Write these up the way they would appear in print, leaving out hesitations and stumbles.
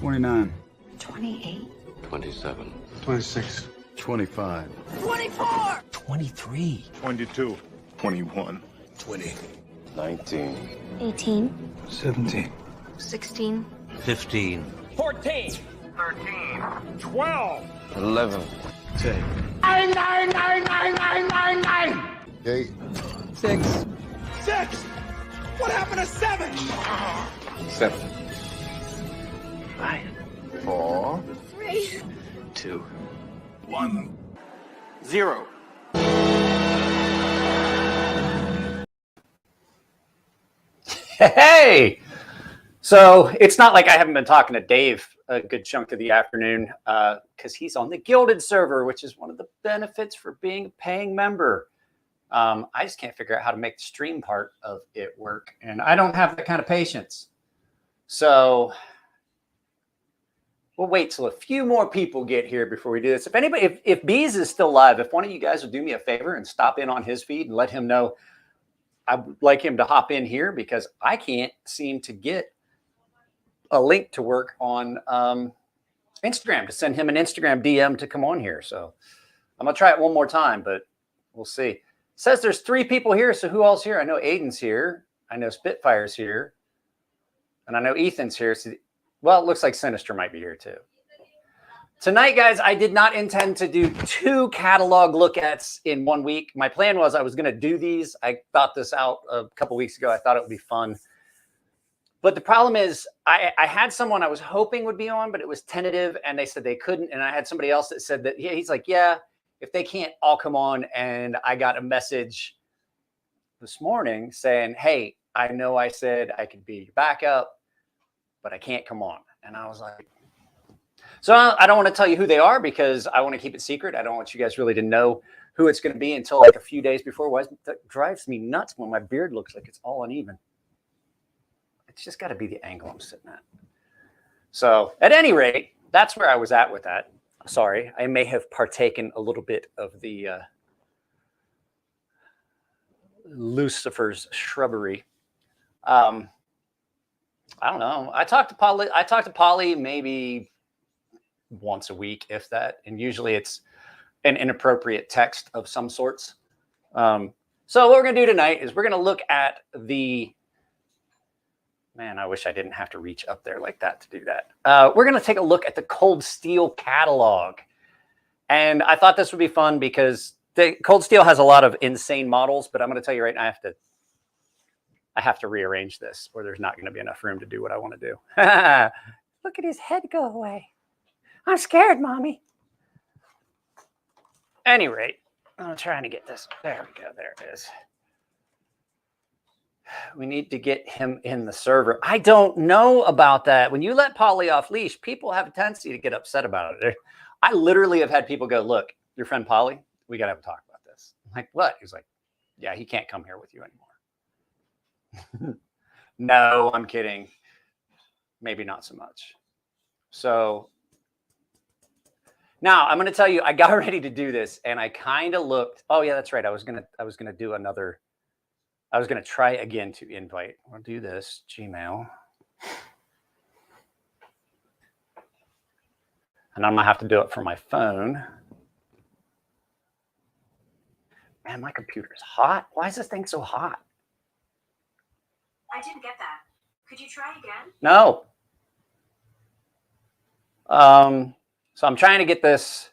29. 28. 27. 26. 25. 24. 23. 22. 21. 20. 19. 18. 17. 16. 15. 14. 13. 12. 11. 10. 8. 6. 6. What happened to 7? 7. 5. 4. 3. 2. 1. 0. Hey! So it's not like I haven't been talking to Dave a good chunk of the afternoon because he's on the Gilded server, which is one of the benefits for being a paying member. I just can't figure out how to make the stream part of it work, and I don't have that kind of patience. So we'll wait till a few more people get here before we do this. If anybody, if Bees is still live, if one of you guys would do me a favor and stop in on his feed and let him know I would like him to hop in here because I can't seem to get a link to work on Instagram to send him an Instagram DM to come on here. So I'm gonna try it one more time, but we'll see. It says there's 3 people here. So who else here? I know Aiden's here. I know Spitfire's here. And I know Ethan's here. So, well, it looks like Sinister might be here too. Tonight, guys, I did not intend to do 2 catalog look-ats in 1 week. My plan was I was going to do these. I thought this out a couple weeks ago. I thought it would be fun. But the problem is I had someone I was hoping would be on, but it was tentative, and they said they couldn't. And I had somebody else that said that, yeah, he's like, yeah, if they can't all come on. And I got a message this morning saying, hey, I know I said I could be your backup, but I can't come on. And I was like, so I don't want to tell you who they are because I want to keep it secret. I don't want you guys really to know who it's going to be until like a few days before. Why that drives me nuts when my beard looks like it's all uneven. It's just got to be the angle I'm sitting at. So at any rate, that's where I was at with that. Sorry, I may have partaken a little bit of the Lucifer's shrubbery. I don't know. I talk to Polly maybe once a week, if that. And usually it's an inappropriate text of some sorts. So what we're going to do tonight is we're going to look at the... Man, I wish I didn't have to reach up there like that to do that. We're going to take a look at the Cold Steel catalog. And I thought this would be fun because the Cold Steel has a lot of insane models, but I'm going to tell you right now, I have to rearrange this or there's not going to be enough room to do what I want to do. Look at his head go away. I'm scared, Mommy. Any rate, I'm trying to get this. There we go. There it is. We need to get him in the server. I don't know about that. When you let Polly off leash, people have a tendency to get upset about it. I literally have had people go, look, your friend Polly, we got to have a talk about this. I'm like, what? He's like, yeah, he can't come here with you anymore. No, I'm kidding. Maybe not so much. So now I'm going to tell you, I got ready to do this and I kind of looked. Oh yeah, that's right. I was going to do another. I was going to try again to invite. I'll do this, Gmail. And I'm going to have to do it from my phone. Man, my computer's hot. Why is this thing so hot? I didn't get that. Could you try again? No. So I'm trying to get this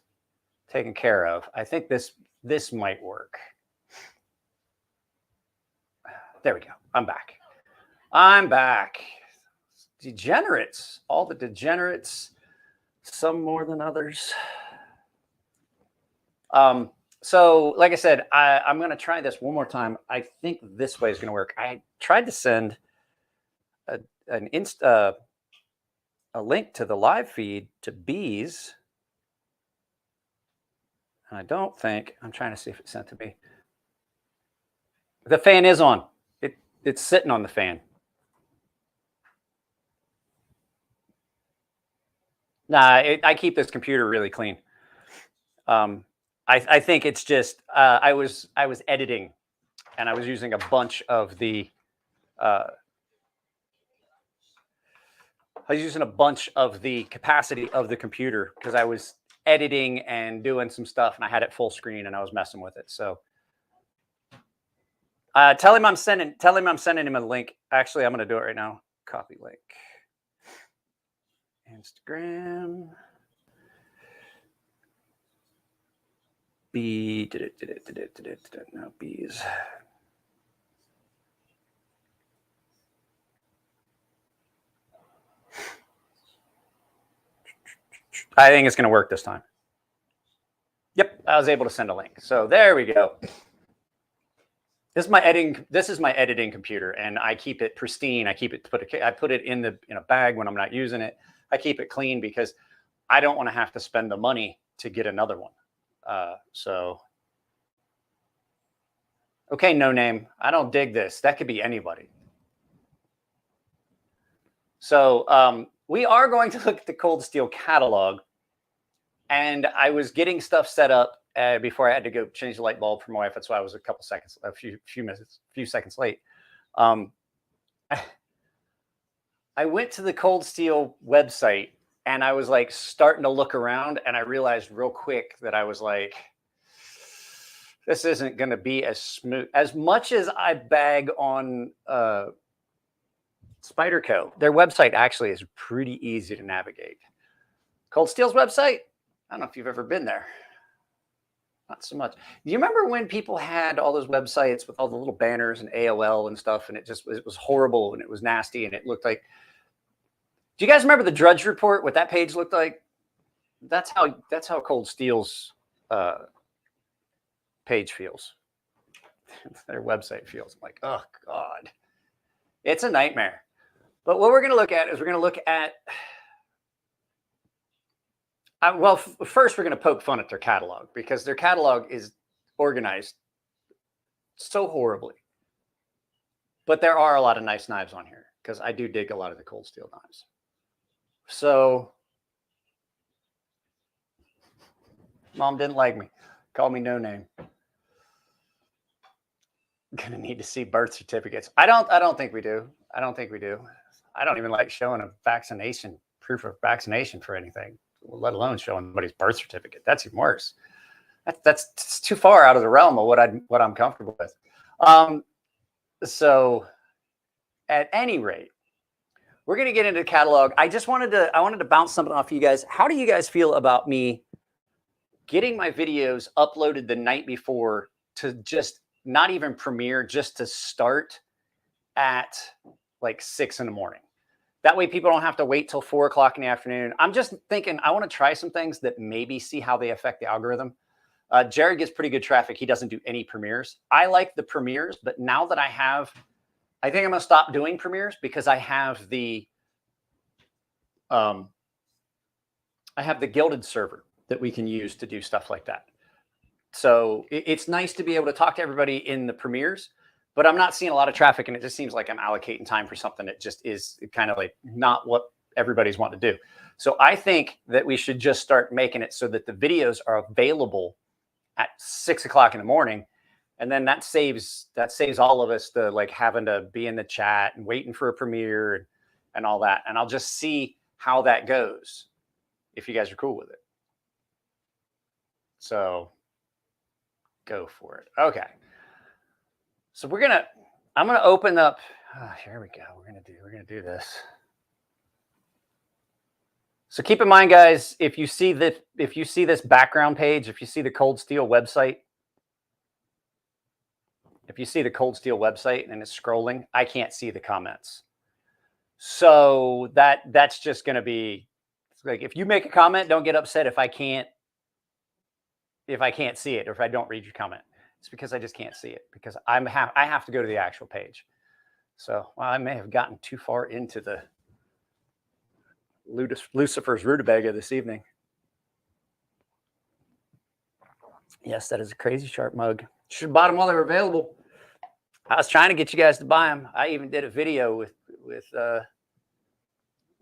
taken care of. I think this might work. There we go. I'm back. I'm back. Degenerates. All the degenerates. Some more than others. So like I said, I'm going to try this one more time. I think this way is going to work. I tried to send a link to the live feed to Bees. And I don't think, I'm trying to see if it's sent to me. The fan is on. It's sitting on the fan. Nah, I keep this computer really clean. I think it's just I was editing, and I was using a bunch of the I was using a bunch of the capacity of the computer because I was editing and doing some stuff, and I had it full screen, and I was messing with it. So tell him I'm sending him a link. Actually, I'm going to do it right now. Copy link. Instagram. No, bees. I think it's going to work this time. Yep, I was able to send a link. So there we go. This is my editing computer, and I keep it pristine. I put it in a bag when I'm not using it. I keep it clean because I don't want to have to spend the money to get another one. Okay, no name. I don't dig this. That could be anybody. So we are going to look at the Cold Steel catalog, and I was getting stuff set up before I had to go change the light bulb for my wife. That's why I was a few seconds late. I went to the Cold Steel website, and I was like starting to look around, and I realized real quick that I was like, this isn't going to be as smooth. As much as I bag on Spyderco, their website actually is pretty easy to navigate. Cold Steel's website, I don't know if you've ever been there. Not so much. Do you remember when people had all those websites with all the little banners and AOL and stuff, and it was horrible and it was nasty and it looked like, do you guys remember the Drudge Report, what that page looked like? That's how Cold Steel's page feels. Their website feels. I'm like, oh God, it's a nightmare. But what we're going to look at is we're going to look at, first we're going to poke fun at their catalog because their catalog is organized so horribly. But there are a lot of nice knives on here because I do dig a lot of the Cold Steel knives. So, Mom didn't like me. Called me no name. Gonna need to see birth certificates. I don't think we do. I don't think we do. I don't even like showing a vaccination, proof of vaccination for anything, let alone showing somebody's birth certificate. That's even worse. That's too far out of the realm of what I'm comfortable with. So at any rate, we're going to get into the catalog. I wanted to bounce something off you guys. How do you guys feel about me getting my videos uploaded the night before to just not even premiere, just to start at like 6 in the morning? That way people don't have to wait till 4 o'clock in the afternoon. I'm just thinking I want to try some things that maybe see how they affect the algorithm. Jared gets pretty good traffic. He doesn't do any premieres. I like the premieres, but now that I think I'm going to stop doing premieres because I have the Gilded server that we can use to do stuff like that. So it's nice to be able to talk to everybody in the premieres, but I'm not seeing a lot of traffic, and it just seems like I'm allocating time for something that just is kind of like not what everybody's wanting to do. So I think that we should just start making it so that the videos are available at 6 o'clock in the morning. And then that saves all of us the like having to be in the chat and waiting for a premiere and all that. And I'll just see how that goes if you guys are cool with it. So go for it. Okay. So I'm gonna open up. Oh, here we go. We're gonna do this. So keep in mind, guys, if you see this background page, if you see the Cold Steel website, and it's scrolling, I can't see the comments. So that's just going to be like, if you make a comment, don't get upset if I can't see it or if I don't read your comment. It's because I just can't see it because I have to go to the actual page. So I may have gotten too far into the Lucifer's rutabaga this evening. Yes, that is a Crazy Sharp mug. Should have bought them while they were available. I was trying to get you guys to buy them. I even did a video with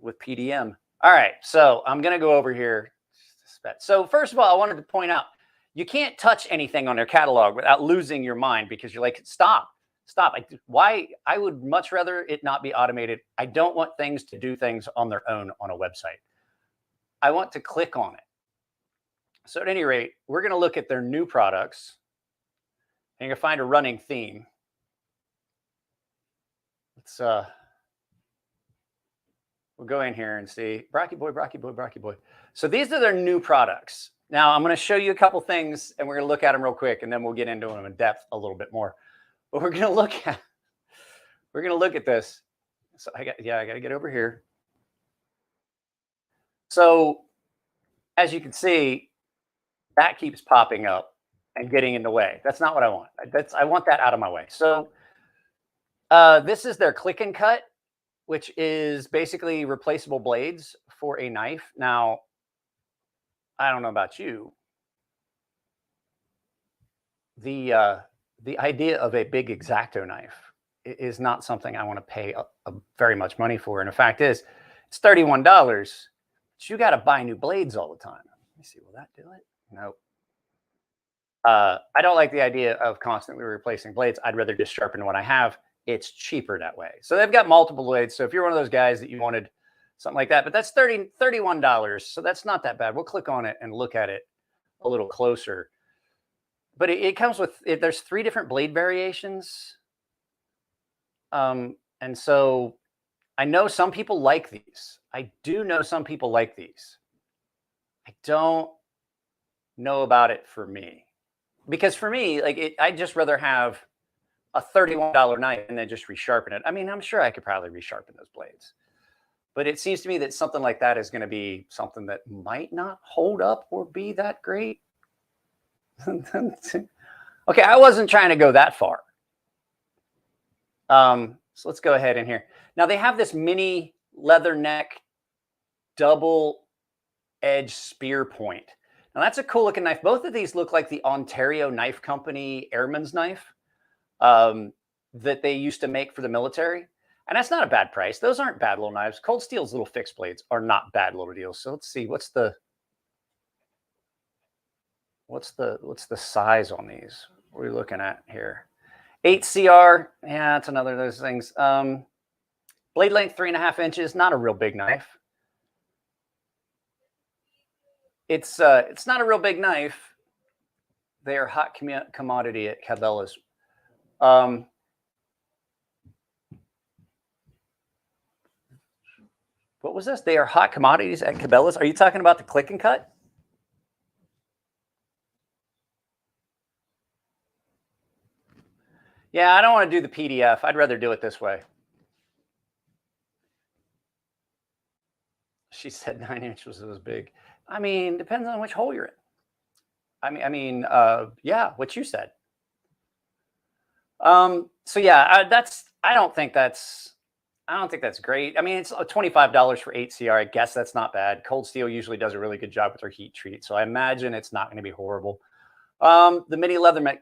PDM. All right, so I'm gonna go over here. So first of all, I wanted to point out you can't touch anything on their catalog without losing your mind because you're like, stop Stop. Why? I would much rather it not be automated. I don't want things to do things on their own on a website. I want to click on it. So at any rate, we're going to look at their new products. And you're going to find a running theme. Let's we'll go in here and see Brocky Boy, Brocky Boy, Brocky Boy. So these are their new products. Now I'm going to show you a couple things, and we're going to look at them real quick, and then we'll get into them in depth a little bit more. But we're going to look at this. So I got to get over here. So as you can see, that keeps popping up and getting in the way. That's not what I want. I want that out of my way. So this is their click and cut, which is basically replaceable blades for a knife. Now, I don't know about you. The idea of a big X-Acto knife is not something I want to pay very much money for. And the fact is, it's $31, but you got to buy new blades all the time. Let me see, will that do it? Nope. I don't like the idea of constantly replacing blades. I'd rather just sharpen what I have. It's cheaper that way. So they've got multiple blades. So if you're one of those guys that you wanted something like that, but that's $31. So that's not that bad. We'll click on it and look at it a little closer. But it comes with, there's 3 different blade variations. And so I know some people like these. I do know some people like these. I don't know about it for me. Because for me, like I'd just rather have a $31 knife and then just resharpen it. I mean, I'm sure I could probably resharpen those blades. But it seems to me that something like that is going to be something that might not hold up or be that great. Okay, I wasn't trying to go that far. So let's go ahead in here. Now they have this mini leather neck double edge spear point. Now that's a cool looking knife. Both of these look like the Ontario Knife Company Airman's knife that they used to make for the military. And that's not a bad price. Those aren't bad little knives. Cold Steel's little fixed blades are not bad little deals. So let's see, what's the size on these? What are we looking at here? 8CR. Yeah, that's another of those things. Blade length 3.5 inches. Not a real big knife. It's not a real big knife. They are hot commodity at Cabela's. What was this? They are hot commodities at Cabela's. Are you talking about the click and cut? Yeah, I don't want to do the PDF. I'd rather do it this way. She said 9 inches was big. I mean, depends on which hole you're in. Yeah, what you said. So yeah, I don't think that's great. I mean, it's $25 for 8CR. I guess that's not bad. Cold Steel usually does a really good job with their heat treat, so I imagine it's not going to be horrible. The mini leather neck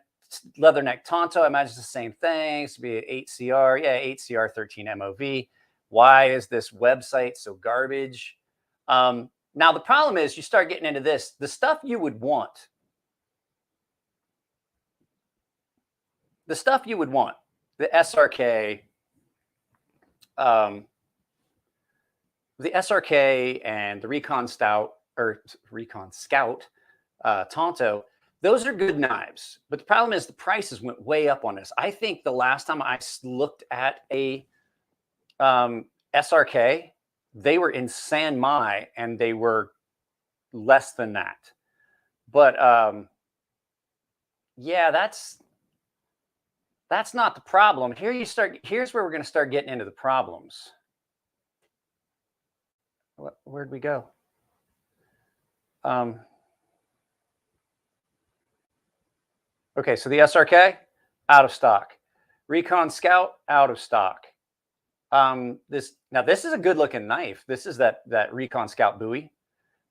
Tonto, I imagine it's the same thing. It's to be an 8CR. Yeah, 8CR 13 MOV. Why is this website so garbage? Now, the problem is you start getting into this. The stuff you would want. The SRK, the SRK and the Recon Scout Tonto, those are good knives. But the problem is the prices went way up on this. I think the last time I looked at a SRK, they were in San Mai and they were less than that. But yeah, that's not the problem. Here's where we're going to start getting into the problems. Where'd we go? Okay, so the SRK, out of stock. Recon Scout, out of stock. This is a good looking knife. This is that Recon Scout Bowie,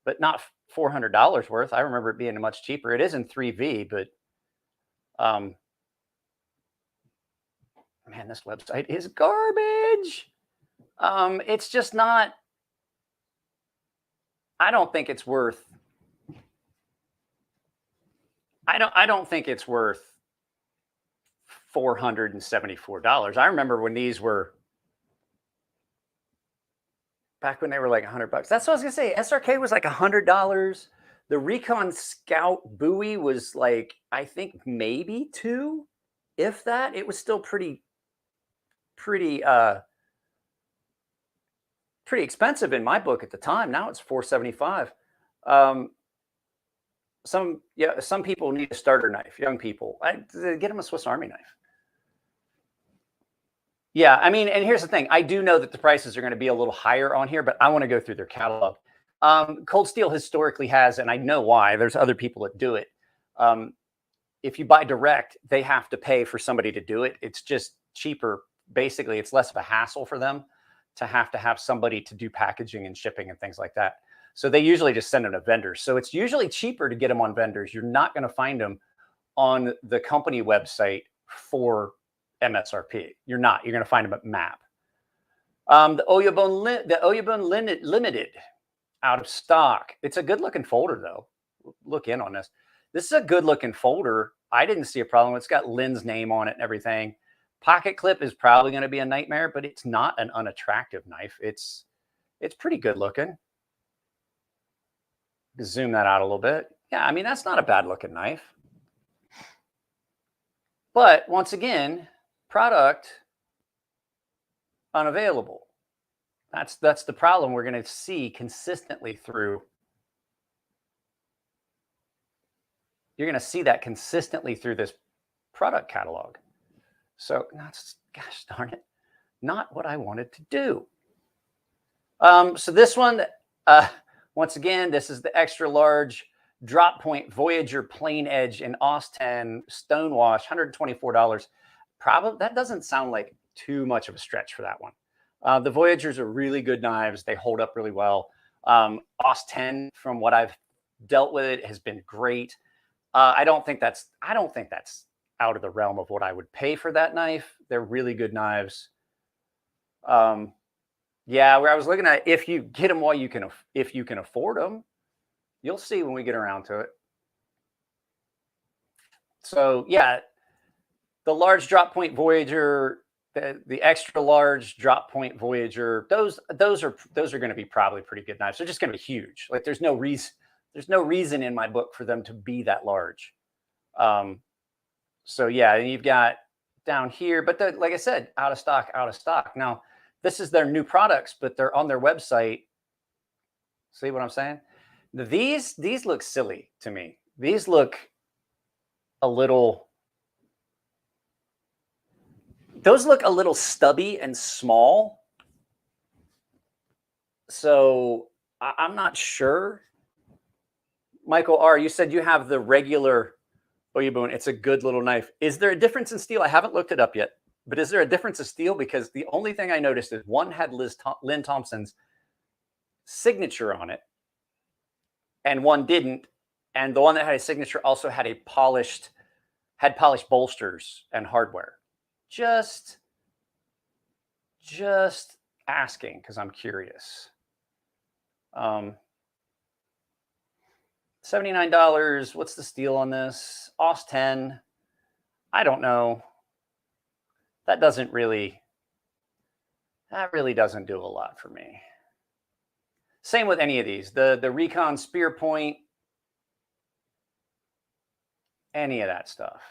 but not $400 worth. I remember it being much cheaper. It is in 3V, but man, this website is garbage. It's just not. I don't think it's worth. I don't think it's worth $474. I remember when these were back when they were like $100. That's what I was gonna say. SRK was like $100. The Recon Scout buoy was like, I think maybe $2, if that. It was still pretty expensive in my book at the time. Now it's $475. Some people need a starter knife. Young people, get them a Swiss Army knife. Yeah, I mean, and here's the thing. I do know that the prices are going to be a little higher on here, but I want to go through their catalog. Cold Steel historically has, and I know why. There's other people that do it. If you buy direct, they have to pay for somebody to do it. It's just cheaper. Basically, it's less of a hassle for them to have somebody to do packaging and shipping and things like that. So they usually just send them to vendors. So it's usually cheaper to get them on vendors. You're not going to find them on the company website for MSRP. You're not. You're going to find them at MAP. The Oyabun Limited, out of stock. It's a good looking folder though. Look in on this. This is a good looking folder. I didn't see a problem. It's got Lynn's name on it and everything. Pocket clip is probably going to be a nightmare, but it's not an unattractive knife. It's pretty good looking. Zoom that out a little bit. Yeah, I mean, that's not a bad looking knife. But once again, product unavailable. That's the problem we're going to see consistently through. You're going to see that consistently through this product catalog. So, gosh darn it, not what I wanted to do. So this one, once again, this is the extra large drop point Voyager plain edge in AUS-10 stonewash, $124. Probably that doesn't sound like too much of a stretch for that one. The Voyagers are really good knives. They hold up really well. AUS-10, from what I've dealt with it, has been great. I don't think that's out of the realm of what I would pay for that knife. They're really good knives. Yeah, where I was looking at, if you get them while if you can afford them, you'll see when we get around to it. So yeah, the large drop point Voyager, the extra large drop point Voyager, those are going to be probably pretty good knives. They're just going to be huge. Like there's no reason in my book for them to be that large. So yeah, and you've got down here, but like I said, out of stock. Now, this is their new products, but they're on their website. See what I'm saying? These look silly to me. These look a little, those look a little stubby and small. So I'm not sure. Michael R., you said you have the regular Oyabun. It's a good little knife. Is there a difference in steel? I haven't looked it up yet, but is there a difference in steel? Because the only thing I noticed is one had Lynn Thompson's signature on it and one didn't. And the one that had a signature also had polished bolsters and hardware. Just asking because I'm curious. $79. What's the steel on this? AUS-10. I don't know. That really doesn't do a lot for me. Same with any of these. The Recon Spear Point, any of that stuff.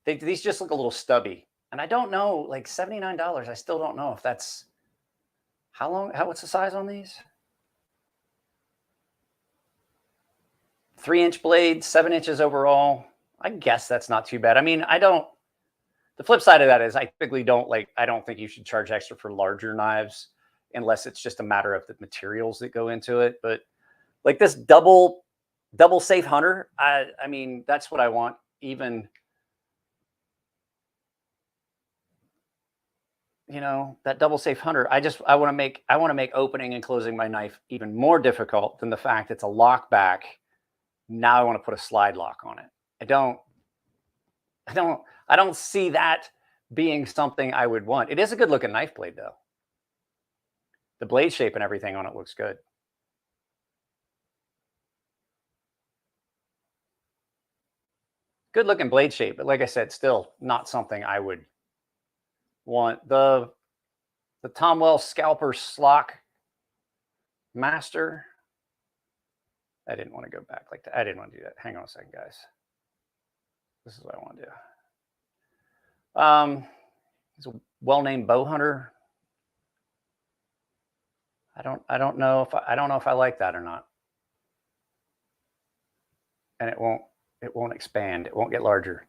These just look a little stubby. And I don't know, like $79, I still don't know if that's, what's the size on these? 3-inch blade, 7 inches overall. I guess that's not too bad. I mean, the flip side of that is I typically I don't think you should charge extra for larger knives unless it's just a matter of the materials that go into it. But like this double safe hunter, I mean, that's what I want. Even, you know, that double safe hunter, I want to make opening and closing my knife even more difficult than the fact it's a lock back. Now I want to put a slide lock on it. I don't see that being something I would want. It is a good looking knife blade though. The blade shape and everything on it looks good. Good looking blade shape, but like I said, still not something I would want. The Tomwell Scalper Slock Master. I didn't want to go back like that. I didn't want to do that. Hang on a second, guys. This is what I want to do. He's a well-named bow hunter. I don't know if I like that or not. And it won't expand. It won't get larger.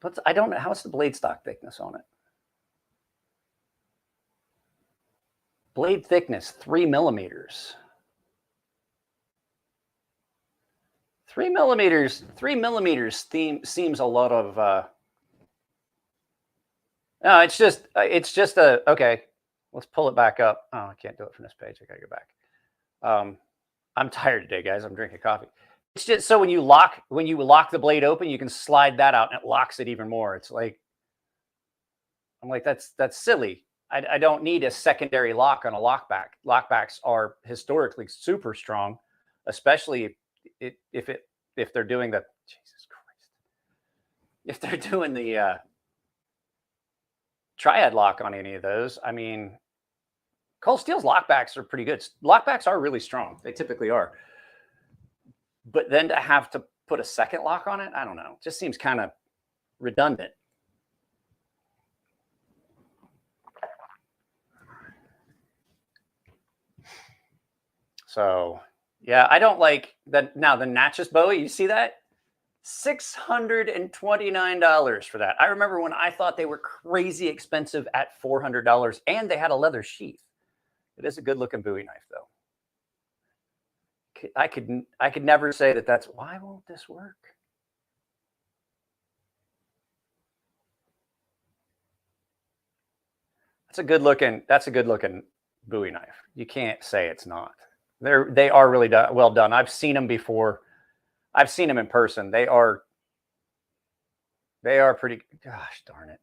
But I don't know, how's the blade stock thickness on it? Blade thickness, 3 millimeters. 3 millimeters. 3 millimeters seems a lot of. No, it's just a okay. Let's pull it back up. Oh, I can't do it from this page. I gotta go back. I'm tired today, guys. I'm drinking coffee. It's just so when you lock the blade open, you can slide that out and it locks it even more. It's like I'm like that's silly. I don't need a secondary lock on a lockback. Lockbacks are historically super strong, especially if they're doing the Jesus Christ. If they're doing the triad lock on any of those, I mean, Cold Steel's lockbacks are pretty good. Lockbacks are really strong. They typically are. But then to have to put a second lock on it, I don't know. It just seems kind of redundant. So, yeah, I don't like that. Now, the Natchez Bowie, you see that? $629 for that. I remember when I thought they were crazy expensive at $400, and they had a leather sheath. It is a good-looking Bowie knife, though. I could never say that that's why won't this work? That's a good looking Bowie knife. You can't say it's not. They are really well done. I've seen them before. I've seen them in person. They are pretty, gosh darn it.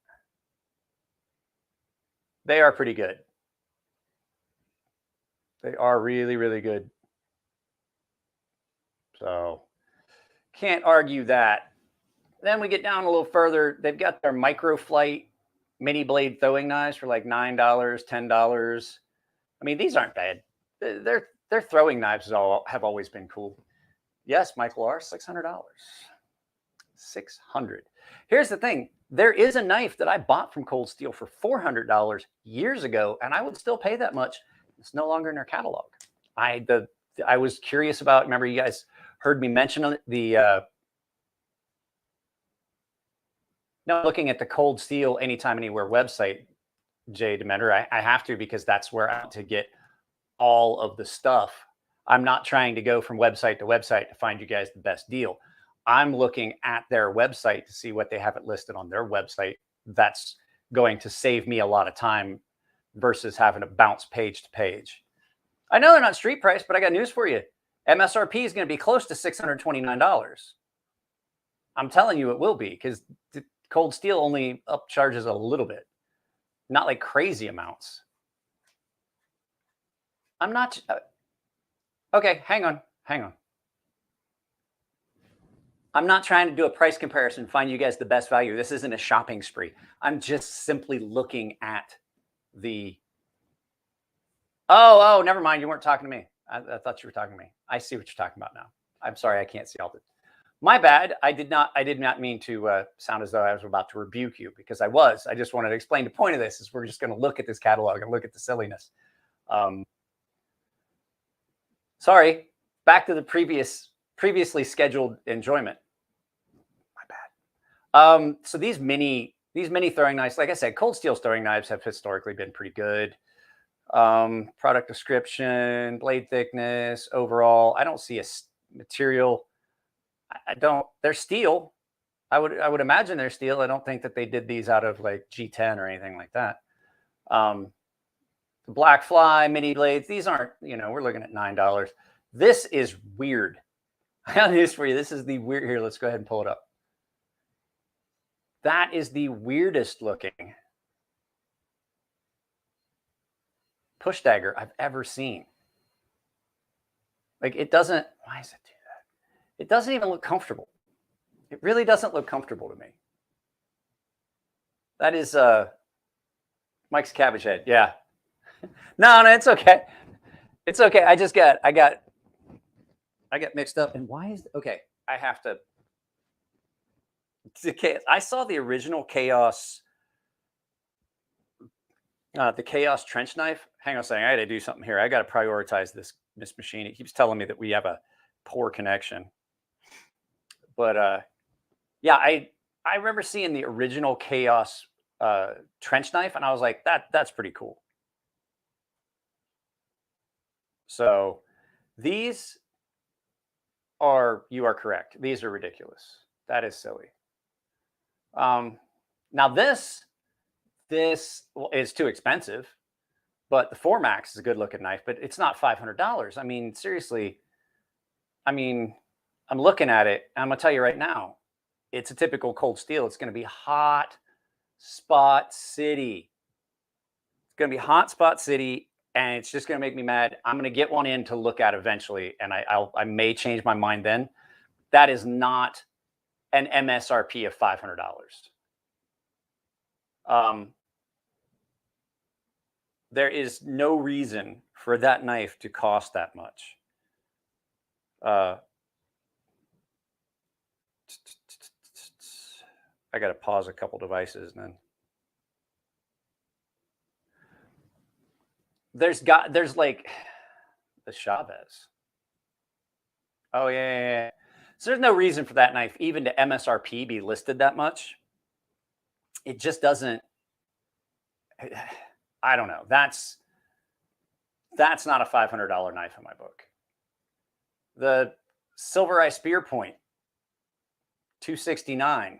They are pretty good. They are really, really good. So can't argue that. Then we get down a little further. They've got their Microflight mini blade throwing knives for like $9, $10. I mean, these aren't bad. Their throwing knives have always been cool. Yes, Michael R, $600. $600. Here's the thing. There is a knife that I bought from Cold Steel for $400 years ago, and I would still pay that much. It's no longer in their catalog. I was curious about, remember you guys heard me mention looking at the Cold Steel Anytime Anywhere website, Jay Demeter, I have to, because that's where I want to get all of the stuff. I'm not trying to go from website to website to find you guys the best deal. I'm looking at their website to see what they have it listed on their website. That's going to save me a lot of time versus having to bounce page to page. I know they're not street price, but I got news for you. MSRP is going to be close to $629. I'm telling you it will be, because Cold Steel only upcharges a little bit, not like crazy amounts. I'm not... Okay, hang on. I'm not trying to do a price comparison, find you guys the best value. This isn't a shopping spree. I'm just simply looking at the... Oh, never mind. You weren't talking to me. I thought you were talking to me. I see what you're talking about now. I'm sorry, I can't see all the... My bad. I did not mean to sound as though I was about to rebuke you, because I was. I just wanted to explain the point of this is we're just going to look at this catalog and look at the silliness. Sorry, back to the previously scheduled enjoyment. My bad. So these mini throwing knives, like I said, Cold Steel's throwing knives have historically been pretty good. Product description, blade thickness, overall, I don't see a material. They're steel. I would imagine they're steel. I don't think that they did these out of like G10 or anything like that. The Black Fly mini blades, these aren't, we're looking at $9. This is weird. I got news for you. This is the weird, here, let's go ahead and pull it up. That is the weirdest looking push dagger I've ever seen. Like, it doesn't, why does it do that? It doesn't even look comfortable. It really doesn't look comfortable to me. That is Mike's cabbage head. Yeah. No, it's okay. It's okay. I got mixed up. And why is okay? I have to. I saw the original Chaos, the Chaos trench knife. Hang on a second. I got to do something here. I got to prioritize this machine. It keeps telling me that we have a poor connection. But yeah, I remember seeing the original Chaos trench knife, and I was like, that's pretty cool. So these are, you are correct. These are ridiculous. That is silly. Now this is too expensive, but the Formax is a good looking knife, but it's not $500. I mean, seriously, I mean, I'm looking at it. And I'm going to tell you right now, it's a typical Cold Steel. It's going to be Hot Spot City. It's going to be Hot Spot City, and it's just going to make me mad. I'm going to get one in to look at eventually, and I may change my mind then. That is not an MSRP of $500. There is no reason for that knife to cost that much. I got to pause a couple devices and then. There's like the Chavez. Oh yeah. So there's no reason for that knife even to MSRP be listed that much. It just doesn't. I don't know. That's not a $500 knife in my book. The Silver Eye Spear Point, $269.99.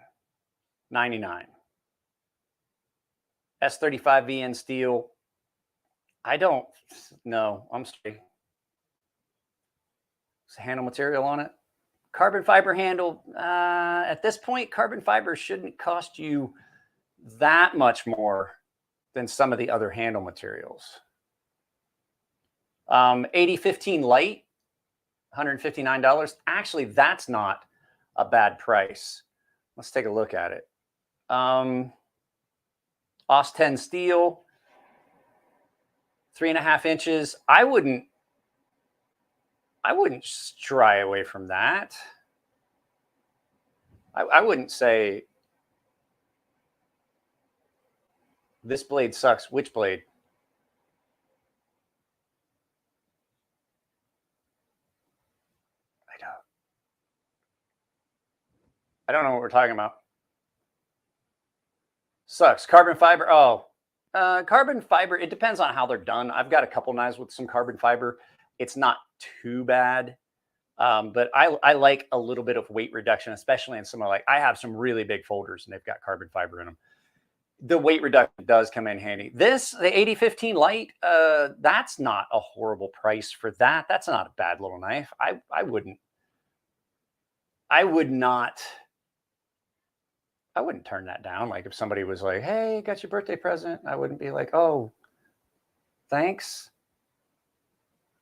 S35 VN steel. I don't know. I'm straight. It's a handle material on it. Carbon fiber handle. At this point, carbon fiber shouldn't cost you that much more than some of the other handle materials. 8015 light, $159. Actually, that's not a bad price. Let's take a look at it. OS 10 steel, 3.5 inches. I wouldn't shy away from that. I wouldn't say this blade sucks. Which blade? I don't know what we're talking about. Sucks. Carbon fiber. Oh, carbon fiber. It depends on how they're done. I've got a couple knives with some carbon fiber. It's not too bad. But I like a little bit of weight reduction, especially in some of I have some really big folders and they've got carbon fiber in them. The weight reduction does come in handy. The 8015 light, that's not a horrible price for that. That's not a bad little knife. I wouldn't turn that down. Like if somebody was like, hey, got your birthday present, I wouldn't be like, oh, thanks.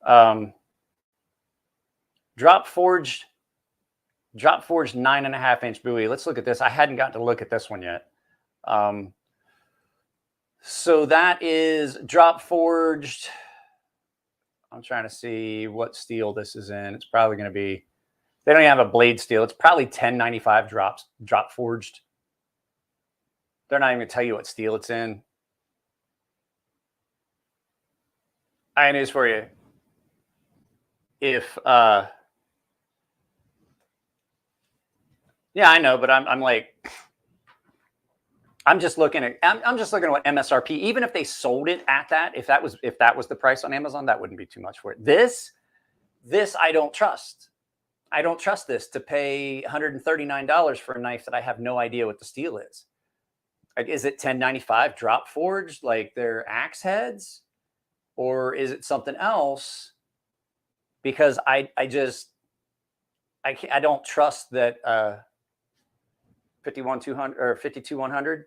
Drop forged 9.5 inch buoy. Let's look at this. I hadn't gotten to look at this one yet. So that is drop forged. I'm trying to see what steel this is in. It's probably going to be, they don't even have a blade steel. It's probably 1095 drop forged. They're not even going to tell you what steel it's in. I have news for you. If yeah, I know, but I'm just looking at what MSRP. Even if they sold it at that, if that was the price on Amazon, that wouldn't be too much for it. This I don't trust. I don't trust this to pay $139 for a knife that I have no idea what the steel is. Is it 1095 drop forged like their axe heads, or is it something else? Because I don't trust that 51200 or 52100.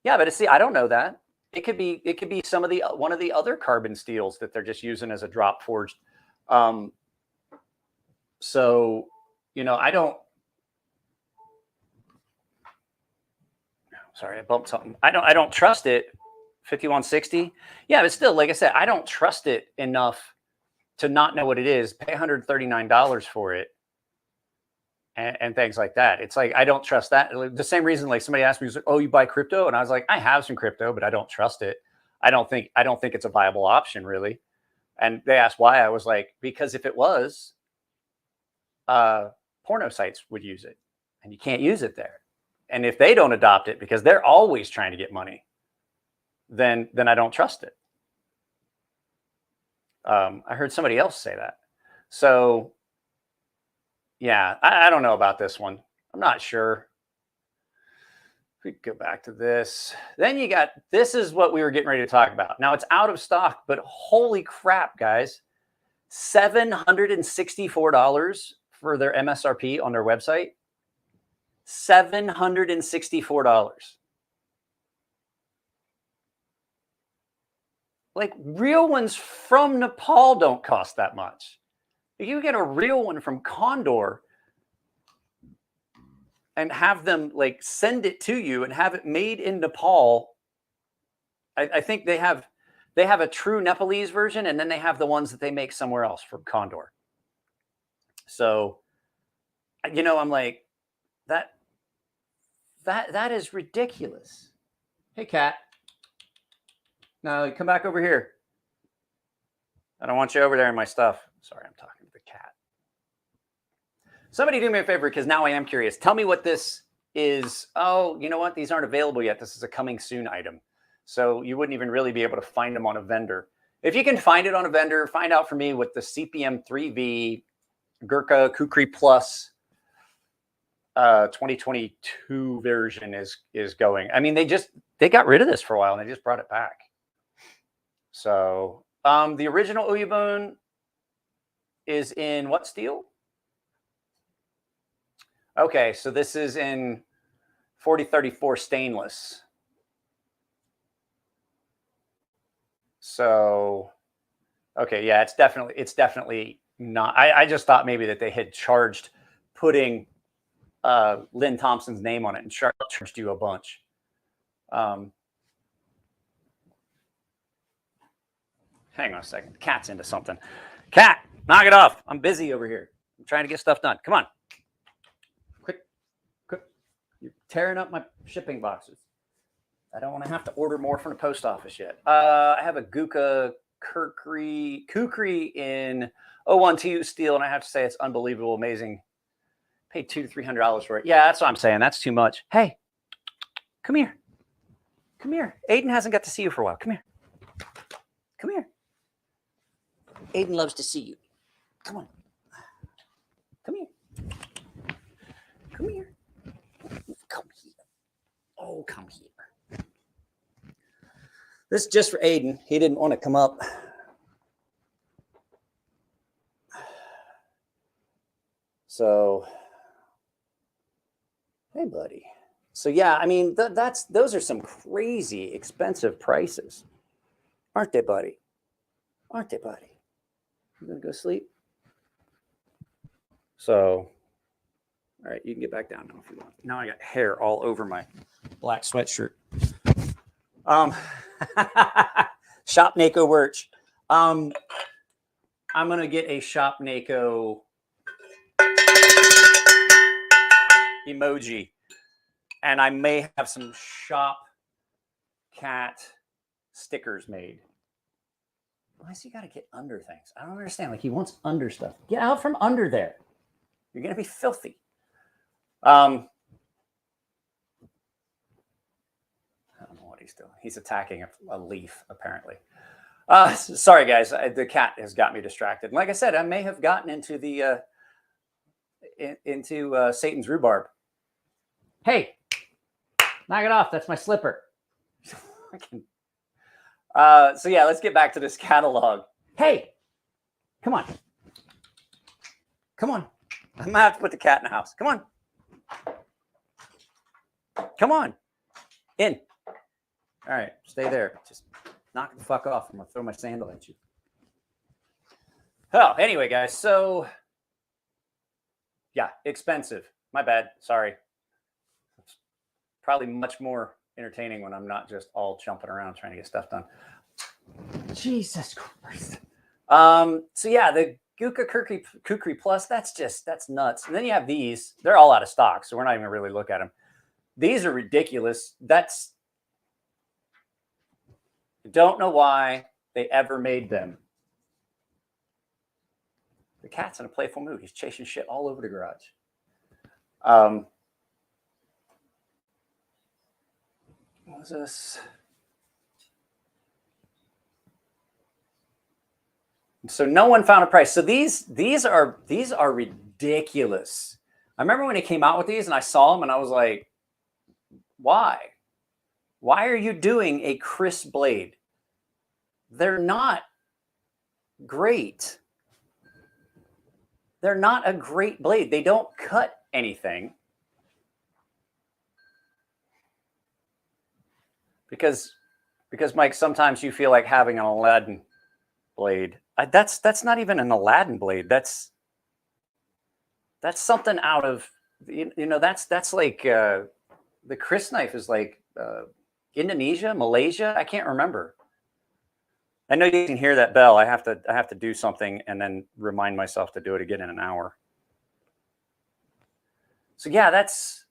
Yeah, but see, I don't know that. It could be some of one of the other carbon steels that they're just using as a drop forged. So you know, I don't. Sorry, I bumped something. I don't trust it. 5160. Yeah, but still, like I said, I don't trust it enough to not know what it is. Pay $139 for it, and things like that. It's like I don't trust that. The same reason, like somebody asked me, like, "Oh, you buy crypto?" And I was like, "I have some crypto, but I don't trust it. I don't think it's a viable option, really." And they asked why. I was like, because if it was, porno sites would use it, and you can't use it there. And if they don't adopt it because they're always trying to get money, then I don't trust it. I heard somebody else say that. So, yeah, I don't know about this one. I'm not sure. We go back to this. Then you got, this is what we were getting ready to talk about. Now it's out of stock, but holy crap, guys. $764 for their MSRP on their website. $764. Like real ones from Nepal don't cost that much. If you get a real one from Condor and have them like send it to you and have it made in Nepal, I think they have a true Nepalese version, and then they have the ones that they make somewhere else from Condor. So, you know, I'm like, that is ridiculous. Hey, cat. No, come back over here. I don't want you over there in my stuff. Sorry, I'm talking to the cat. Somebody do me a favor, because now I am curious. Tell me what this is. Oh, you know what? These aren't available yet. This is a coming soon item. So you wouldn't even really be able to find them on a vendor. If you can find it on a vendor, find out for me what the CPM 3V Gurkha Kukri Plus 2022 version is going. I mean, they got rid of this for a while and they just brought it back. So the original Uyabun is in what steel? Okay, so this is in 4034 stainless. So, okay, yeah, it's definitely not. I just thought maybe that they had charged putting Lynn Thompson's name on it and charged you a bunch. Hang on a second. The cat's into something. Cat, knock it off. I'm busy over here. I'm trying to get stuff done. Come on. Quick. You're tearing up my shipping boxes. I don't want to have to order more from the post office yet. I have a Gurkha Kukri in 012 steel, and I have to say it's unbelievable, amazing. Paid $200 to $300 for it. Yeah, that's what I'm saying. That's too much. Hey, come here. Come here. Aiden hasn't got to see you for a while. Come here. Come here. Aiden loves to see you. Come on. Come here. Come here. Come here. Oh, come here. This is just for Aiden. He didn't want to come up. So, hey, buddy. So, yeah, I mean, those are some crazy expensive prices. Aren't they, buddy? Aren't they, buddy? You going to go sleep? So, all right, you can get back down now if you want. Now I got hair all over my black sweatshirt. Shop Nako Wirch. I'm gonna get a Shop Nako emoji, and I may have some Shop Cat stickers made. Why has he got to get under things? I don't understand. Like he wants under stuff. Get out from under there. You're gonna be filthy. I don't know what he's doing. He's attacking a leaf, apparently. Sorry, guys. The cat has got me distracted. And like I said, I may have gotten into the Satan's rhubarb. Hey, knock it off. That's my slipper. So yeah, let's get back to this catalog. Hey, come on. Come on. I'm gonna have to put the cat in the house. Come on. Come on. In. All right, stay there. Just knock the fuck off. I'm going to throw my sandal at you. Oh, anyway, guys, so Yeah, expensive. My bad. Sorry. It's probably much more entertaining when I'm not just all jumping around trying to get stuff done. Jesus Christ. So yeah, the Guka Kukri Plus, that's nuts. And then you have these. They're all out of stock, so we're not even really look at them. These are ridiculous. Don't know why they ever made them. The cat's in a playful mood. He's chasing shit all over the garage. What was this? So no one found a price. So these are ridiculous. I remember when he came out with these and I saw them and I was like, why? Why are you doing a Chris blade? They're not great. They're not a great blade. They don't cut anything. Because Mike, sometimes you feel like having an Aladdin blade. That's not even an Aladdin blade. That's something out of, that's like the Chris knife is like Indonesia, Malaysia. I can't remember. I know you can hear that bell. I have to do something and then remind myself to do it again in an hour. So yeah, it's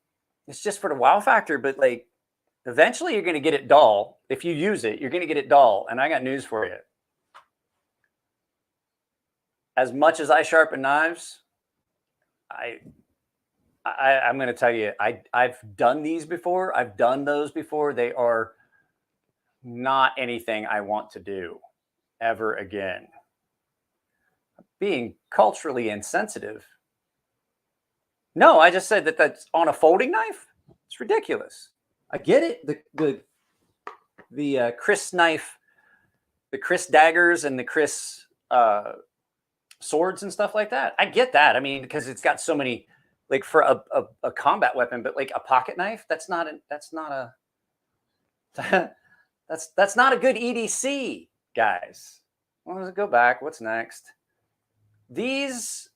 just for the wow factor, but like eventually you're going to get it dull. If you use it, you're going to get it dull. And I got news for you. As much as I sharpen knives, I'm going to tell you, I've done these before. I've done those before. They are not anything I want to do ever again. Being culturally insensitive. No, I just said that's on a folding knife. It's ridiculous. I get it. The Chris knife, the Chris daggers and the Chris swords and stuff like that. I get that. I mean, because it's got so many, like for a combat weapon, but like a pocket knife, that's not a good EDC, guys. Well, let's go back. What's next? These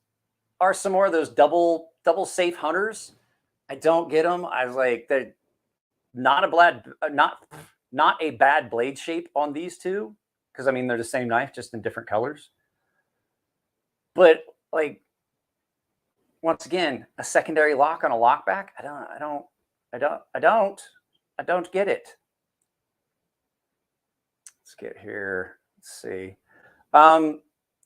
are some more of those double safe hunters. I don't get them. I was like, they're not a bad blade shape on these two, because I mean they're the same knife, just in different colors. But like, once again, a secondary lock on a lockback. I don't get it. Let's get here. Let's see.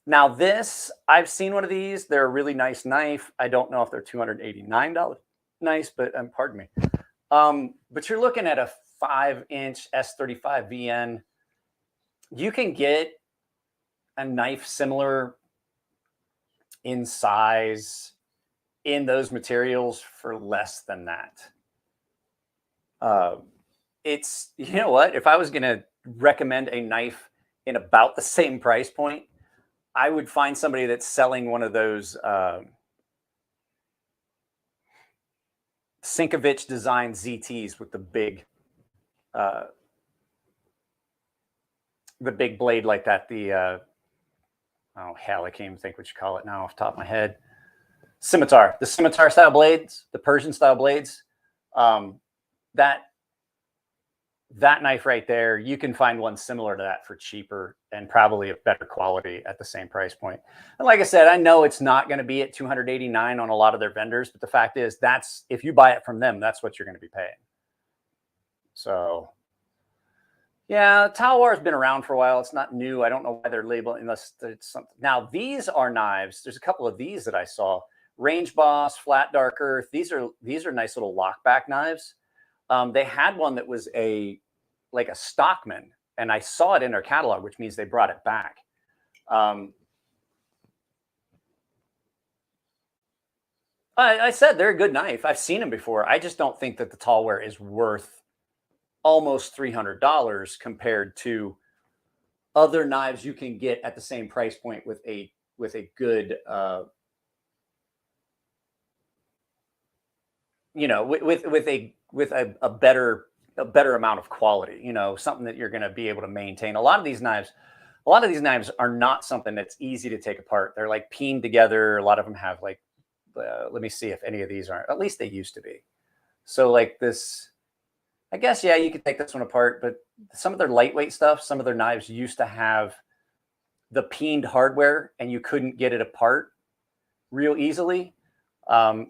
Now this, I've seen one of these. They're a really nice knife. I don't know if they're $289 nice, but pardon me. But you're looking at a 5-inch S35 VN. You can get a knife similar in size in those materials for less than that. It's, you know what? If I was going to recommend a knife in about the same price point, I would find somebody that's selling one of those Sinkovich design ZTs with the big blade like that. Oh hell, I can't even think what you call it now off the top of my head. Scimitar, the scimitar style blades, the Persian style blades. That knife right there, you can find one similar to that for cheaper and probably of better quality at the same price point. And like I said, I know it's not going to be at $289 on a lot of their vendors, but the fact is, that's, if you buy it from them, that's what you're going to be paying. So yeah, Talwar has been around for a while. It's not new. I don't know why they're labeling unless it's something. Now these are knives. There's a couple of these that I saw. Range Boss, Flat Dark Earth. These are nice little lockback knives. They had one that was like a Stockman, and I saw it in their catalog, which means they brought it back. I said they're a good knife. I've seen them before. I just don't think that the Talware is worth almost $300 compared to other knives you can get at the same price point with a good with a better amount of quality, something that you're going to be able to maintain. A lot of these knives are not something that's easy to take apart. They're like peened together. A lot of them have like let me see if any of these aren't. At least they used to be. So like this, I guess, yeah, you could take this one apart, but some of their lightweight stuff, some of their knives used to have the peened hardware and you couldn't get it apart real easily.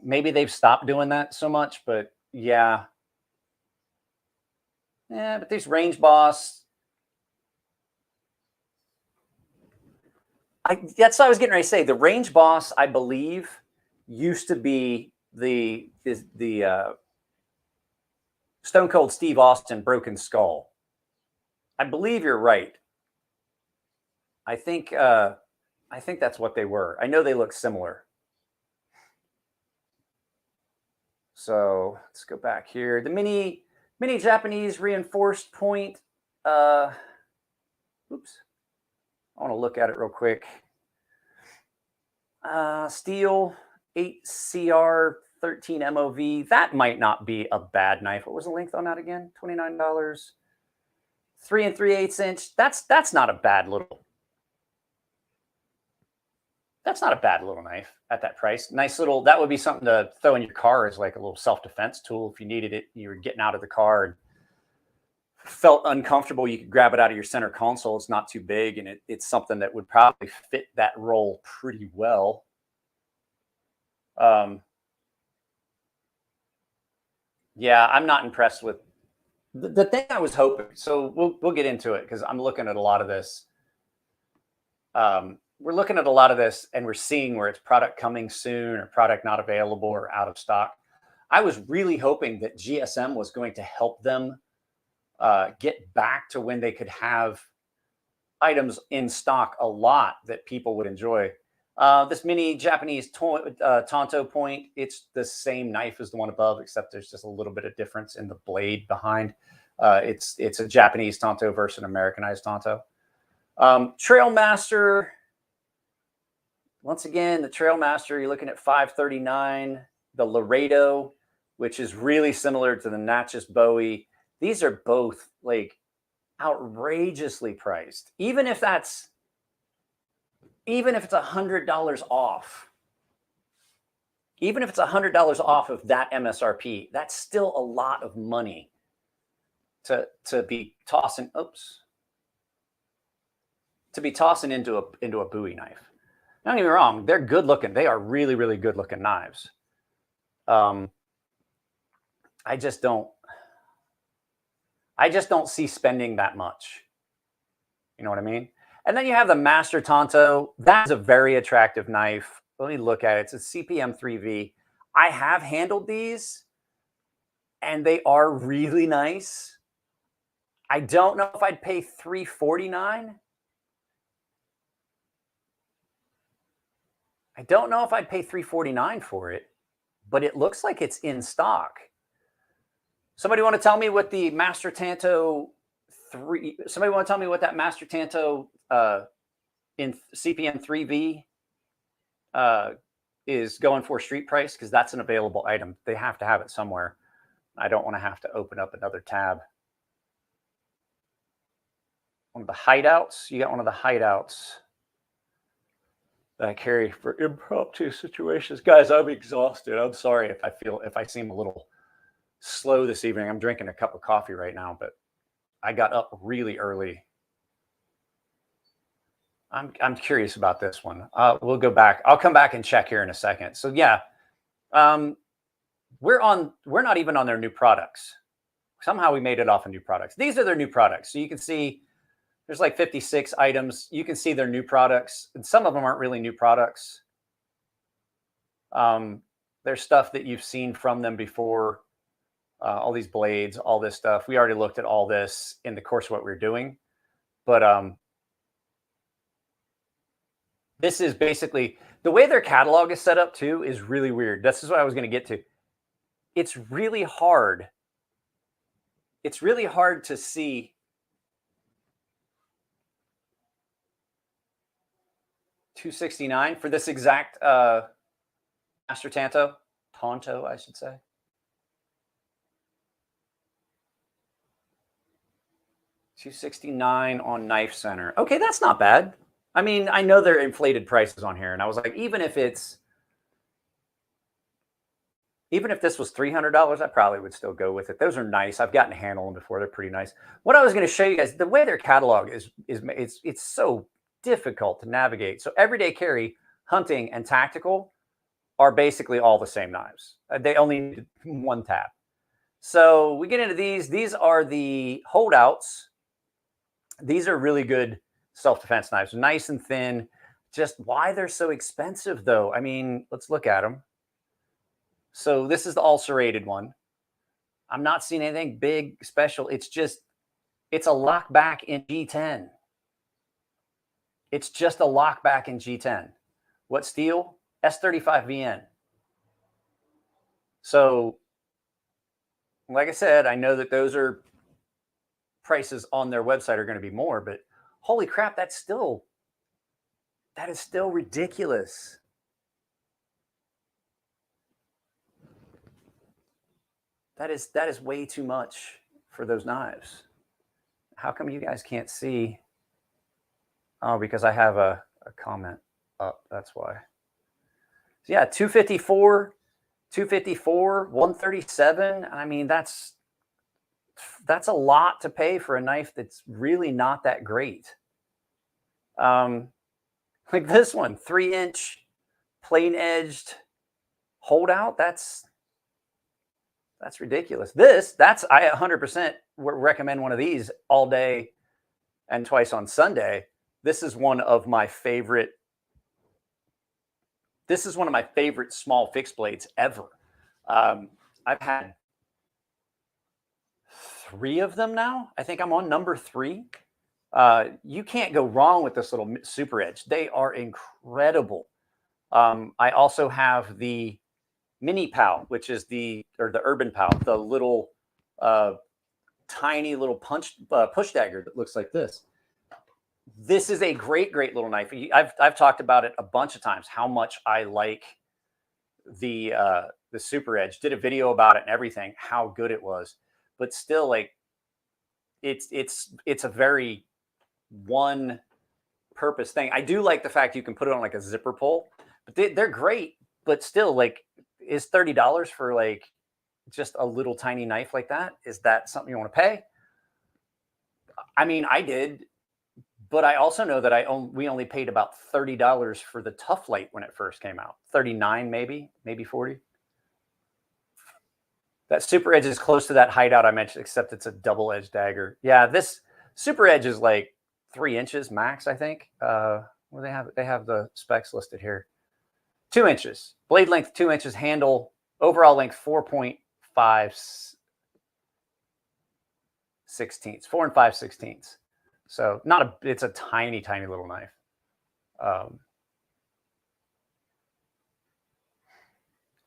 Maybe they've stopped doing that so much, but yeah. Yeah, but these Range Boss, that's what I was getting ready to say. The Range Boss, I believe, used to be the Stone Cold Steve Austin Broken Skull. I believe you're right. I think that's what they were. I know they look similar. So let's go back here. The mini Japanese reinforced point. Oops. I want to look at it real quick. Steel 8CR 13 MOV. That might not be a bad knife. What was the length on that again? $29. 3 3/8 inch. That's not a bad little. That's not a bad little knife at that price. Nice little. That would be something to throw in your car as like a little self-defense tool if you needed it. You were getting out of the car and felt uncomfortable. You could grab it out of your center console. It's not too big, and it's something that would probably fit that role pretty well. Yeah, I'm not impressed with the thing I was hoping. So we'll get into it because I'm looking at a lot of this. We're looking at a lot of this and we're seeing where it's product coming soon or product not available or out of stock. I was really hoping that GSM was going to help them get back to when they could have items in stock a lot that people would enjoy. This mini Japanese Tonto point, it's the same knife as the one above, except there's just a little bit of difference in the blade behind. It's a Japanese Tonto versus an Americanized Tonto. Trailmaster. Once again, the Trailmaster, you're looking at $539. The Laredo, which is really similar to the Natchez Bowie. These are both like outrageously priced. Even if it's $100 off. Even if it's $100 off of that MSRP, that's still a lot of money to be tossing. Oops. To be tossing into a Bowie knife. Don't get me wrong, they're good looking. They are really, really good looking knives. I just don't see spending that much. You know what I mean? And then you have the Master Tonto. That's a very attractive knife. Let me look at it. It's a CPM 3V. I have handled these and they are really nice. I don't know if I'd pay $349. I don't know if I'd pay $349 for it, but it looks like it's in stock. Somebody want to tell me what the Master Tanto 3? Somebody want to tell me what that Master Tanto in CPM 3V is going for street price? Because that's an available item. They have to have it somewhere. I don't want to have to open up another tab. One of the hideouts. You got one of the hideouts that I carry for impromptu situations. Guys, I'm exhausted. I'm sorry if I seem a little slow this evening. I'm drinking a cup of coffee right now, but I got up really early. I'm curious about this one. We'll go back. I'll come back and check here in a second. So yeah, we're not even on their new products. Somehow we made it off of new products. These are their new products. So you can see there's like 56 items. You can see their new products, and some of them aren't really new products. There's stuff that you've seen from them before. All these blades, all this stuff. We already looked at all this in the course of what we're doing. But this is basically, the way their catalog is set up too is really weird. This is what I was going to get to. It's really hard. It's really hard to see $269 for this exact Master Tonto, I should say. $269 on Knife Center. Okay, that's not bad. I mean, I know they're inflated prices on here, and I was like, even if it's Even if this was $300, I probably would still go with it. Those are nice. I've gotten to handle them before. They're pretty nice. What I was going to show you guys, the way their catalog is it's so difficult to navigate. So everyday carry, hunting, and tactical are basically all the same knives. They only need one tap. So we get into these. These are the holdouts. These are really good self-defense knives, nice and thin. Just why they're so expensive, though. I mean, let's look at them. So this is the all serrated one. I'm not seeing anything big, special. It's just, it's a lockback in G10. It's just a lockback in G10. What steel? S35VN. So, like I said, I know that those are prices on their website are going to be more, but holy crap, that is still ridiculous. That is way too much for those knives. How come you guys can't see? Oh, because I have a comment up. That's why. So yeah, 254, 137. I mean, that's a lot to pay for a knife that's really not that great. Like this one, 3-inch plain edged holdout. That's ridiculous. I 100% recommend one of these all day and twice on Sunday. This is one of my favorite. This is one of my favorite small fixed blades ever. I've had 3 of them now. I think I'm on number 3. You can't go wrong with this little Super Edge. They are incredible. I also have the Mini Pal, which is the Urban Pal, the little tiny little push dagger that looks like this. This is a great little knife. I've talked about it a bunch of times, how much I like the Super Edge. Did a video about it and everything, how good it was. But still, like, it's a very one purpose thing. I do like the fact you can put it on like a zipper pull, but they're great. But still, like, is $30 for like just a little tiny knife like that? Is that something you want to pay? I mean, I did, but I also know that we only paid about $30 for the Tough Light when it first came out. 39, maybe 40. That Super Edge is close to that hideout I mentioned, except it's a double-edged dagger. Yeah, this Super Edge is like 3 inches max, I think. Well, they have the specs listed here. 2 inches. Blade length 2 inches. Handle overall length 4.5 16ths. 4 5/16. So it's a tiny little knife.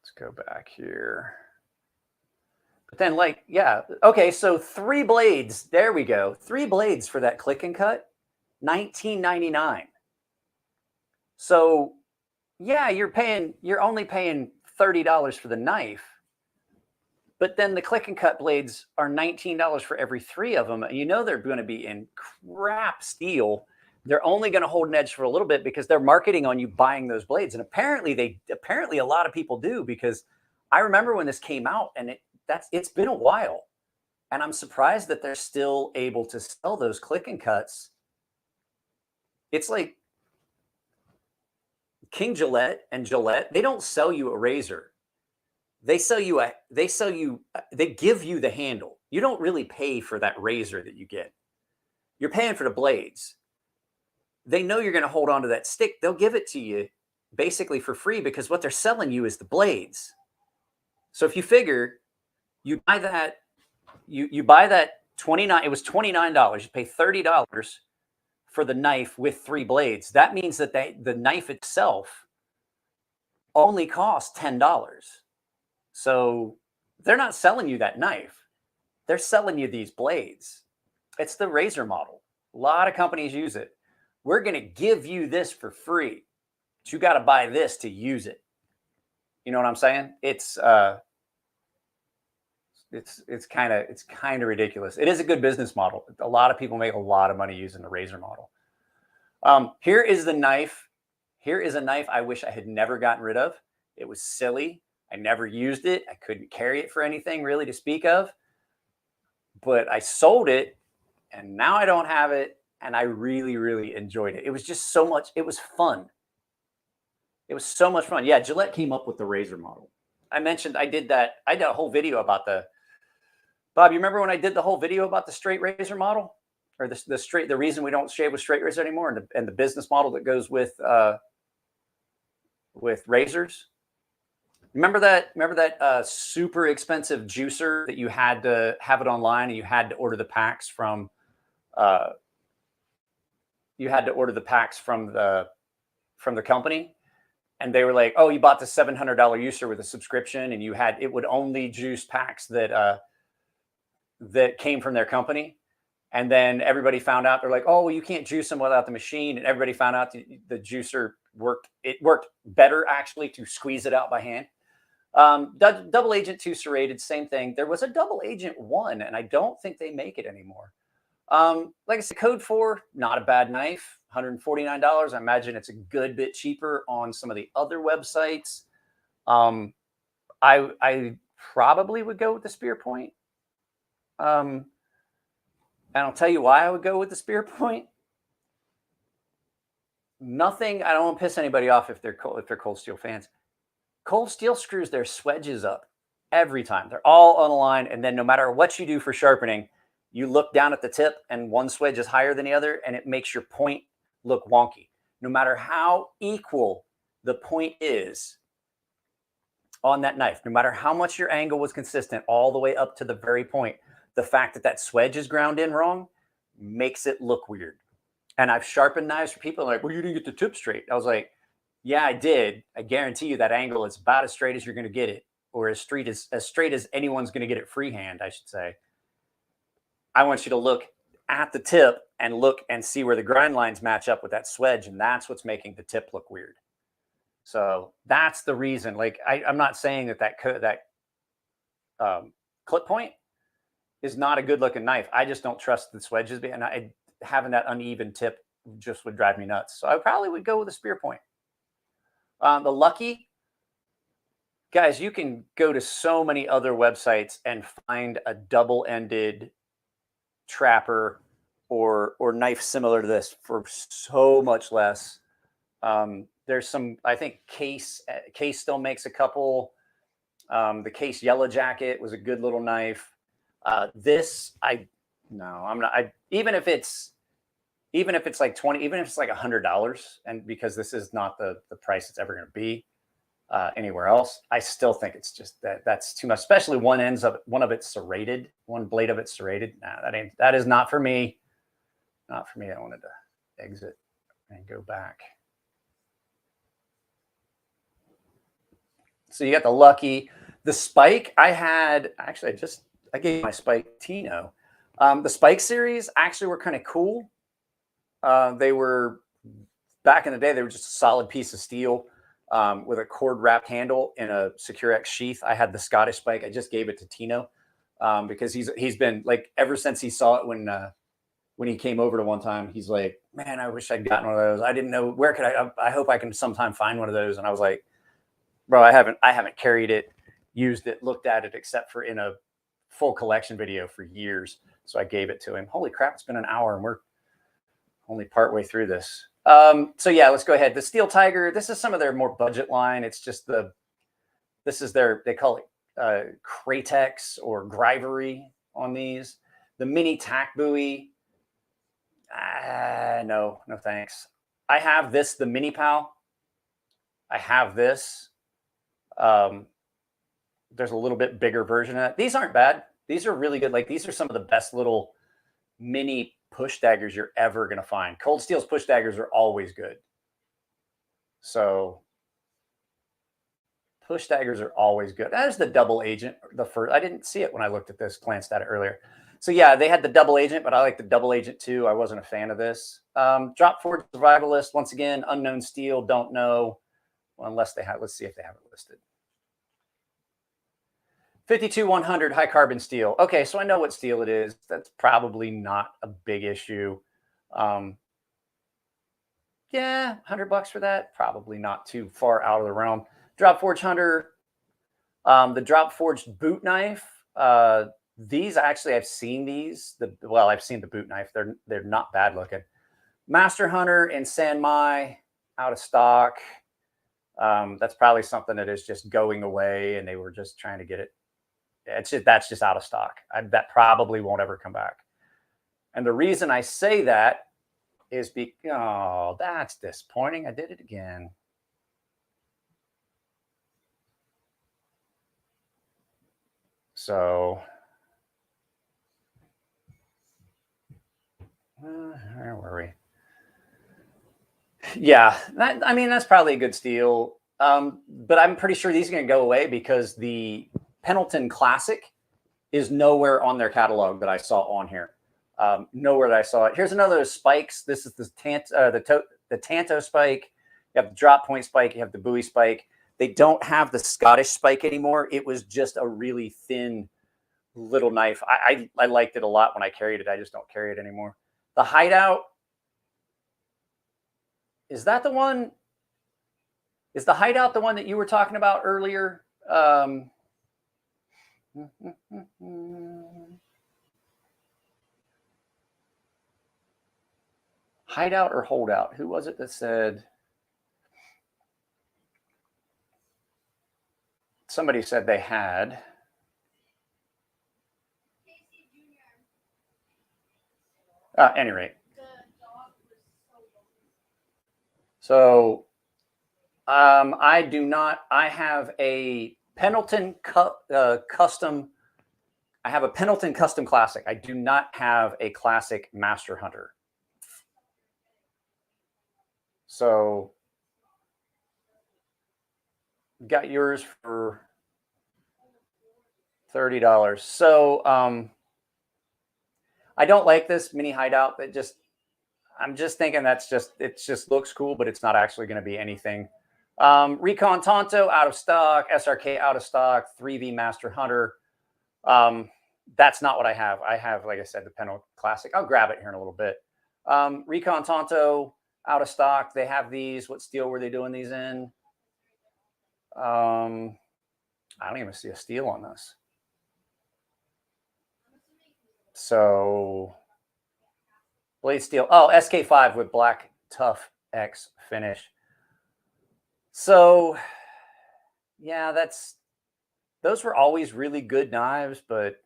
Let's go back here. But then, like, yeah, okay, so 3 blades. There we go. 3 blades for that click and cut, $19.99. So, yeah, you're only paying $30 for the knife, but then the click and cut blades are $19 for every 3 of them. And you know they're going to be in crap steel. They're only going to hold an edge for a little bit because they're marketing on you buying those blades. And apparently a lot of people do, because I remember when this came out, and it's been a while, and I'm surprised that they're still able to sell those click and cuts. It's like King Gillette and Gillette, they don't sell you a razor. They give you the handle. You don't really pay for that razor that you get. You're paying for the blades. They know you're going to hold on to that stick. They'll give it to you basically for free, because what they're selling you is the blades. So if you figure you buy that, you buy that it was $29. You pay $30 for the knife with 3 blades. That means that the knife itself only costs $10. So they're not selling you that knife. They're selling you these blades. It's the razor model. A lot of companies use it. We're going to give you this for free, but you got to buy this to use it. You know what I'm saying? It's kind of ridiculous. It is a good business model. A lot of people make a lot of money using the razor model. Here is the knife. Here is a knife I wish I had never gotten rid of. It was silly. I never used it. I couldn't carry it for anything really to speak of. But I sold it, and now I don't have it, and I really, really enjoyed it. It was just so much. It was fun. It was so much fun. Yeah, Gillette came up with the razor model. I mentioned I did that. I did a whole video about the, Bob, you remember when I did the whole video about the straight razor model? Or the reason we don't shave with straight razor anymore, and the business model that goes with razors? Remember that super expensive juicer that you had to have it online, and you had to order the packs from the company, and they were like, oh, you bought the $700 juicer with a subscription, and it would only juice packs that came from their company. And then everybody found out, they're like, oh, well, you can't juice them without the machine. And everybody found out the juicer worked. It worked better actually to squeeze it out by hand. Double Agent 2 serrated, same thing. There was a Double Agent 1, and I don't think they make it anymore. Like I said, Code 4, not a bad knife, $149. I imagine it's a good bit cheaper on some of the other websites. I probably would go with the Spear Point. And I'll tell you why I would go with the Spear Point. Nothing. I don't want to piss anybody off if they're Cold Steel fans. Cold Steel screws their swedges up every time. They're all on the line, and then no matter what you do for sharpening, you look down at the tip, and one swedge is higher than the other, and it makes your point look wonky. No matter how equal the point is on that knife, no matter how much your angle was consistent all the way up to the very point, the fact that swedge is ground in wrong makes it look weird. And I've sharpened knives for people like, well, you didn't get the tip straight. I was like, yeah, I did. I guarantee you that angle is about as straight as you're going to get it, or as straight as anyone's going to get it freehand, I should say. I want you to look at the tip and look and see where the grind lines match up with that swedge, and that's what's making the tip look weird. So that's the reason. Like, I'm not saying that clip point is not a good looking knife. I just don't trust the swedges, and having that uneven tip just would drive me nuts. So I probably would go with a Spear Point. The Lucky, guys, you can go to so many other websites and find a double-ended trapper or knife similar to this for so much less. There's some, I think Case still makes a couple. The Case Yellow Jacket was a good little knife. Even if it's like 20, even if it's like $100, and because this is not the price it's ever going to be anywhere else, I still think it's just that's too much, especially one of it's serrated, one blade of it's serrated. Nah, that is not for me. Not for me. I wanted to exit and go back. So you got the Lucky, the Spike. I gave my Spike Tino. The Spike series actually were kind of cool. They were, back in the day, they were just a solid piece of steel with a cord wrapped handle in a Secure-X sheath. I had the Scottish Spike. I just gave it to Tino because he's been like, ever since he saw it when he came over to one time, he's like, man, I wish I'd gotten one of those. I didn't know where could I hope I can sometime find one of those. And I was like, bro, I haven't carried it, used it, looked at it, except for in a full collection video for years. So I gave it to him. Holy crap, it's been an hour and we're only partway through this. So yeah, let's go ahead. The Steel Tiger, this is some of their more budget line. It's just they call it Kratex or Grivery on these. The Mini Tack Buoy, no thanks. I have this, the Mini Pal. I have this. There's a little bit bigger version of it. These aren't bad. These are really good. Like, these are some of the best little mini push daggers you're ever going to find. Cold Steel's push daggers are always good. So push daggers are always good. That is the Double Agent. The first, I didn't see it when I looked at this, glanced at it earlier. So yeah, they had the Double Agent, but I like the Double Agent too. I wasn't a fan of this. Drop Forge Survivalist, once again, unknown steel, don't know. Well, unless they have, let's see if they have it listed. 52-100 high carbon steel. Okay, so I know what steel it is. That's probably not a big issue. Yeah, $100 for that. Probably not too far out of the realm. Drop Forge Hunter. The drop forged boot knife. These actually, I've seen these. I've seen the boot knife. They're not bad looking. Master Hunter and Sanmai out of stock. That's probably something that is just going away, and they were just trying to get it. That's just out of stock. That probably won't ever come back. And the reason I say that is because, oh, that's disappointing. I did it again. So, where were we? Yeah, I mean, that's probably a good steal. But I'm pretty sure these are going to go away because the Pendleton Classic is nowhere on their catalog that I saw on here. Nowhere that I saw it. Here's another of those spikes. This is the Tanto spike. You have the drop point spike. You have the Bowie spike. They don't have the Scottish spike anymore. It was just a really thin little knife. I liked it a lot when I carried it. I just don't carry it anymore. The Hideout. Is that the one? Is the Hideout the one that you were talking about earlier? Hideout or Holdout? Who was it that said? Somebody said they had. At any rate. So I do not. I have a Pendleton custom. I have a Pendleton Custom Classic. I do not have a Classic Master Hunter. So got yours for $30. So I don't like this mini Hideout. I'm just thinking it just looks cool, but it's not actually going to be anything. Recon Tonto out of stock, SRK out of stock, 3V Master Hunter. That's not what I have. I have, like I said, the Pendleton Classic. I'll grab it here in a little bit. Recon Tonto out of stock. They have these. What steel were they doing these in? I don't even see a steel on this. So blade steel. Oh, SK5 with black tough X finish. So yeah, those were always really good knives, but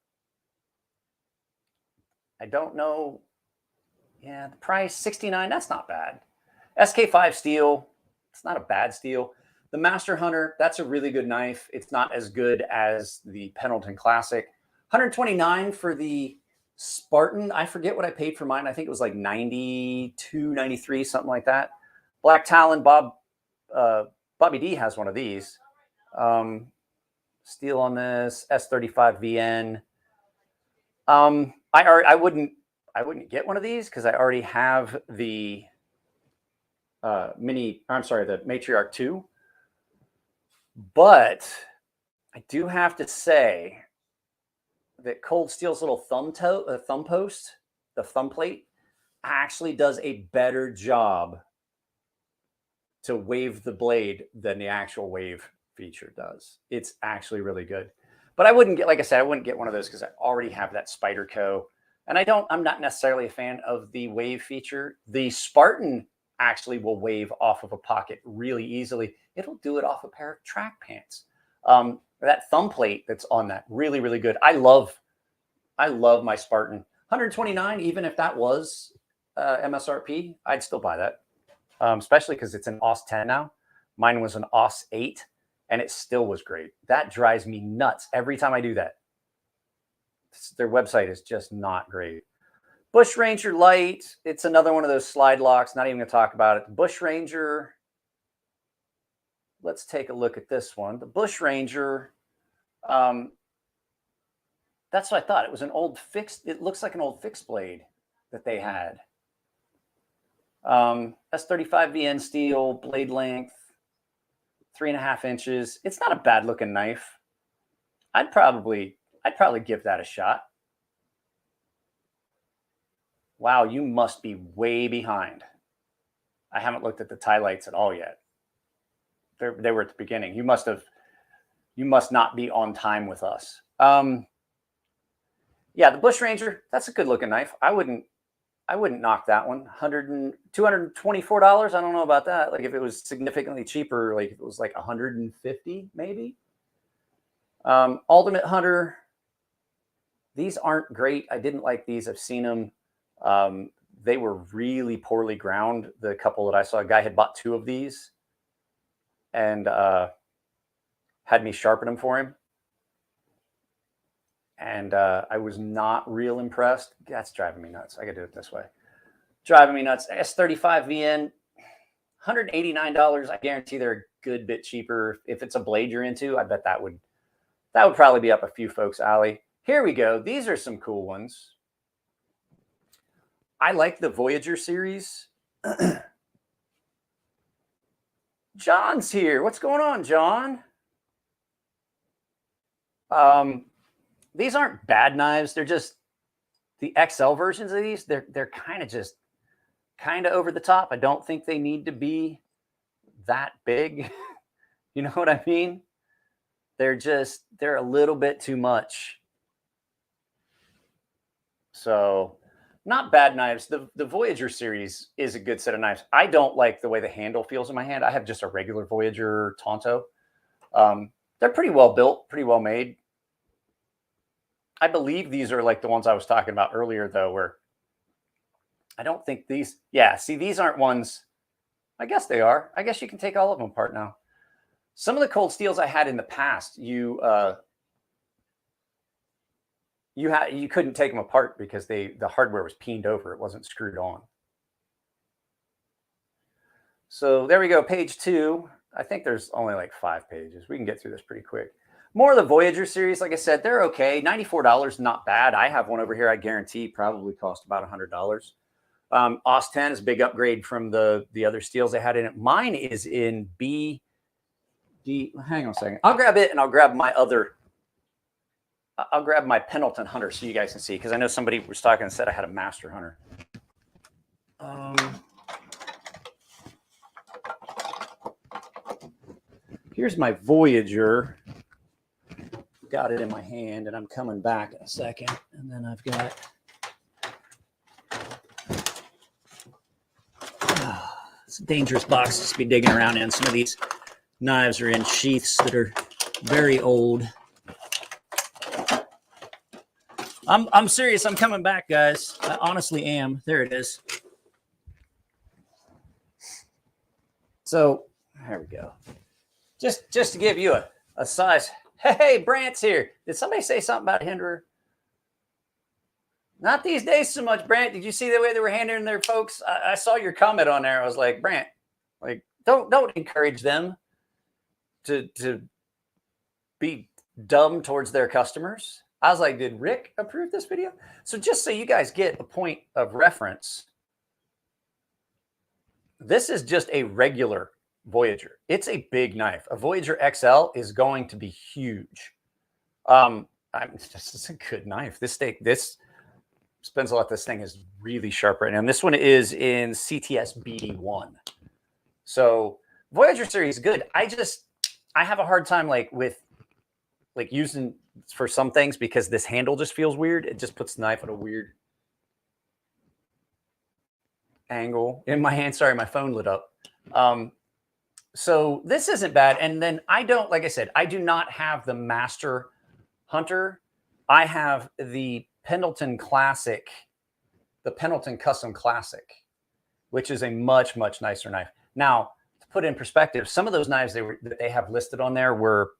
I don't know. Yeah, the price $69. That's not bad. SK5 steel. It's not a bad steel. The Master Hunter. That's a really good knife. It's not as good as the Pendleton Classic. $129 for the Spartan. I forget what I paid for mine. I think it was like $92, $93, something like that. Black Talon. Bobby D has one of these. Steel on this. S35 VN. I wouldn't get one of these because I already have the the Matriarch 2. But I do have to say that Cold Steel's little thumb post, the thumb plate, actually does a better job to wave the blade than the actual wave feature does. It's actually really good. But I wouldn't get, like I said, I wouldn't get one of those because I already have that Spyderco. And I'm not necessarily a fan of the wave feature. The Spartan actually will wave off of a pocket really easily. It'll do it off a pair of track pants. That thumb plate that's on that, really, really good. I love my Spartan. $129, even if that was MSRP, I'd still buy that. Especially because it's an AUS 10 now. Mine was an AUS 8, and it still was great. That drives me nuts every time I do that. Their website is just not great. Bush Ranger Light. It's another one of those slide locks. Not even going to talk about it. The Bush Ranger. Let's take a look at this one. The Bush Ranger. That's what I thought. It was an old fixed. It looks like an old fixed blade that they had. S35 VN steel, blade length, 3.5 inches. It's not a bad looking knife. I'd probably give that a shot. Wow, you must be way behind. I haven't looked at the tie lights at all yet. They were at the beginning. You must have You must not be on time with us. Yeah, the Bush Ranger, that's a good looking knife. I wouldn't knock that one. $224. I don't know about that. Like if it was significantly cheaper, like if it was like 150 maybe. Ultimate Hunter. These aren't great. I didn't like these. I've seen them. They were really poorly ground. The couple that I saw, a guy had bought 2 of these and had me sharpen them for him. And I was not real impressed. That's driving me nuts. I got to do it this way. Driving me nuts. S35 VN, $189. I guarantee they're a good bit cheaper. If it's a blade you're into, I bet that would probably be up a few folks' alley. Here we go. These are some cool ones. I like the Voyager series. John's here. What's going on, John? These aren't bad knives. They're just the XL versions of these. They're kind of over the top. I don't think they need to be that big. You know what I mean? They're a little bit too much. So not bad knives. The Voyager series is a good set of knives. I don't like the way the handle feels in my hand. I have just a regular Voyager Tonto. They're pretty well built, pretty well made. I believe these are like the ones I was talking about earlier, though, where I don't think these. Yeah, see, these aren't ones. I guess they are. I guess you can take all of them apart now. Some of the Cold Steels I had in the past, you couldn't take them apart because the hardware was peened over. It wasn't screwed on. So there we go. Page 2. I think there's only like 5 pages. We can get through this pretty quick. More of the Voyager series, like I said, they're okay. $94, not bad. I have one over here. I guarantee probably cost about $100. OS 10 is a big upgrade from the other steels they had in it. Mine is in BD. Hang on a second. I'll grab it and I'll grab my other. I'll grab my Pendleton Hunter so you guys can see, because I know somebody was talking and said I had a Master Hunter. Here's my Voyager. Got it in my hand, and I'm coming back in a second. And then I've got it's a dangerous box to be digging around in. Some of these knives are in sheaths that are very old. I'm serious. I'm coming back, guys. I honestly am. There it is. So there we go. Just to give you a size. Hey, Brant's here. Did somebody say something about Hinderer? Not these days so much, Brant. Did you see the way they were handling their folks? I saw your comment on there. I was like, Brant, like, don't encourage them to be dumb towards their customers. I was like, did Rick approve this video? So just so you guys get a point of reference, this is just a regular Voyager. It's a big knife. A Voyager XL is going to be huge. This is a good knife. This spends a lot. This thing is really sharp right now. And this one is in CTS BD1. So Voyager series is good. I have a hard time with using for some things because this handle just feels weird. It just puts the knife at a weird angle in my hand. Sorry, my phone lit up. So this isn't bad. And then like I said, I do not have the Master Hunter. I have the Pendleton Classic, the Pendleton Custom Classic, which is a much, much nicer knife. Now, to put in perspective, some of those knives that they have listed on there were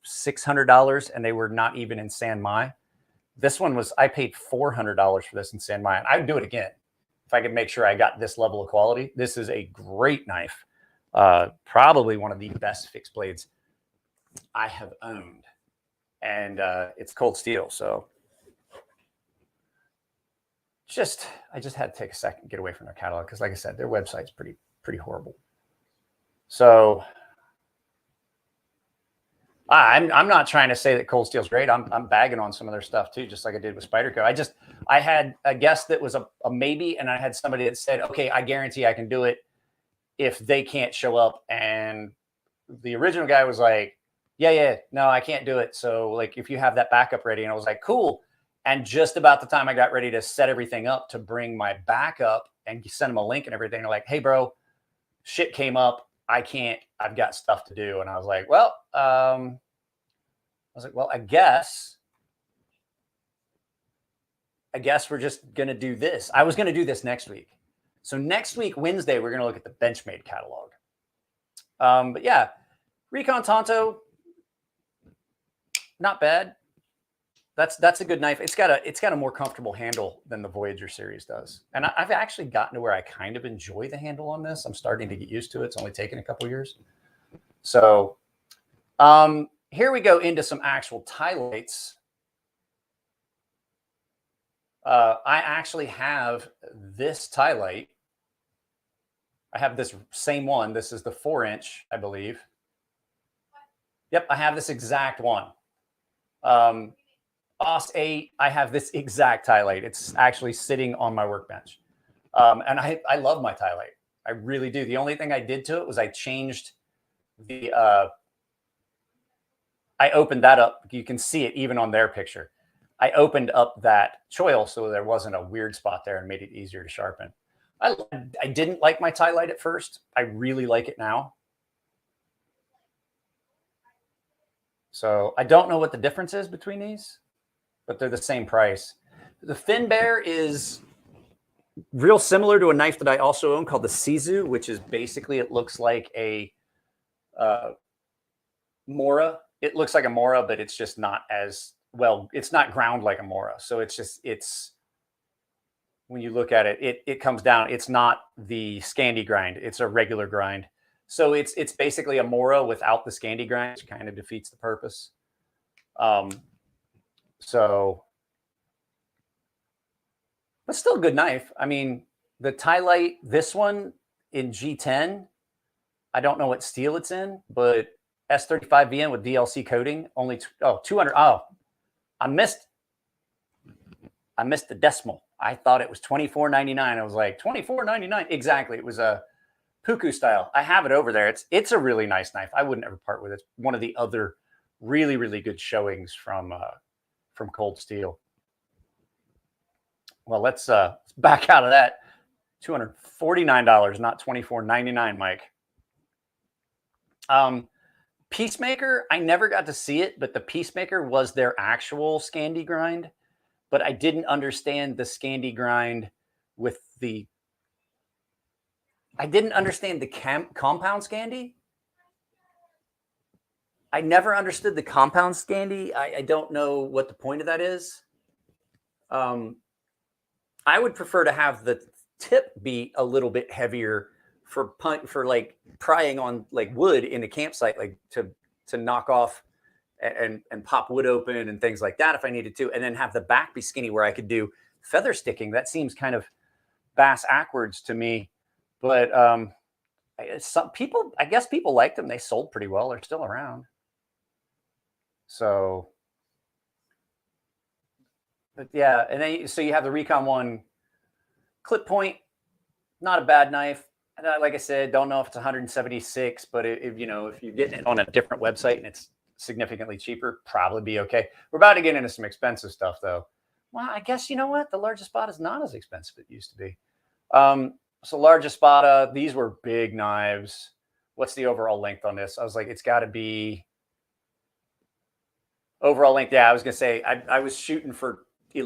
$600, and they were not even in San Mai. This one I paid $400 for this in San Mai, and I would do it again if I could make sure I got this level of quality. This is a great knife. Probably one of the best fixed blades I have owned, and it's Cold Steel. So I just had to take a second to get away from their catalog because, like I said, their website's pretty horrible. So I'm not trying to say that Cold Steel's great. I'm bagging on some of their stuff too, just like I did with Spyderco. I had a guest that was a maybe, and I had somebody that said, okay, I guarantee I can do it if they can't show up. And the original guy was like, Yeah. No, I can't do it. So like if you have that backup ready, and I was like, cool. And just about the time I got ready to set everything up to bring my backup and send them a link and everything, they're like, hey, bro, shit came up. I can't, I've got stuff to do. And I was like, well, I guess we're just going to do this. I was going to do this next week. So next week, Wednesday, we're going to look at the Benchmade catalog. But yeah, Recon Tonto, not bad. That's a good knife. It's got a more comfortable handle than the Voyager series does. And I've actually gotten to where I kind of enjoy the handle on this. I'm starting to get used to it. It's only taken a couple years. So here we go into some actual tie lights. I actually have this tie light. I have this same one. This is the 4-inch, I believe. Yep, I have this exact one. OS 8, I have this exact tie light. It's actually sitting on my workbench. And I love my tie light. I really do. The only thing I did to it was I changed the, I opened that up. You can see it even on their picture. I opened up that choil so there wasn't a weird spot there and made it easier to sharpen. I didn't like my tie light at first. I really like it now. So I don't know what the difference is between these, but they're the same price. The Finbear is real similar to a knife that I also own called the Sizu, which is basically, it looks like a Mora. It looks like a Mora, but it's just not as well. It's not ground like a Mora. So it's when you look at it, it comes down. It's not the Scandi grind. It's a regular grind. So it's basically a Mora without the Scandi grind, which kind of defeats the purpose. So, but still a good knife. I mean, the tie light, this one in G10, I don't know what steel it's in, but S35VN with DLC coating, only 200. Oh, I missed the decimal. I thought it was $24.99. I was like, $24.99. Exactly. It was a Puku style. I have it over there. It's a really nice knife. I wouldn't ever part with it. It's one of the other really, really good showings from Cold Steel. Well, let's back out of that. $249, not $24.99, Mike. Peacemaker, I never got to see it, but the Peacemaker was their actual Scandi grind. But I didn't understand the Scandi grind with the... I didn't understand the compound Scandi. I never understood the compound Scandi. I don't know what the point of that is. I would prefer to have the tip be a little bit heavier for like prying on like wood in a campsite, like to knock off and pop wood open and things like that if I needed to, and then have the back be skinny where I could do feather sticking. That seems kind of bass-ackwards to me, but some people, I guess people liked them. They sold pretty well. They're still around. So, but yeah, and then so you have the Recon One clip point, not a bad knife. Like I said, don't know if it's 176, but if you're getting it on a different website and it's significantly cheaper, probably be okay. We're about to get into some expensive stuff though. Well, I guess you know what? The Large Espada is not as expensive as it used to be. So Large Espada, these were big knives. What's the overall length on this? I was like, it's got to be overall length. Yeah, I was going to say, I was shooting for 10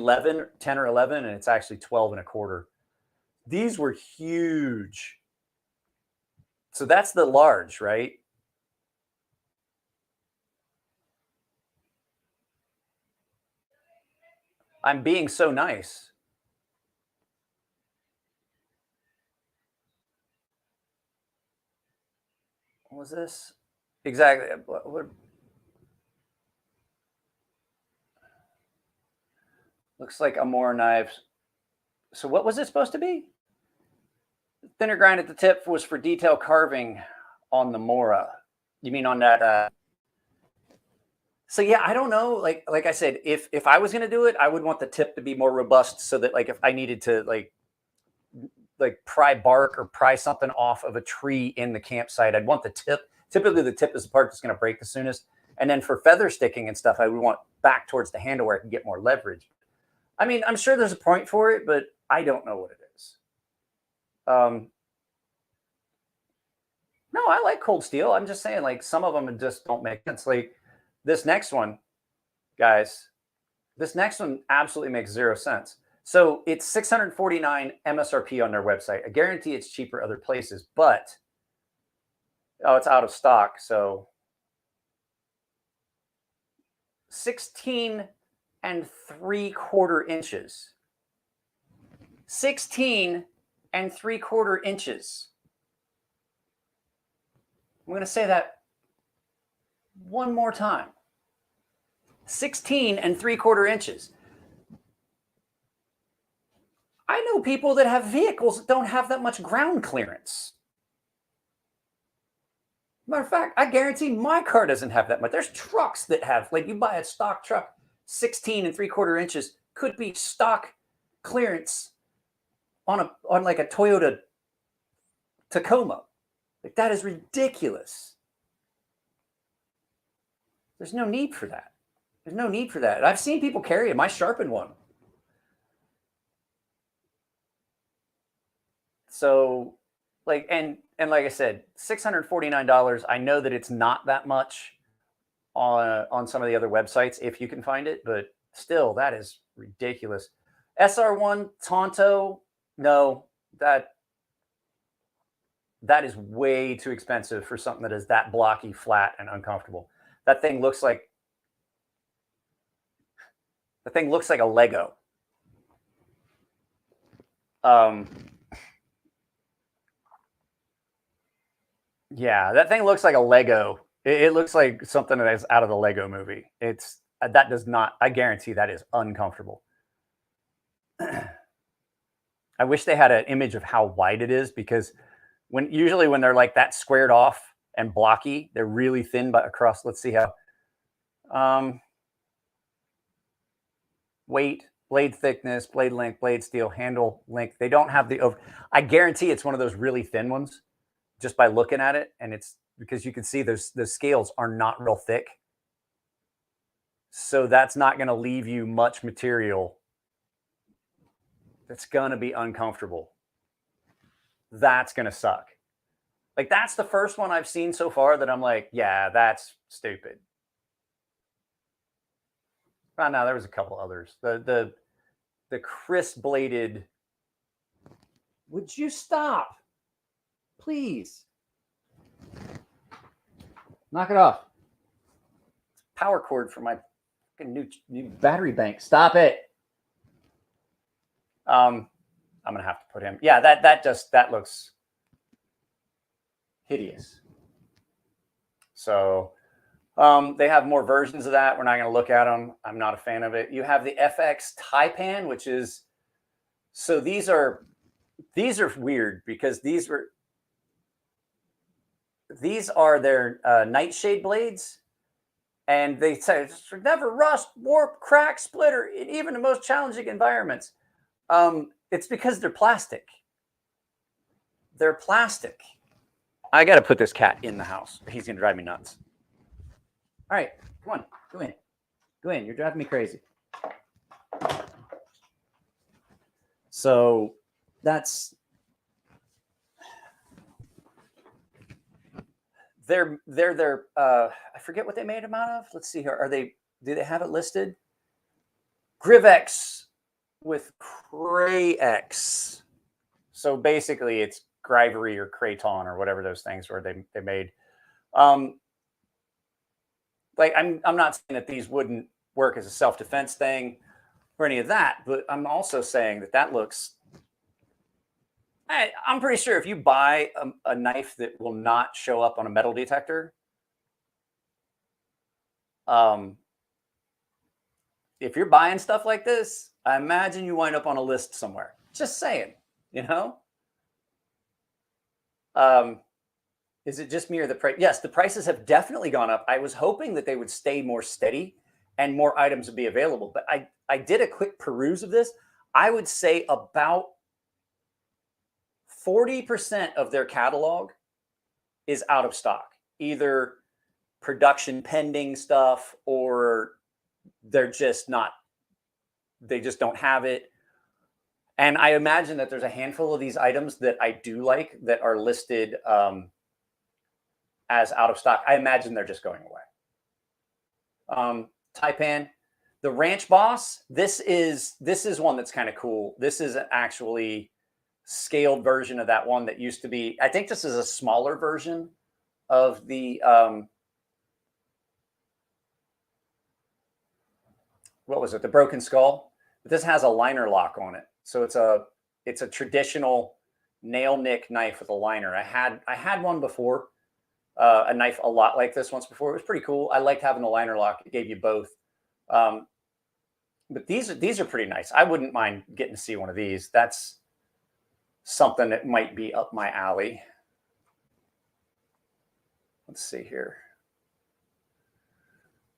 or 11, and it's actually 12 and a quarter. These were huge. So that's the large, right? I'm being so nice. What was this? Exactly. What? Looks like Amora knives. So what was it supposed to be? Thinner grind at the tip was for detail carving on the Mora. You mean on that? So yeah, I don't know. Like I said, if I was going to do it, I would want the tip to be more robust so that like if I needed to like pry bark or pry something off of a tree in the campsite, I'd want the tip. Typically the tip is the part that's going to break the soonest. And then for feather sticking and stuff, I would want back towards the handle where I can get more leverage. I mean, I'm sure there's a point for it, but I don't know what it is. No, I like cold steel. I'm just saying, like, some of them just don't make sense. Like this next one, guys, this next one absolutely makes 0 sense. So it's $649 MSRP on their website. I guarantee it's cheaper other places, but it's out of stock. So 16 3/4 inches. 16 3/4 inches. I'm going to say that one more time. 16 3/4 inches. I know people that have vehicles that don't have that much ground clearance. Matter of fact, I guarantee my car doesn't have that much. There's trucks that have, like, you buy a stock truck, 16 3/4 inches could be stock clearance on like a Toyota Tacoma. Like, that is ridiculous. There's no need for that. There's no need for that. I've seen people carry them. I sharpened one. So, like, and like I said, $649. I know that it's not that much on some of the other websites if you can find it, but still, that is ridiculous. SR1 Tonto, no, that is way too expensive for something that is that blocky, flat, and uncomfortable. That thing looks like a Lego. Yeah, that thing looks like a Lego. It looks like something that is out of the Lego movie. That does not, I guarantee that is uncomfortable. I wish they had an image of how wide it is, because usually when they're like that squared off and blocky, they're really thin across. Let's see how. Weight, blade thickness, blade length, blade steel, handle length. They don't have I guarantee it's one of those really thin ones just by looking at it. And it's because you can see the scales are not real thick. So that's not going to leave you much material. That's going to be uncomfortable. That's going to suck. Like, that's the first one I've seen so far that I'm like, yeah, that's stupid. Well, no, there was a couple others. The crisp bladed. Would you stop? Please. Knock it off. Power cord for my new battery bank. Stop it. I'm gonna have to put him. Yeah, that looks hideous. So they have more versions of that. We're not gonna look at them. I'm not a fan of it. You have the FX Taipan, which is, so these are weird because these are their nightshade blades. And they say never rust, warp, crack, splitter in even the most challenging environments. It's because they're plastic. They're plastic. I got to put this cat in the house. He's going to drive me nuts. All right, come on, go in. Go in. You're driving me crazy. So that's they're I forget what they made them out of. Let's see here. Do they have it listed? Grivex with Cray-X. So basically it's Grivery or Kraton or whatever those things were they made. Like I'm not saying that these wouldn't work as a self-defense thing or any of that, but I'm also saying that looks, I'm pretty sure if you buy a knife that will not show up on a metal detector, if you're buying stuff like this, I imagine you wind up on a list somewhere. Just saying, you know? Is it just me or the price? Yes, the prices have definitely gone up. I was hoping that they would stay more steady and more items would be available. But I did a quick peruse of this. I would say about 40% of their catalog is out of stock. Either production pending stuff, or they're just not, they just don't have it. And I imagine that there's a handful of these items that I do like that are listed as out of stock. I imagine they're just going away. Taipan, the Ranch Boss. This is one that's kind of cool. This is an actually scaled version of that one that used to be. I think this is a smaller version of the what was it? The Broken Skull. But this has a liner lock on it, so it's a traditional nail nick knife with a liner. I had one before, a knife a lot like this once before. It was pretty cool. I liked having the liner lock. It gave you both. But these are pretty nice. I wouldn't mind getting to see one of these. That's something that might be up my alley. Let's see here.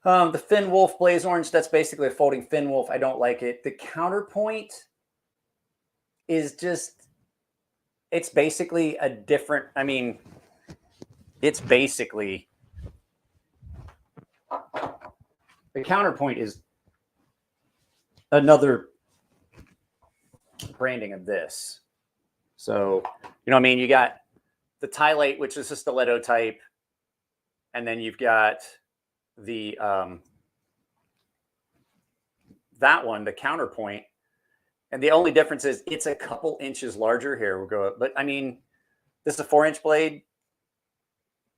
The Finn Wolf Blaze Orange, that's basically a folding Finn Wolf. I don't like it. The Counterpoint is just, it's basically a different, I mean, it's basically, the Counterpoint is another branding of this. So, you know what I mean? You got the Tylate, which is a stiletto type. And then you've got the that one, the Counterpoint, and the only difference is it's a couple inches larger. Here we'll go, but I mean, this is a 4-inch blade,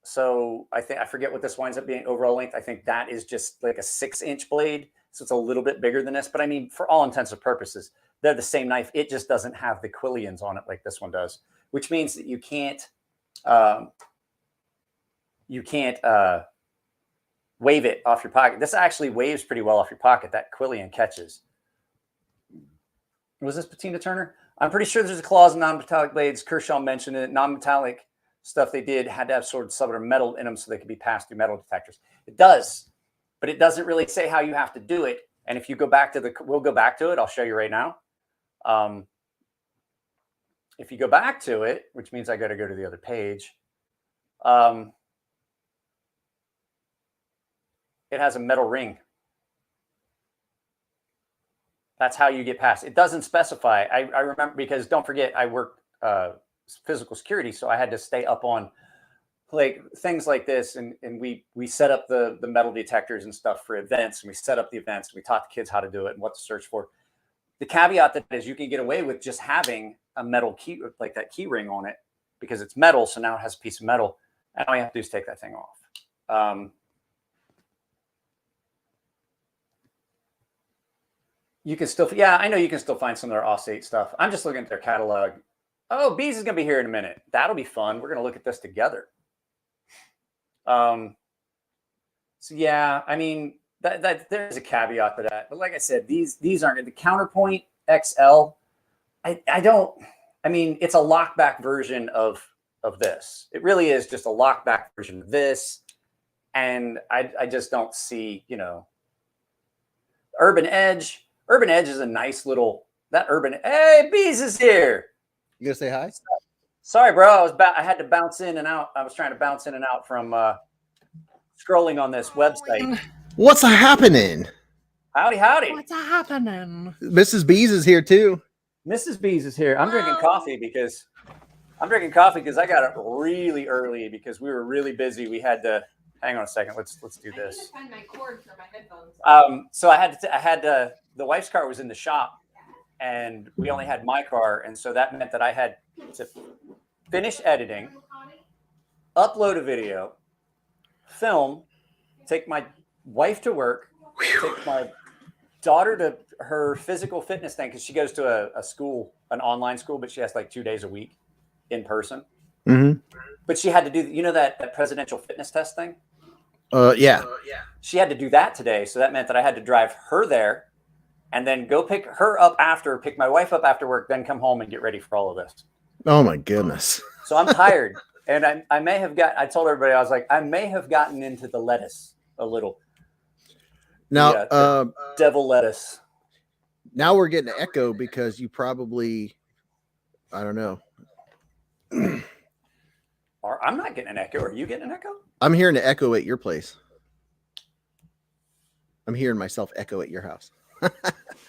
so I forget what this winds up being overall length. I think that is just like a 6-inch blade, so it's a little bit bigger than this. But I mean, for all intents and purposes, they're the same knife. It just doesn't have the quillions on it like this one does, which means that you can't wave it off your pocket. This actually waves pretty well off your pocket. That quillion catches. Was this Patina Turner? I'm pretty sure there's a clause in non-metallic blades. Kershaw mentioned it. Non-metallic stuff they did had to have sort of some of metal in them so they could be passed through metal detectors. It does, but it doesn't really say how you have to do it. And if you go back to we'll go back to it. I'll show you right now. If you go back to it, which means I got to go to the other page. It has a metal ring. That's how you get past. It doesn't specify. I remember, because don't forget, I work physical security, so I had to stay up on like things like this, and we set up the metal detectors and stuff for events, and we set up the events, and we taught the kids how to do it and what to search for. The caveat that is you can get away with just having a metal key, like that key ring on it, because it's metal, so now it has a piece of metal, and all you have to do is take that thing off. You can still, yeah, I know you can still find some of their Aussate stuff. I'm just looking at their catalog. Oh, Bees is going to be here in a minute. That'll be fun. We're going to look at this together. So yeah, I mean, that there's a caveat to that. But like I said, these aren't the Counterpoint XL. I mean, it's a lockback version of this. It really is just a lockback version of this. And I just don't see, you know, Urban Edge. Urban Edge is a nice little, hey, Bees is here. You gonna say hi? Sorry, bro. I had to bounce in and out. I was trying to bounce in and out from scrolling on this website. What's happening? Howdy, howdy. What's happening? Mrs. Bees is here too. Mrs. Bees is here. I'm drinking coffee because I got up really early because we were really busy. We had to hang on a second. Let's do this. I need to find my cord for my headphones. So I had the wife's car was in the shop, and we only had my car, and so that meant that I had to finish editing, upload a video, film, take my wife to work, take my daughter to her physical fitness thing, because she goes to a school, an online school, but she has like 2 days a week in person. Mm-hmm. But she had to do, you know, that presidential fitness test thing? Yeah. She had to do that today. So that meant that I had to drive her there and then go pick her up after, pick my wife up after work, then come home and get ready for all of this. Oh my goodness. So I'm tired. And I told everybody, I was like, I may have gotten into the lettuce a little. Now, the devil lettuce. Now we're getting an echo because you probably, I don't know. I'm not getting an echo. Are you getting an echo? I'm hearing the echo at your place. I'm hearing myself echo at your house.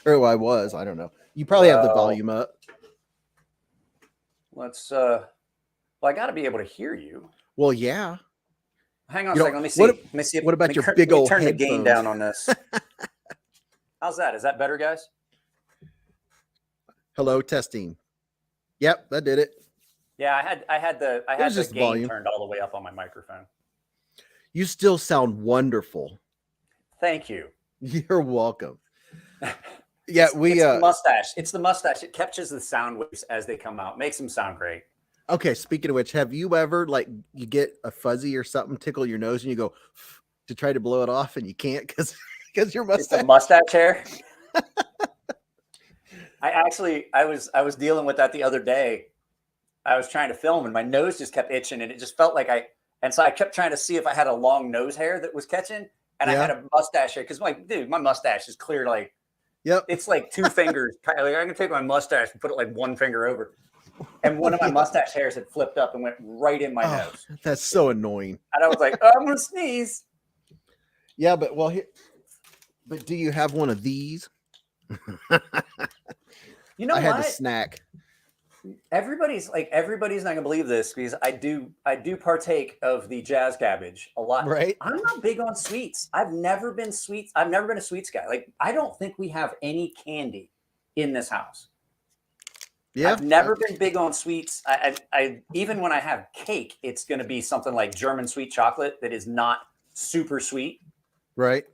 Or I was. I don't know. You probably have the volume up. Let's. Well, I got to be able to hear you. Well, yeah. Hang on a You know, second. Let me see. what- Let me see. what about let me your cur- big let me old turn the gain headphones? down on this? How's that? Is that better, guys? Hello, testing. Yep, that did it. Yeah, I had the was just gain volume. turned all the way up on my microphone. You still sound wonderful. Thank you. You're welcome. Yeah, It's the mustache. It's the mustache. It captures the sound waves as they come out. Makes them sound great. okay. Speaking of which, have you ever like you get a fuzzy or something tickle your nose and you go to try to blow it off and you can't because your It's the mustache. mustache hair. I was dealing with that the other day. I was trying to film and my nose just kept itching and it just felt like so I kept trying to see if I had a long nose hair that was catching and I Yeah. had a mustache hair because my mustache is clear like Yep. it's like 2 fingers. Like I can take my mustache and put it like 1 finger over. And one of my mustache hairs had flipped up and went right in my Oh, nose. that's so annoying. And I was like, oh, I'm gonna sneeze. Yeah, but but do you have one of these? You know I had what? to snack. Everybody's not gonna believe this because I do partake of the jazz cabbage a lot. Right. I'm not big on sweets. I've never been a sweets guy. Like I don't think we have any candy in this house. Yeah. I've never been big on sweets. I even when I have cake, it's gonna be something like German sweet chocolate that is not super sweet. Right.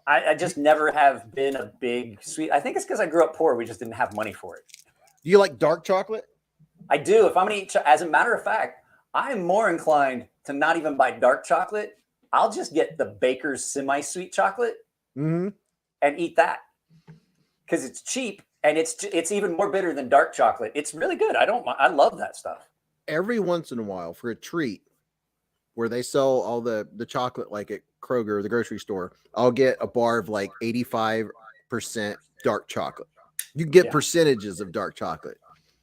I just never have been a big sweet. I think it's because I grew up poor. We just didn't have money for it. Do you like dark chocolate? I do. If I'm going to eat, as a matter of fact, I'm more inclined to not even buy dark chocolate. I'll just get the Baker's semi-sweet chocolate Mm-hmm. and eat that because it's cheap and it's even more bitter than dark chocolate. It's really good. I love that stuff. Every once in a while for a treat where they sell all the chocolate like at Kroger or the grocery store, I'll get a bar of like 85% dark chocolate. You get percentages of dark chocolate.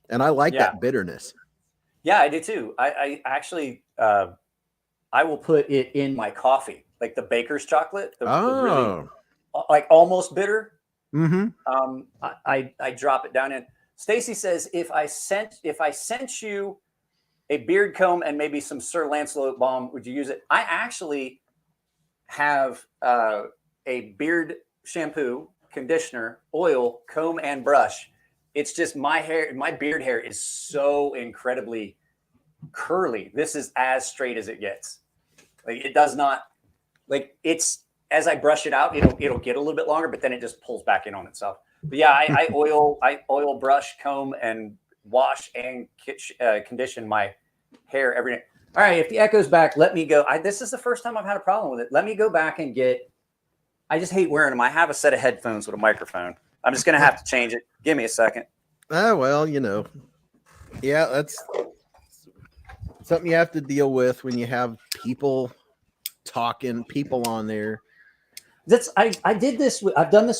And I like that bitterness. Yeah, I do too. I actually, I will put it in my coffee, like the Baker's chocolate. The really, like almost bitter. Mm-hmm. I drop it down in. Stacy says if I sent you a beard comb and maybe some Sir Lancelot balm, would you use it? I actually have a beard shampoo, conditioner, oil, comb, and brush. It's just my beard hair is so incredibly curly. This is as straight as it gets. Like it does not, like it's, as I brush it out, it'll get a little bit longer, but then it just pulls back in on itself. But yeah, I oil, brush, comb, and wash and condition my hair every day. All right, if the echo's back, let me go. This is the first time I've had a problem with it. Let me go back and get. I just hate wearing them. I have a set of headphones with a microphone. I'm just gonna have to change it. Give me a second. Well, you know, yeah, that's something you have to deal with when you have people talking, people on there. I've done this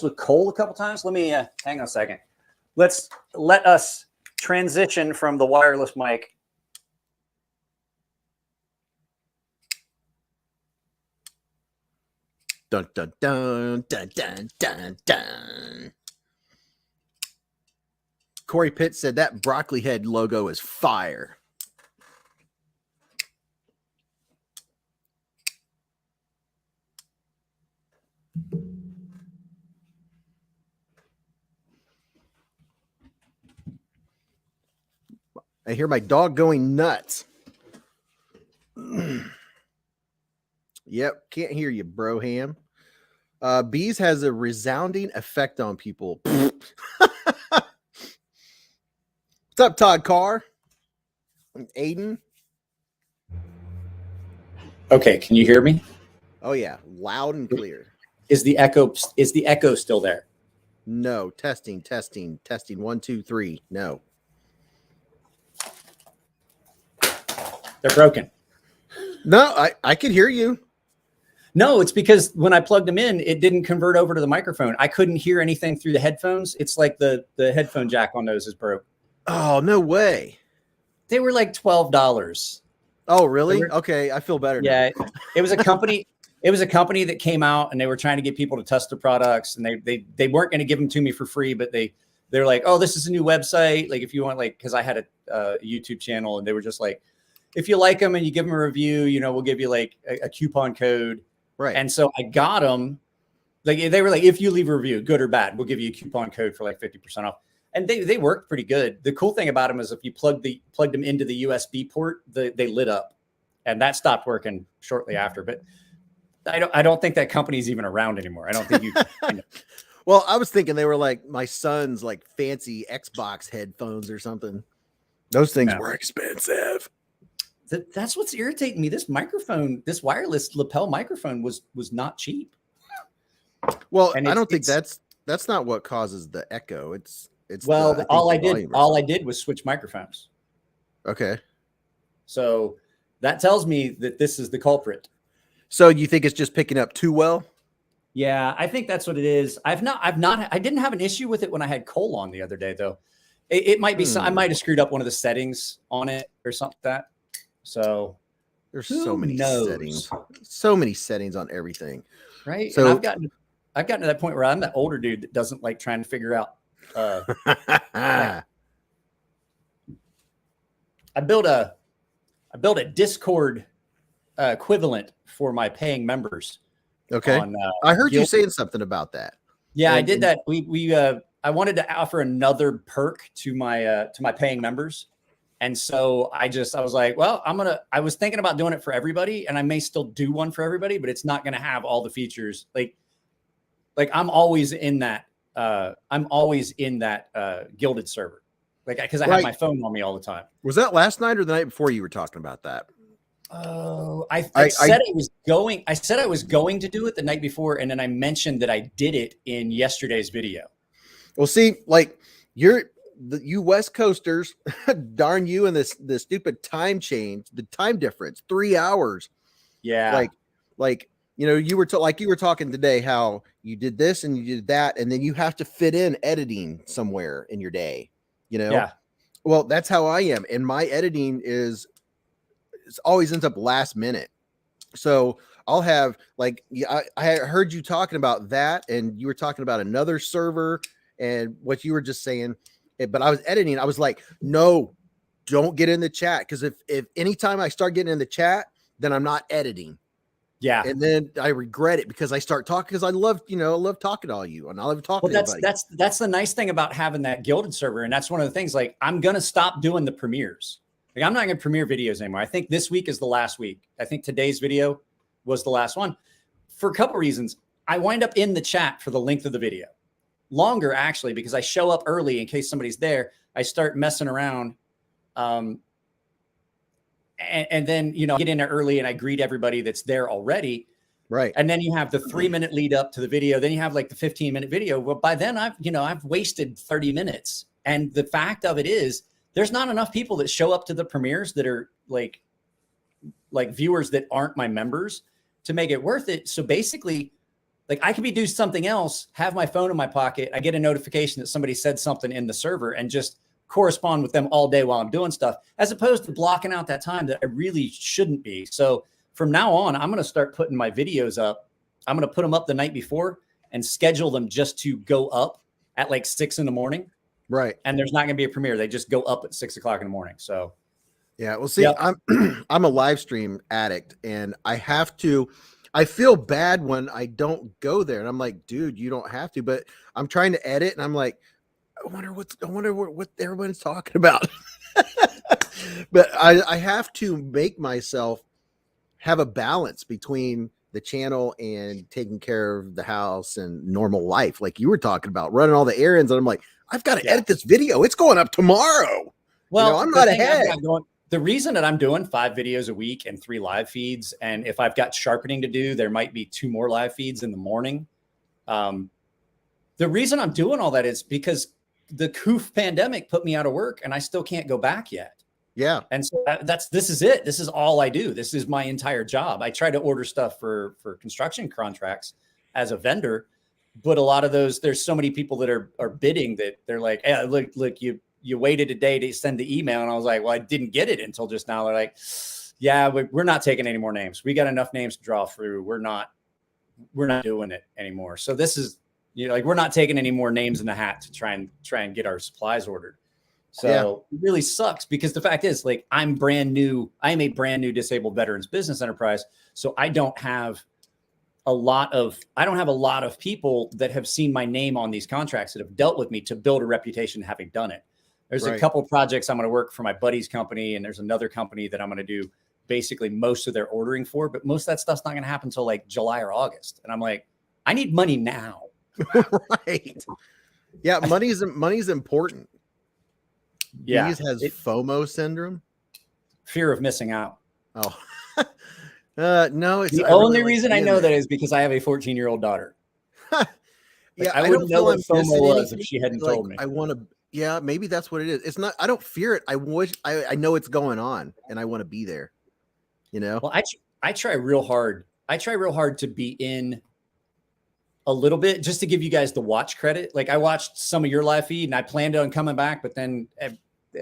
with Cole a couple times. Let me hang on a second. Let us transition from the wireless mic. Dun dun dun dun dun dun dun. Corey Pitt said that broccoli head logo is fire. I hear my dog going nuts. Yep, can't hear you, Broham. Bees has a resounding effect on people. What's up, Todd Carr? Aiden? Okay, can you hear me? Oh yeah, loud and clear. Is the echo still there? No, testing. 1, 2, 3. No. They're broken. No, I can hear you. No, it's because when I plugged them in, it didn't convert over to the microphone. I couldn't hear anything through the headphones. It's like the headphone jack on those is broke. Oh, no way. They were like $12. Oh, really? They were- Okay, I feel better now. Yeah, it was a company. It was a company that came out and they were trying to get people to test their products, and they weren't going to give them to me for free, but they're like, oh, this is a new website. Like if you want, like, because I had a YouTube channel, and they were just like, if you like them and you give them a review, you know, we'll give you like a coupon code. Right. And so I got them. Like they were like, if you leave a review, good or bad, we'll give you a coupon code for like 50% off. And they worked pretty good. The cool thing about them is if you plugged them into the USB port, they lit up, and that stopped working shortly after. But I don't think that company's even around anymore. I don't think you. Well, I was thinking they were like my son's like fancy Xbox headphones or something. Those things were expensive. That's what's irritating me. This microphone, this wireless lapel microphone was not cheap. Well, And I don't it's- think that's not what causes the echo. It's Well, the, all think I the did volume or was switch microphones. something. Okay. So that tells me that this is the culprit. So you think it's just picking up too well? Yeah, I think that's what it is. I didn't have an issue with it when I had Cole on the other day, though. It might be I might have screwed up one of the settings on it or something like that. So There's who so many knows? settings. So many settings on everything. Right. So- And I've gotten to that point where I'm that older dude that doesn't like trying to figure out. I built a Discord equivalent for my paying members. Okay. On, I heard you Guild. saying something about that. Yeah, I And- did that. I wanted to offer another perk to my paying members. And so I was like, well, I was thinking about doing it for everybody, and I may still do one for everybody, but it's not going to have all the features. Like I'm always in that Gilded server. Like, because I have Right. my phone on me all the time. Was that last night or the night before you were talking about that? Oh, I said I was going to do it the night before, and then I mentioned that I did it in yesterday's video. Well, see, like you West Coasters, darn you, and the stupid time change, the time difference, 3 hours. Yeah. Like you know, you were talking today how you did this and you did that, and then you have to fit in editing somewhere in your day. You know. Yeah. Well, that's how I am, and my editing always ends up last minute. So I'll have like I heard you talking about that, and you were talking about another server and what you were just saying. But I was editing. I was like, no, don't get in the chat, because if anytime I start getting in the chat, then I'm not editing. Yeah. And then I regret it because I start talking, because I love talking to all you, and I love talking. Well, to everybody. that's the nice thing about having that Gilded server, and that's one of the things. Like, I'm gonna stop doing the premieres. Like, I'm not gonna premiere videos anymore. I think this week is the last week. I think today's video was the last one, for a couple reasons. I wind up in the chat for the length of the video, longer actually, because I show up early in case somebody's there. I start messing around, and then get in there early and I greet everybody that's there already. Right. And then you have the 3-minute lead up to the video. Then you have like the 15-minute video. Well, by then I've wasted 30 minutes. And the fact of it is, there's not enough people that show up to the premieres that are like viewers that aren't my members to make it worth it. So basically, like, I could be doing something else, have my phone in my pocket. I get a notification that somebody said something in the server, and just correspond with them all day while I'm doing stuff, as opposed to blocking out that time that I really shouldn't be. So from now on, I'm going to start putting my videos up. I'm going to put them up the night before and schedule them just to go up at like 6 a.m. Right. And there's not going to be a premiere. They just go up at 6 o'clock in the morning. So yeah, well, see, Yep. I'm a live stream addict, and I feel bad when I don't go there, and I'm like, dude, you don't have to, but I'm trying to edit, and I'm like, I wonder what everyone's talking about. But I have to make myself have a balance between the channel and taking care of the house and normal life, like you were talking about, running all the errands, and I'm like, I've got to edit this video. It's going up tomorrow. Well, I'm the not thing I've ahead. got going- the reason that I'm doing 5 videos a week and 3 live feeds, and if I've got sharpening to do, there might be 2 more live feeds in the morning. The reason I'm doing all that is because the COOF pandemic put me out of work, and I still can't go back yet. Yeah. And so this is it. This is all I do. This is my entire job. I try to order stuff for construction contracts as a vendor, but a lot of those, there's so many people that are bidding that they're like, hey, look, you waited a day to send the email. And I was like, well, I didn't get it until just now. They're like, Yeah, we're not taking any more names. We got enough names to draw through. We're not doing it anymore. So this is, like, we're not taking any more names in the hat to try and get our supplies ordered. So It really sucks, because the fact is, like, I'm brand new. I am a brand new disabled veterans business enterprise. So I don't have a lot of people that have seen my name on these contracts that have dealt with me to build a reputation having done it. There's a couple projects I'm going to work for my buddy's company, and there's another company that I'm going to do basically most of their ordering for, but most of that stuff's not going to happen until like July or August. And I'm like, I need money now. Right. Yeah. Money's important. Yeah. Bees has FOMO syndrome. Fear of missing out. Oh, no. It's The only reason I know that is because I have a 14-year-old daughter. Yeah. I wouldn't know what FOMO was if she hadn't told me. I want to, yeah, maybe that's what it is. It's not, I don't fear it. I wish I know it's going on and I want to be there, you know? Well, I try real hard. I try real hard to be in a little bit, just to give you guys the watch credit. Like, I watched some of your live feed and I planned on coming back, but then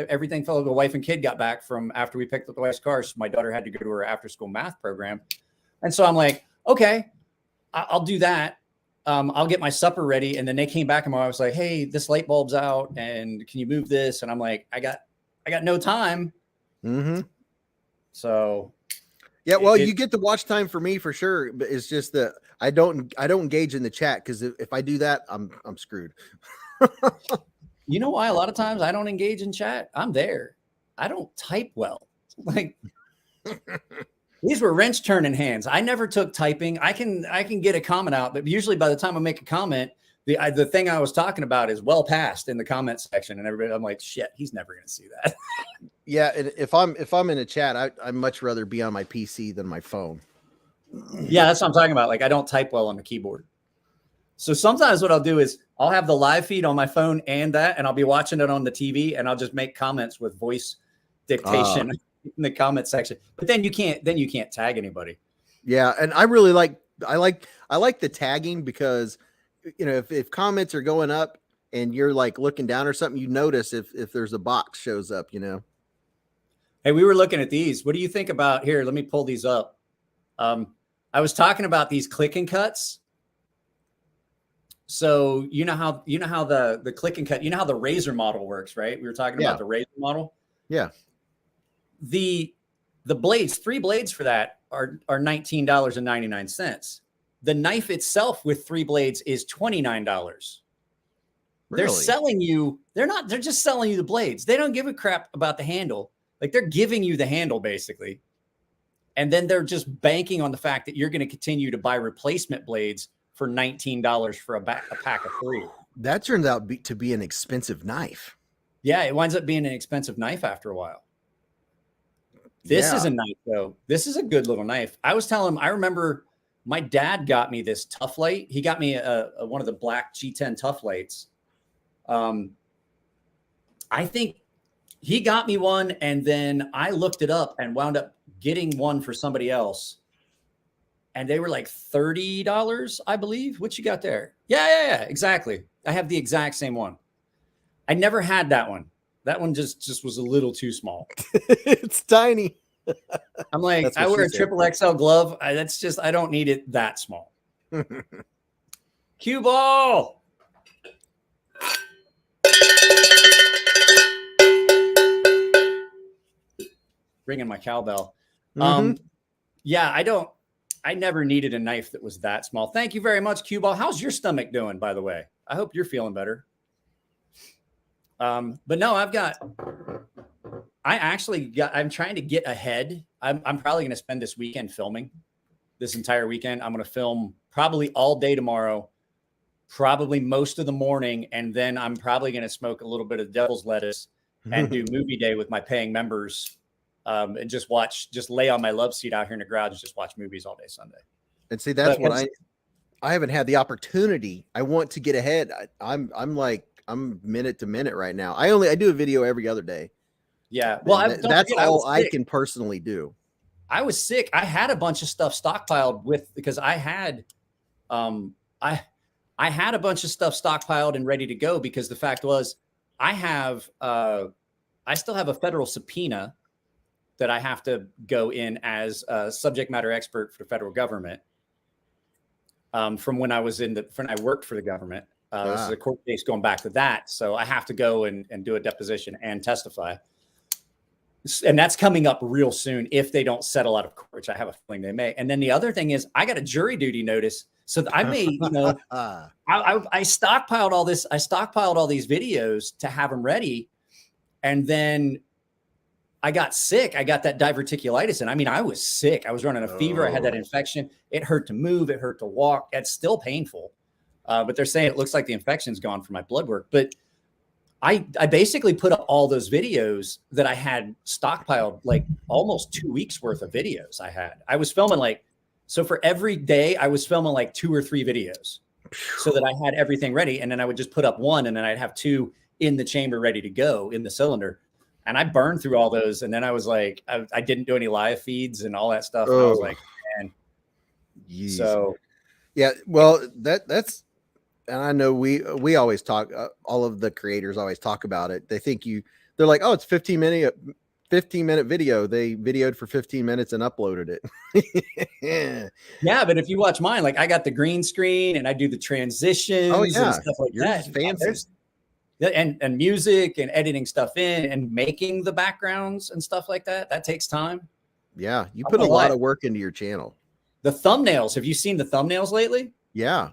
everything fell. The wife and kid got back from after we picked up the wife's car. So my daughter had to go to her after school math program. And so I'm like, okay, I'll do that. I'll get my supper ready. And then they came back and I was like, hey, this light bulb's out and can you move this? And I'm like, I got no time. Mm-hmm. So yeah, well, you get the watch time for me for sure, but it's just that I don't engage in the chat, because if I do that, I'm screwed. You know why a lot of times I don't engage in chat? I'm there. I don't type well. Like, these were wrench turning hands. I never took typing. I can get a comment out, but usually by the time I make a comment, the thing I was talking about is well past in the comment section, and everybody, I'm like, shit, he's never going to see that. Yeah, and if I'm in a chat, I'd much rather be on my PC than my phone. Yeah, that's what I'm talking about. Like, I don't type well on the keyboard. So sometimes what I'll do is I'll have the live feed on my phone and I'll be watching it on the TV, and I'll just make comments with voice dictation in the comment section. But then you can't tag anybody. Yeah, and I really like the tagging, because if comments are going up and you're like looking down or something, you notice if there's a box shows up, Hey, we were looking at these. What do you think about here? Let me pull these up. I was talking about these click and cuts. So you know how the click and cut, how the razor model works, right? We were talking about the razor model. Yeah. The blades, 3 blades for that are $19.99. The knife itself with 3 blades is $29. Really? They're selling you, they're just selling you the blades. They don't give a crap about the handle. Like, they're giving you the handle basically. And then they're just banking on the fact that you're going to continue to buy replacement blades for $19 for a pack of 3. That turns out to be an expensive knife. Yeah, it winds up being an expensive knife after a while. This is a knife, though. This is a good little knife. I was telling him, I remember my dad got me this Tough Light. He got me one of the black G10 Tough Lights. I think he got me one, and then I looked it up and wound up getting one for somebody else. And they were like $30, I believe. What you got there? Yeah, exactly. I have the exact same one. I never had that one. That one just was a little too small. It's tiny. I'm like, I wear a triple XL glove. I don't need it that small. Cue ball. Ringing my cowbell. Yeah, I never needed a knife that was that small. Thank you very much, Cue ball. How's your stomach doing, by the way? I hope you're feeling better. But no, I'm trying to get ahead. I'm probably going to spend this weekend filming, this entire weekend. I'm going to film probably all day tomorrow, probably most of the morning. And then I'm probably going to smoke a little bit of devil's lettuce and do movie day with my paying members. And just lay on my love seat out here in the garage and just watch movies all day Sunday. And see, that's what I haven't had the opportunity. I want to get ahead. I'm minute to minute right now. I do a video every other day. Yeah. Well, that's all I can personally do. I was sick. I had a bunch of stuff stockpiled because I had a bunch of stuff stockpiled and ready to go, because the fact was I still have a federal subpoena that I have to go in as a subject matter expert for the federal government. From when I was when I worked for the government. This is a court case going back to that. So I have to go and do a deposition and testify. And that's coming up real soon if they don't settle out of court, which I have a feeling they may. And then the other thing is I got a jury duty notice. So I may, you know, I stockpiled all this. I stockpiled all these videos to have them ready. And then I got sick. I got that diverticulitis. And I mean, I was sick. I was running a fever. I had that infection. It hurt to move. It hurt to walk. It's still painful. But they're saying it looks like the infection's gone from my blood work. But I basically put up all those videos that I had stockpiled, like almost 2 weeks worth of videos I was filming so for every day I was filming like 2 or 3 videos so that I had everything ready. And then I would just put up one and then I'd have 2 in the chamber ready to go in the cylinder. And I burned through all those. And then I was like, I didn't do any live feeds and all that stuff. And I was like, man. Jeez. So yeah, well, that's, and I know we always talk, all of the creators always talk about it. They think they're like, oh, it's 15-minute video. They videoed for 15 minutes and uploaded it. Yeah, but if you watch mine, like I got the green screen and I do the transitions and stuff like that. Fancy. And music and editing stuff in and making the backgrounds and stuff like that. That takes time. Yeah, you put a lot of work into your channel. The thumbnails. Have you seen the thumbnails lately? Yeah.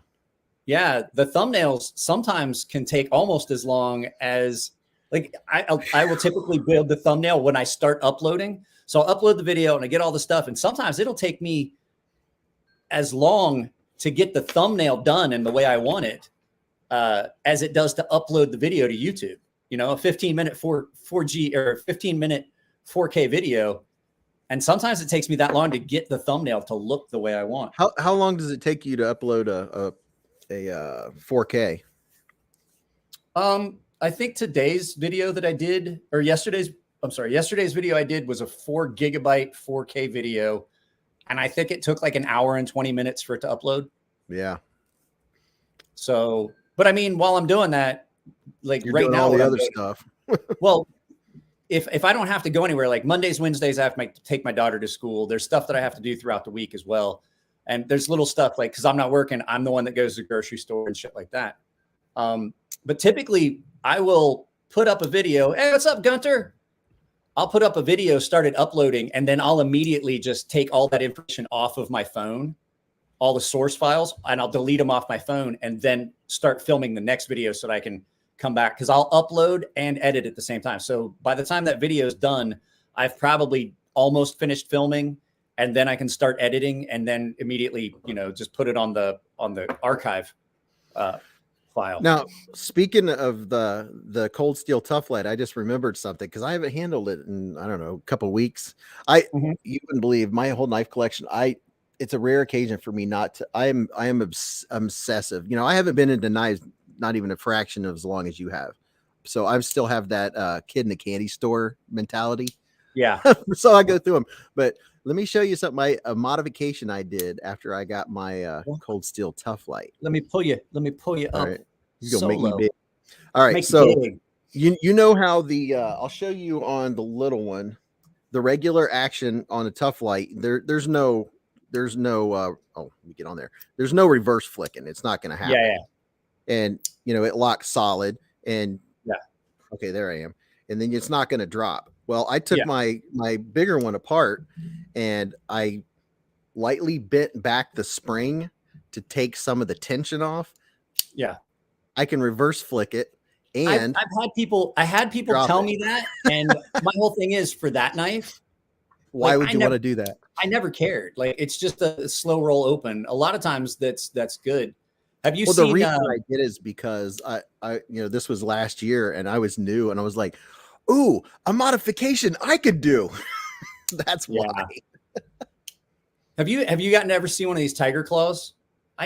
Yeah, the thumbnails sometimes can take almost as long as like I will typically build the thumbnail when I start uploading. So I'll upload the video and I get all the stuff. And sometimes it'll take me as long to get the thumbnail done in the way I want it as it does to upload the video to YouTube. You know, a 15-minute 4G or 15-minute 4K video. And sometimes it takes me that long to get the thumbnail to look the way I want. How long does it take you to upload a 4K? I think today's video that I did, or yesterday's video I did was a 4 gigabyte 4K video. And I think it took like an hour and 20 minutes for it to upload. Yeah. So, but I mean, while I'm doing that, like You're right doing now, all the other stuff. well, if I don't have to go anywhere, like Mondays, Wednesdays, I have to take my daughter to school. There's stuff that I have to do throughout the week as well. And there's little stuff like, cause I'm not working, I'm the one that goes to the grocery store and shit like that. But typically I will put up a video. Hey, what's up, Gunter? I'll put up a video, started uploading, and then I'll immediately just take all that information off of my phone, all the source files, and I'll delete them off my phone and then start filming the next video so that I can come back. Cause I'll upload and edit at the same time. So by the time that video is done, I've probably almost finished filming, and then I can start editing and then immediately, you know, just put it on the archive file. Now, speaking of the Cold Steel Tough Lead, I just remembered something because I haven't handled it in, I don't know, a couple of weeks. You wouldn't believe my whole knife collection. It's a rare occasion for me not to. I am obsessive. You know, I haven't been into knives not even a fraction of as long as you have. So I still have that kid in a candy store mentality. Yeah. So I go through them. But let me show you something. A modification I did after I got my Cold Steel Tough Light. Let me pull you All up. right. You're gonna make Solo. me big. All right. Make So big. you know how the I'll show you on the little one, the regular action on a Tough Light. There's no oh, let me get on there. There's no reverse flicking. It's not gonna happen. Yeah. And you know, it locks solid and Yeah. Okay, there I am. And then it's not gonna drop. Well, I took my bigger one apart and I lightly bent back the spring to take some of the tension off. Yeah. I can reverse flick it. And I had people tell me that. And my whole thing is for that knife. Why would you want to do that? I never cared. Like it's just a slow roll open. A lot of times that's good. Have you Well, seen the reason I did is because I this was last year and I was new and I was like, ooh, a modification I could do. That's why. Have you gotten to ever see one of these Tiger Claws?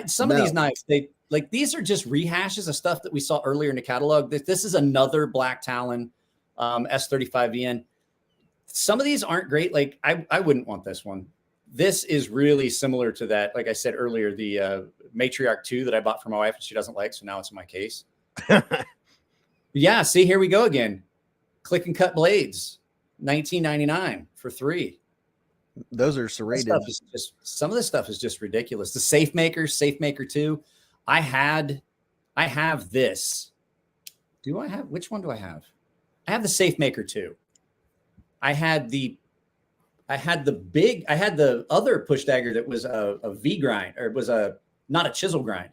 Some of these knives, these are just rehashes of stuff that we saw earlier in the catalog. This is another Black Talon S35VN. Some of these aren't great. Like I wouldn't want this one. This is really similar to that. Like I said earlier, the Matriarch 2 that I bought for my wife and she doesn't like, so now it's in my case. Yeah, see, here we go again. Click and cut blades. $19.99 for 3. Those are That serrated. stuff is just, some of this stuff is just ridiculous. The Safe Maker 2. I have this. Which one do I have? I have the Safe Maker 2. I had the other push dagger that was a V grind, or it was not a chisel grind.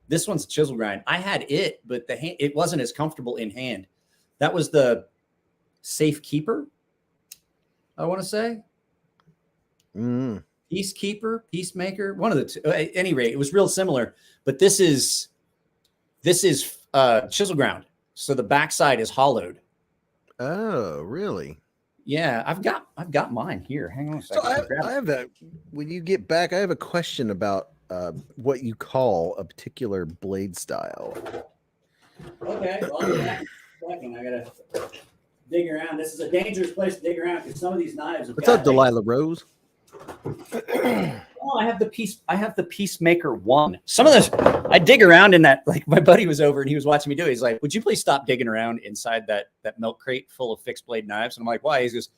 This one's a chisel grind. I had it, but it wasn't as comfortable in hand. That was the Safe Keeper, I want to say. Peacekeeper, Peacemaker, one of the two. At any rate, it was real similar, but this is chisel ground. So the backside is hollowed. Oh, really? Yeah, I've got mine here. Hang on a So second. I have when you get back, I have a question about what you call a particular blade style. Okay, well, I'll be back in a second. I gotta dig around. This is a dangerous place to dig around because some of these knives. What's up, Delilah Rose? Oh, I have the Peacemaker 1. Some of this, I dig around in that. Like my buddy was over and he was watching me do it. He's like, "Would you please stop digging around inside that milk crate full of fixed blade knives?" And I'm like, "Why?" He's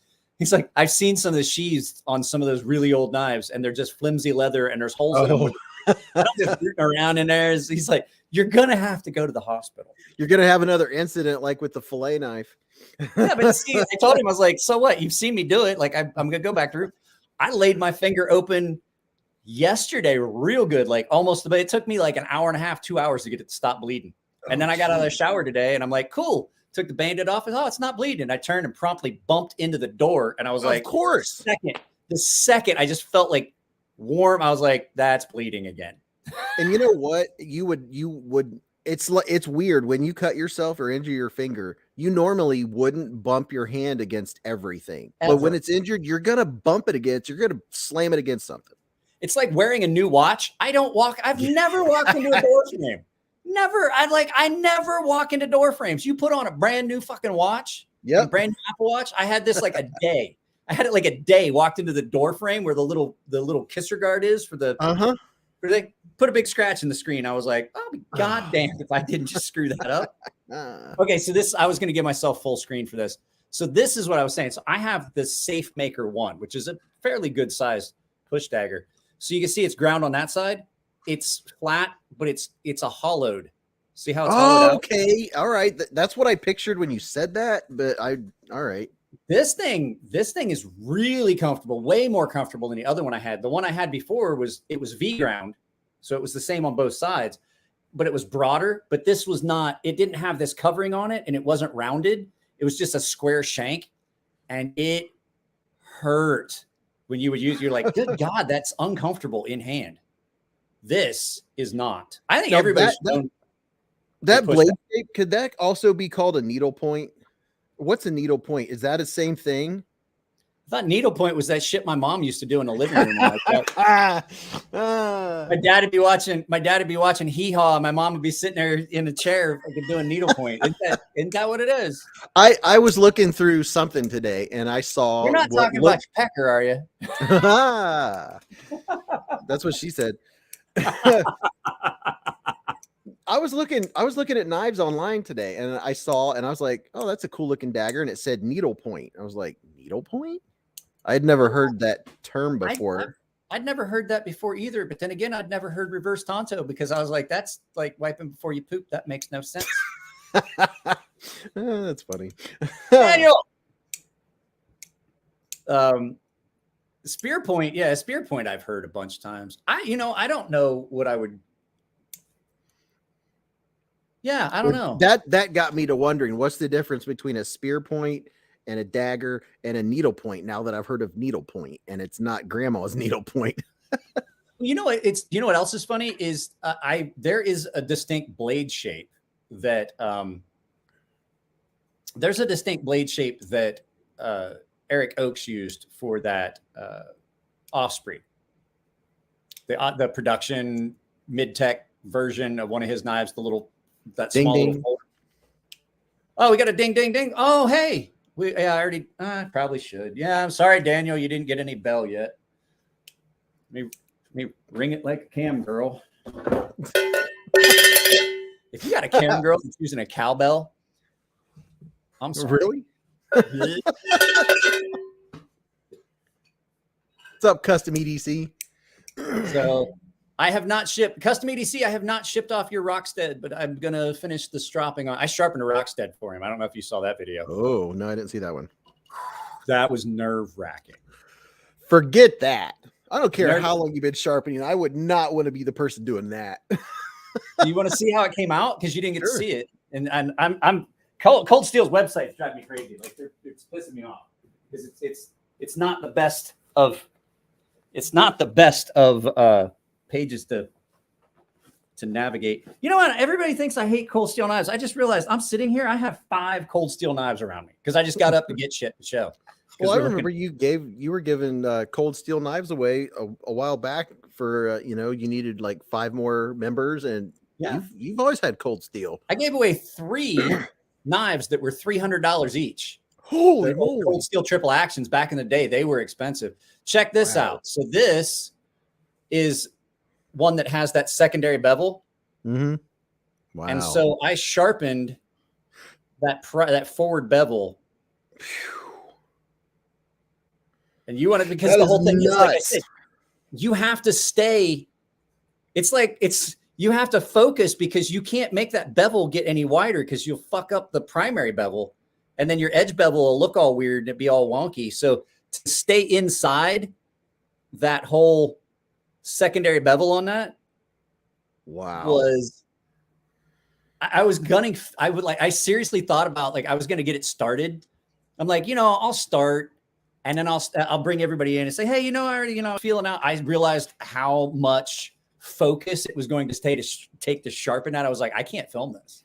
like, "I've seen some of the sheaths on some of those really old knives, and they're just flimsy leather, and there's holes in them. I'm just rooting around in there." He's like, "You're gonna have to go to the hospital. You're gonna have another incident like with the fillet knife." Yeah, but see, I told him, I was like, "So what? You've seen me do it. Like, I'm gonna go back through." I laid my finger open yesterday real good, like almost, but it took me like an hour and a half, 2 hours to get it to stop bleeding. And then I got out of the shower today and I'm like, cool. Took the Band-Aid off and it's not bleeding. I turned and promptly bumped into the door and I was like, of course. The second I just felt like warm, I was like, that's bleeding again. And you know what? You would it's weird when you cut yourself or injure your finger, you normally wouldn't bump your hand against everything. Ever. But when it's injured, you're gonna bump it against, you're gonna slam it against something. It's like wearing a new watch. I've never walked into a door frame. Never. I never walk into door frames. You put on a brand new fucking watch. Yeah. Brand new Apple Watch. I had this like a day. I had it like a day, walked into the door frame where the little kisser guard is for the where they put a big scratch in the screen. I was like, oh goddamn, if I didn't just screw that up. Okay, so I was gonna give myself full screen for this. So this is what I was saying. So I have the Safe Maker 1, which is a fairly good sized push dagger. So you can see it's ground on that side. It's flat, but it's a hollowed. See how it's hollowed out? Okay. All right. That's what I pictured when you said that, but all right. This thing is really comfortable, way more comfortable than the other one I had. The one I had before was V ground. So it was the same on both sides, but it was broader, but this was not, it didn't have this covering on it and it wasn't rounded. It was just a square shank and it hurt. When you would use, you're like, good God, that's uncomfortable in hand. This is not. I think everybody's that blade shape, could that also be called a needle point? What's a needle point? Is that the same thing? I thought needlepoint was that shit my mom used to do in the living room. My dad would be watching Hee Haw. My mom would be sitting there in a chair doing needlepoint. Isn't that what it is? I was looking through something today and I saw. You're not talking about your pecker, are you? That's what she said. I was looking at knives online today and I was like, oh, that's a cool looking dagger. And it said needlepoint. I was like, needlepoint? I had never heard that term before. I'd never heard that before either. But then again, I'd never heard reverse tanto because I was like, that's like wiping before you poop. That makes no sense. That's funny. Daniel. Spear point. Yeah, spear point I've heard a bunch of times. I don't know what I would. Yeah, I don't know. That got me to wondering what's the difference between a spear point and a dagger and a needle point. Now that I've heard of needle point and it's not grandma's needle point. You know what else is funny is there is a distinct blade shape that Eric Oakes used for that Osprey. The production mid-tech version of one of his knives, that ding, small ding. little. Oh, we got a ding, ding, ding. Oh, hey. I already probably should. Yeah, I'm sorry, Daniel. You didn't get any bell yet. Let me ring it like a cam girl. If you got a cam girl that's using a cowbell, I'm sorry. Really? What's up, custom EDC? So I have not shipped custom EDC. I have not shipped off your Rockstead, but I'm gonna finish the stropping on. I sharpened a Rockstead for him. I don't know if you saw that video. Oh no, I didn't see that one. That was nerve wracking. Forget that. I don't care Nerve- how long you've been sharpening. I would not want to be the person doing that. You want to see how it came out because you didn't get Sure. to see it, and I'm Cold Steel's website drive me crazy. Like it's pissing me off because it's not the best of pages to navigate. You know what? Everybody thinks I hate Cold Steel knives. I just realized I'm sitting here. I have 5 Cold Steel knives around me because I just got up to get shit to show. Well, I remember you were giving Cold Steel knives away a while back for you needed like 5 more members, and Yeah. you've always had Cold Steel. I gave away 3 knives that were $300 each. Holy The old moly! Cold Steel triple actions back in the day, they were expensive. Check this Wow. out. So this is one that has that secondary bevel, Mm-hmm. Wow. and so I sharpened that forward bevel. And you want it because That the is whole thing is like I nuts. said, you have to stay. You have to focus because you can't make that bevel get any wider because you'll fuck up the primary bevel, and then your edge bevel will look all weird and it'd be all wonky. So to stay inside that whole secondary bevel on that wow. was I was gunning. I seriously thought about I was going to get it started. I'm like, I'll start and then I'll bring everybody in and say, hey, I already, feeling out. I realized how much focus it was going to take to sharpen that. I was like, I can't film this.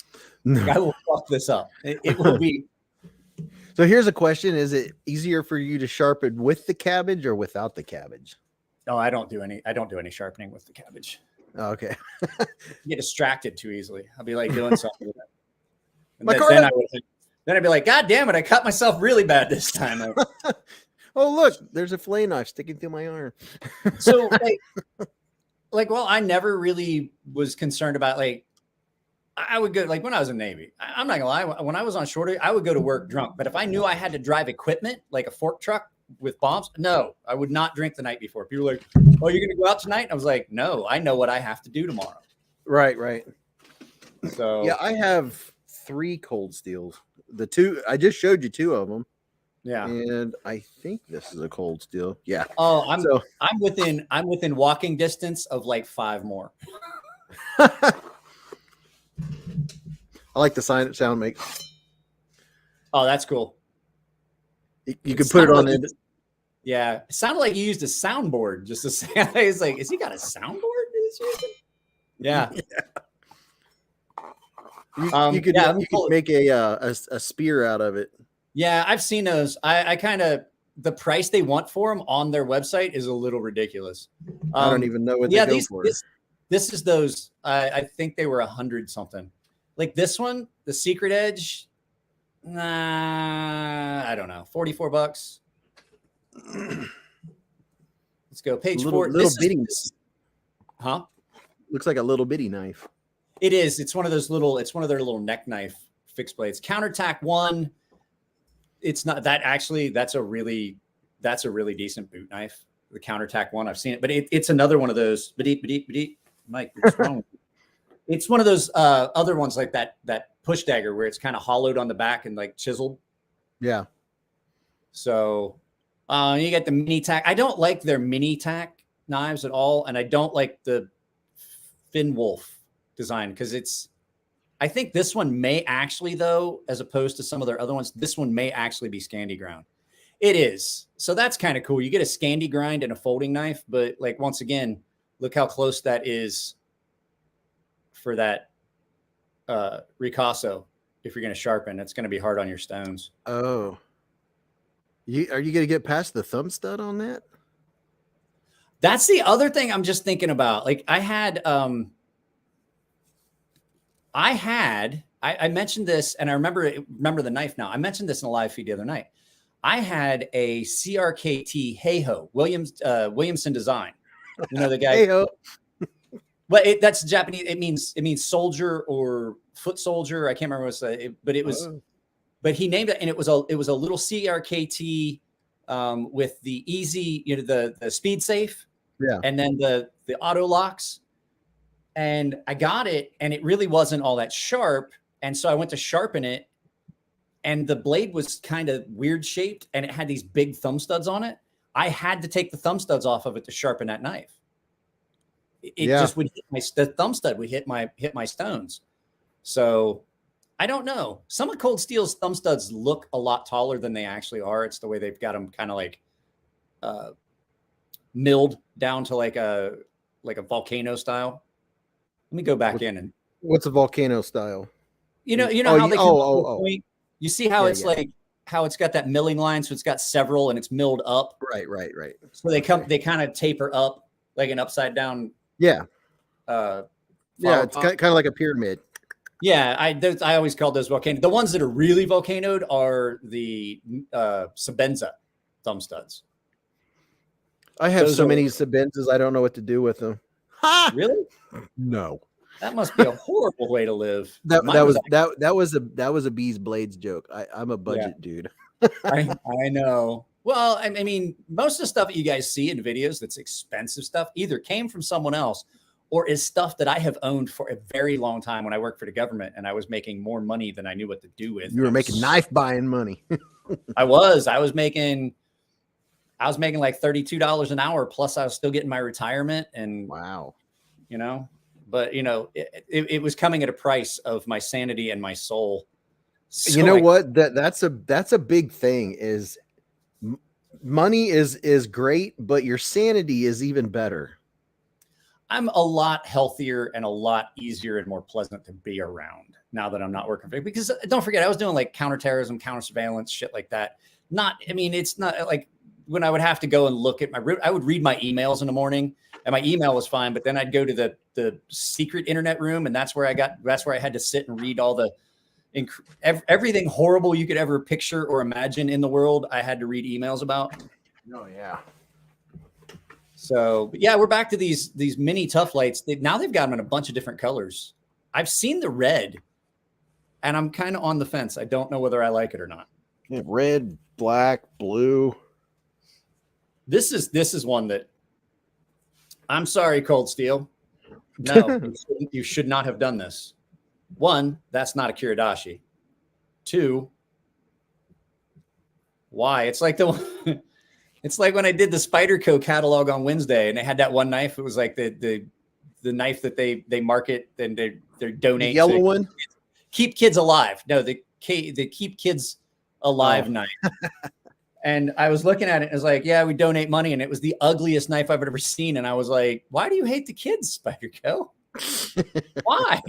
I will fuck this up. It will be. So here's a question: is it easier for you to sharpen with the cabbage or without the cabbage? No, I don't do any sharpening with the cabbage. Oh, okay. I get distracted too easily. I'll be like doing something with it. And My then, car- then I'd be like, God damn it, I cut myself really bad this time. Oh, look, there's a fillet knife sticking through my arm. So well, I never really was concerned about I would go when I was in the Navy. I'm not gonna lie. When I was on shore duty, I would go to work drunk. But if I knew I had to drive equipment like a fork truck with bombs, no, I would not drink the night before. People were like, "Oh, you're gonna go out tonight?" I was like, "No, I know what I have to do tomorrow." Right. So Yeah, I have 3 Cold Steels. The 2 I just showed you 2 of them, yeah. and I think this is a Cold Steel. Yeah. Oh, So I'm within walking distance of 5 more. I like the sound it makes. Oh, that's cool. You can put it on sounded it. Yeah, it sounded like you used a soundboard just to say. It's like, is he got a soundboard? Yeah. You could, yeah, let me you pull could it. make a spear out of it. Yeah, I've seen those. I kind of the price they want for them on their website is a little ridiculous. I don't even know what Yeah, they go for. this is those. I think they were 100 something. Like this one, the Secret Edge. Nah, I don't know. $44. Let's go. Page 4. Little bitty. Huh? Looks like a little bitty knife. It is. It's one of those little. It's one of their little neck knife fixed blades. Counterattack 1. It's not that actually. That's a really decent boot knife. The Counterattack 1. I've seen it, but it's another one of those. Mike, what's wrong with you? It's one of those other ones like that push dagger where it's kind of hollowed on the back and chiseled. Yeah. So you get the mini tack. I don't like their mini tack knives at all, and I don't like the Finn Wolf design because I think this one may actually, though, as opposed to some of their other ones, this one may actually be Scandi ground. It is. So that's kind of cool. You get a Scandi grind and a folding knife, but once again, look how close that is for that Ricasso. If you're going to sharpen, it's going to be hard on your stones. Oh. Are you going to get past the thumb stud on that? That's the other thing I'm just thinking about. I mentioned this, and I remember the knife now. I mentioned this in a live feed the other night. I had a CRKT Heiho Williamson design. You know the guy. Hey-ho. Well, that's Japanese. It means soldier or foot soldier. I can't remember but it was but he named it, and it was a little CRKT with the easy, the speed safe, and then the auto locks. And I got it, and it really wasn't all that sharp, and so I went to sharpen it, and the blade was kind of weird shaped, and it had these big thumb studs on it. I had to take the thumb studs off of it to sharpen that knife. It just would hit the thumb stud would hit my stones. So I don't know. Some of Cold Steel's thumb studs look a lot taller than they actually are. It's the way they've got them kind of like milled down to like a volcano style. Let me go back in and. What's a volcano style? You know how they point. You see how it's like how it's got that milling line, so it's got several and it's milled up. Right. So they kind of taper up like an upside down. Yeah. It's kind of like a pyramid. Yeah, I always call those volcano. The ones that are really volcanoed are the Sebenza thumb studs. I have so many Sebenzas, I don't know what to do with them. Really? No. That must be a horrible way to live. That was a Bees Blades joke. I'm a budget dude. I know. Well, I mean, most of the stuff that you guys see in videos that's expensive stuff either came from someone else or is stuff that I have owned for a very long time when I worked for the government and I was making more money than I knew what to do with. You were making knife buying money. I was making like $32 an hour. Plus I was still getting my retirement and wow, but it was coming at a price of my sanity and my soul. So you know what? That's a big thing is money is great, but your sanity is even better. I'm a lot healthier and a lot easier and more pleasant to be around now that I'm not working for, because don't forget, I was doing like counterterrorism, counter surveillance, shit like that. It's not like when I would have to go and look at I would read my emails in the morning and my email was fine, but then I'd go to the secret internet room. And that's where I had to sit and read all the everything horrible you could ever picture or imagine in the world. I had to read emails about. Oh yeah. So yeah, we're back to these mini Tough Lights. Now they've got them in a bunch of different colors. I've seen the red and I'm kind of on the fence. I don't know whether I like it or not. Yeah, red, black, blue. This is one that I'm sorry, Cold Steel. No, you should not have done this. One, that's not a Kiradashi. Two, why? It's like it's like when I did the Spyderco catalog on Wednesday and they had that one knife. It was like the knife that they market and they donate. The yellow one? Keep Kids Alive. No, the Keep Kids Alive knife. And I was looking at it and it was like, yeah, we donate money. And it was the ugliest knife I've ever seen. And I was like, why do you hate the kids, Spyderco? Why?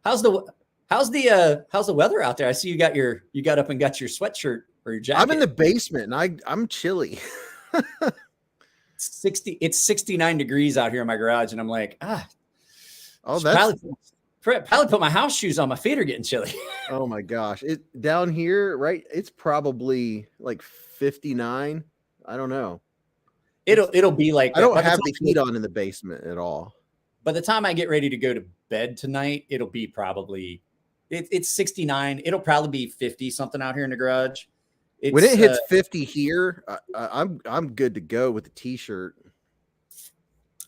How's the weather out there? I see you got up and got your sweatshirt or your jacket. I'm in the basement and I'm chilly. It's 69 degrees out here in my garage. And I'm like, that's probably put my house shoes on. My feet are getting chilly. Oh my gosh. It down here, right? It's probably like 59. I don't know. It'll be like, I don't have the heat on in the basement at all. By the time I get ready to go to bed tonight, it'll be probably it's 69. It'll probably be 50 something out here in the garage. When it hits 50 here, I'm good to go with the t-shirt.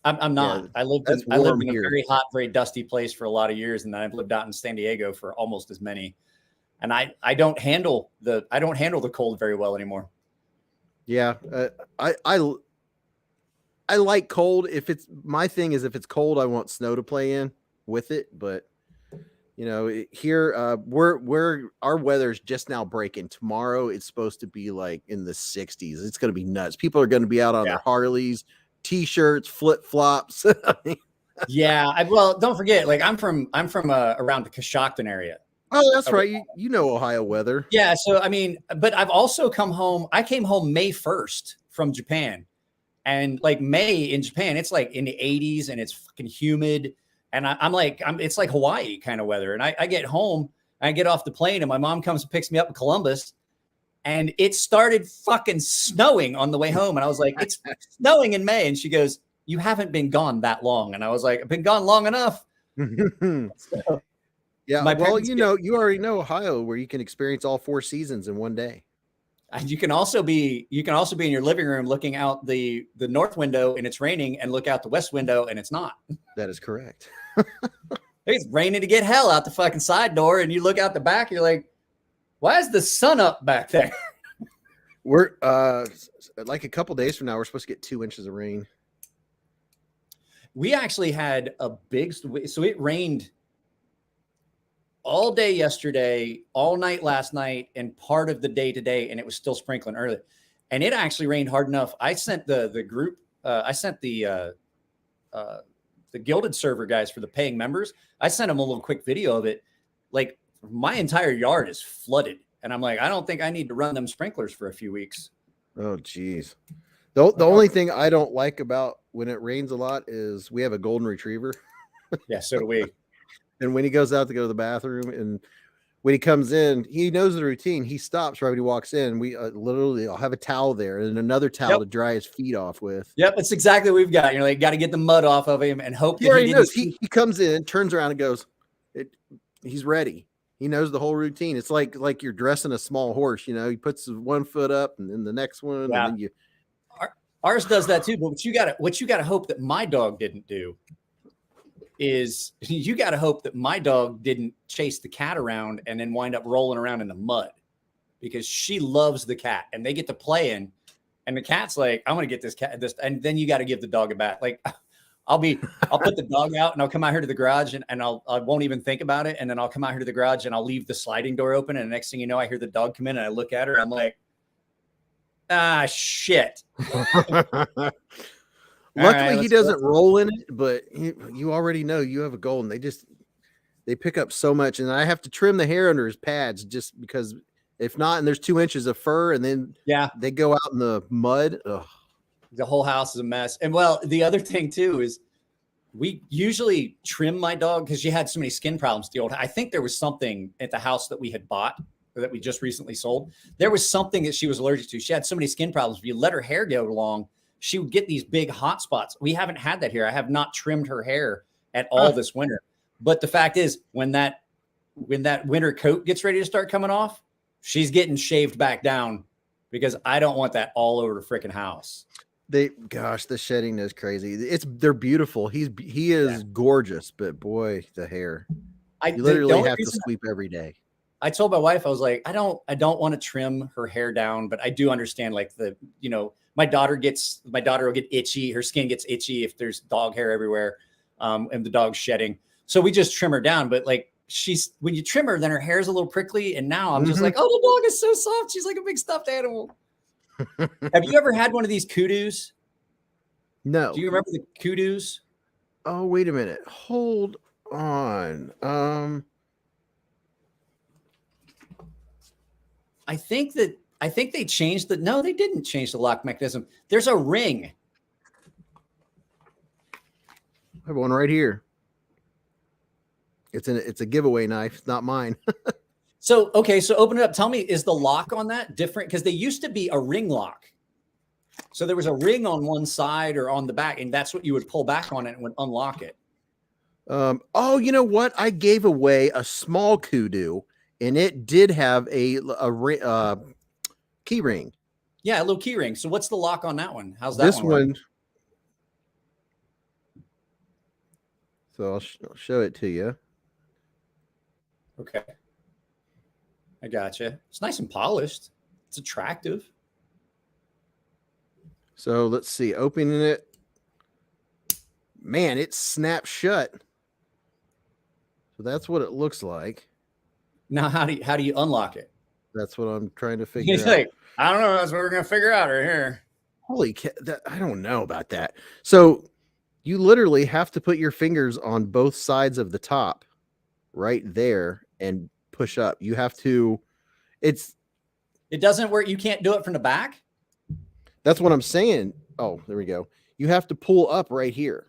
I'm not. Yeah, I lived in a very hot, very dusty place for a lot of years, and then I've lived out in San Diego for almost as many. And I don't handle the cold very well anymore. Yeah, I like cold. If it's cold, I want snow to play in with it. But here we're our weather's just now breaking. Tomorrow it's supposed to be like in the 60s. It's going to be nuts. People are going to be out on their Harleys, t-shirts, flip-flops. Yeah. Well, don't forget, like I'm from around the Coshocton area. Oh, that's right. You know Ohio weather. Yeah. So, I mean, but I've also come home. I came home May 1st from Japan. And like May in Japan, it's like in the 80s and it's fucking humid. And it's like Hawaii kind of weather. And I get home, I get off the plane and my mom comes and picks me up in Columbus. And it started fucking snowing on the way home. And I was like, it's snowing in May. And she goes, you haven't been gone that long. And I was like, I've been gone long enough. Yeah. My Well, parents you get- know, you already know Ohio, where you can experience all 4 seasons in one day. You can also be in your living room looking out the north window and it's raining, and look out the west window and it's not. That is correct. It's raining to get hell out the fucking side door, and you look out the back, you're like, why is the sun up back there? We're like a couple days from now, we're supposed to get 2 inches of rain. We actually had a big, so it rained all day yesterday, all night last night, and part of the day today, and it was still sprinkling early. And it actually rained hard enough. I sent the group, I sent the Gilded server guys for the paying members. I sent them a little quick video of it. Like, my entire yard is flooded, and I'm like, I don't think I need to run them sprinklers for a few weeks. Oh, geez. The only thing I don't like about when it rains a lot is we have a golden retriever. Yeah, so do we. And when he goes out to go to the bathroom, and when he comes in, he knows the routine. He stops right when he walks in. We literally, I'll have a towel there and another towel to dry his feet off with. Yep, that's exactly what we've got. You're like, got to get the mud off of him and hope He that already he knows. didn't. He comes in, turns around, and goes. He's ready. He knows the whole routine. It's like you're dressing a small horse. You know, he puts one foot up, and then the next one, Yeah. and then you. Ours does that too, but what you got to hope that my dog didn't do is you got to hope that my dog didn't chase the cat around and then wind up rolling around in the mud, because she loves the cat and they get to playing, and the cat's like, I'm gonna get this cat this, and then you got to give the dog a bath. Like, I'll put the dog out and I'll come out here to the garage and I won't even think about it, and then I'll come out here to the garage and I'll leave the sliding door open, and the next thing you know, I hear the dog come in and I look at her, I'm like, ah, shit. Luckily, right, he let's doesn't roll in it, but you already know you have a goal, and they pick up so much, and I have to trim the hair under his pads just because if not, and there's 2 inches of fur, and then they go out in the mud. Ugh. The whole house is a mess. And well, the other thing too is we usually trim my dog because she had so many skin problems. I think there was something at the house that we had bought or that we just recently sold. There was something that she was allergic to. She had so many skin problems. If you let her hair go long, she would get these big hot spots. We haven't had that here. I have not trimmed her hair at all this winter. But the fact is, when that winter coat gets ready to start coming off, she's getting shaved back down, because I don't want that all over the freaking house. The shedding is crazy. They're beautiful. He is gorgeous, but boy, the hair. You literally have to sweep every day. I told my wife, I was like, I don't want to trim her hair down, but I do understand, like, my daughter will get itchy. Her skin gets itchy if there's dog hair everywhere, and the dog's shedding. So we just trim her down. But like, when you trim her, then her hair's a little prickly. And now I'm just like, oh, the dog is so soft. She's like a big stuffed animal. Have you ever had one of these koodoos? No. Do you remember the koodoos? Oh, wait a minute. Hold on. I think they changed no, they didn't change the lock mechanism. There's a ring. I have one right here. It's a giveaway knife. It's not mine. So open it up. Tell me, is the lock on that different? Because they used to be a ring lock. So there was a ring on one side or on the back, and that's what you would pull back on it and would unlock it. Oh, you know what? I gave away a small kudu, and it did have a key ring. Yeah, a little key ring. So what's the lock on that one? How's that This one? one. So I'll show it to you. Okay. I gotcha. It's nice and polished. It's attractive. So let's see. Opening it. Man, it snaps shut. So that's what it looks like. Now, how do you unlock it? That's what I'm trying to figure He's out. like, I don't know. That's what we're gonna figure out right here. Holy I don't know about that. So you literally have to put your fingers on both sides of the top right there and push up. You have to, it doesn't work. You can't do it from the back. That's what I'm saying. Oh, there we go. You have to pull up right here.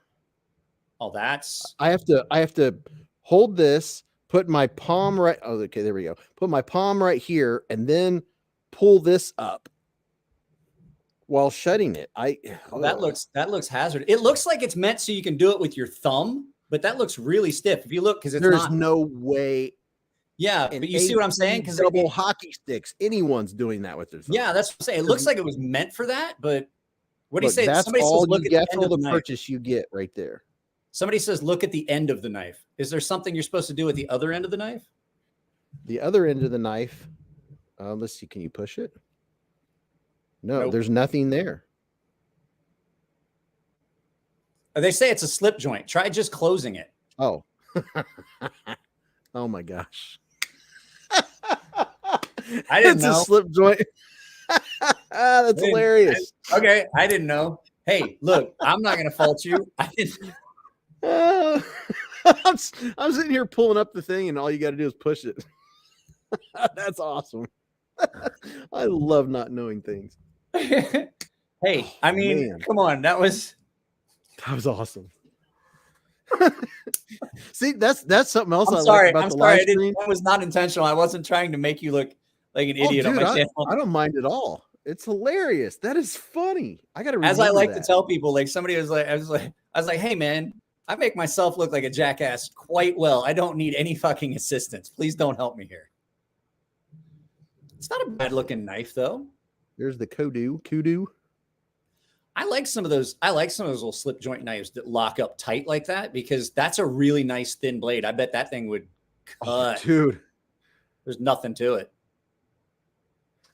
Oh, I have to hold this, put my palm right. Oh, okay. There we go. Put my palm right here and then pull this up while shutting it. That looks hazardous. It looks like it's meant so you can do it with your thumb, but that looks really stiff. If you look, because it's There's not. no way. Yeah, in but you see what I'm saying? AP Because double hockey sticks, anyone's doing that with their thumb. yeah, that's what I'm saying. It looks like it was meant for that, but what do you Look, say? that's Somebody all says, look you at get. the end All of the the knife. purchase you get right there. Somebody says, look at the end of the knife. Is there something you're supposed to do at the other end of the knife? The other end of the knife. Let's see. Can you push it? No, Nope. there's nothing there. They say it's a slip joint. Try just closing it. Oh. Oh my gosh. I didn't It's know. a slip joint. That's hilarious. Okay, I didn't know. Hey, look, I'm not going to fault you. I didn't. I'm sitting here pulling up the thing, and all you got to do is push it. That's awesome. I love not knowing things. Hey, I mean, Man. come on. That was awesome. See, that's something else I'm I sorry. like about I'm the sorry. live stream. That was not intentional. I wasn't trying to make you look like an Oh, idiot on dude, my channel. I don't mind at all. It's hilarious. That is funny. I got to As I like that. to tell people, like somebody was like, I was like, hey man, I make myself look like a jackass quite well. I don't need any fucking assistance. Please don't help me here. It's not a bad looking knife though. There's the kudu. I like some of those. I like some of those little slip joint knives that lock up tight like that because that's a really nice thin blade. I bet that thing would Oh, cut. dude. There's nothing to it.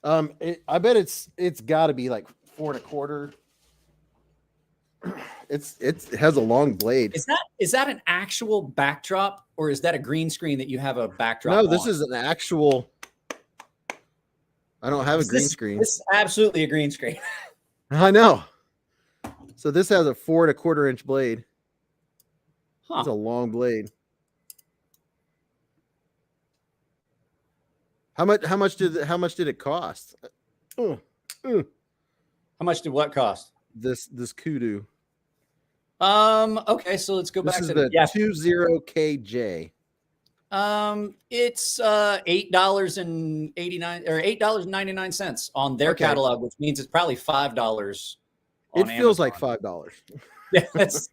I bet it's got to be like 4 1/4. It has a long blade. Is that an actual backdrop or is that a green screen that you have a backdrop? No, this on? is an actual. I don't have a green screen. This is absolutely a green screen. I know. So this has a 4 1/4 inch blade. Huh. It's a long blade. How much did it cost? How much did what cost? This kudu. Okay, so let's go This back is to the yeah. 20KJ. It's $8.89 or $8.99 on their Okay. catalog, which means it's probably $5. It feels like Amazon. $5. Yeah, that's.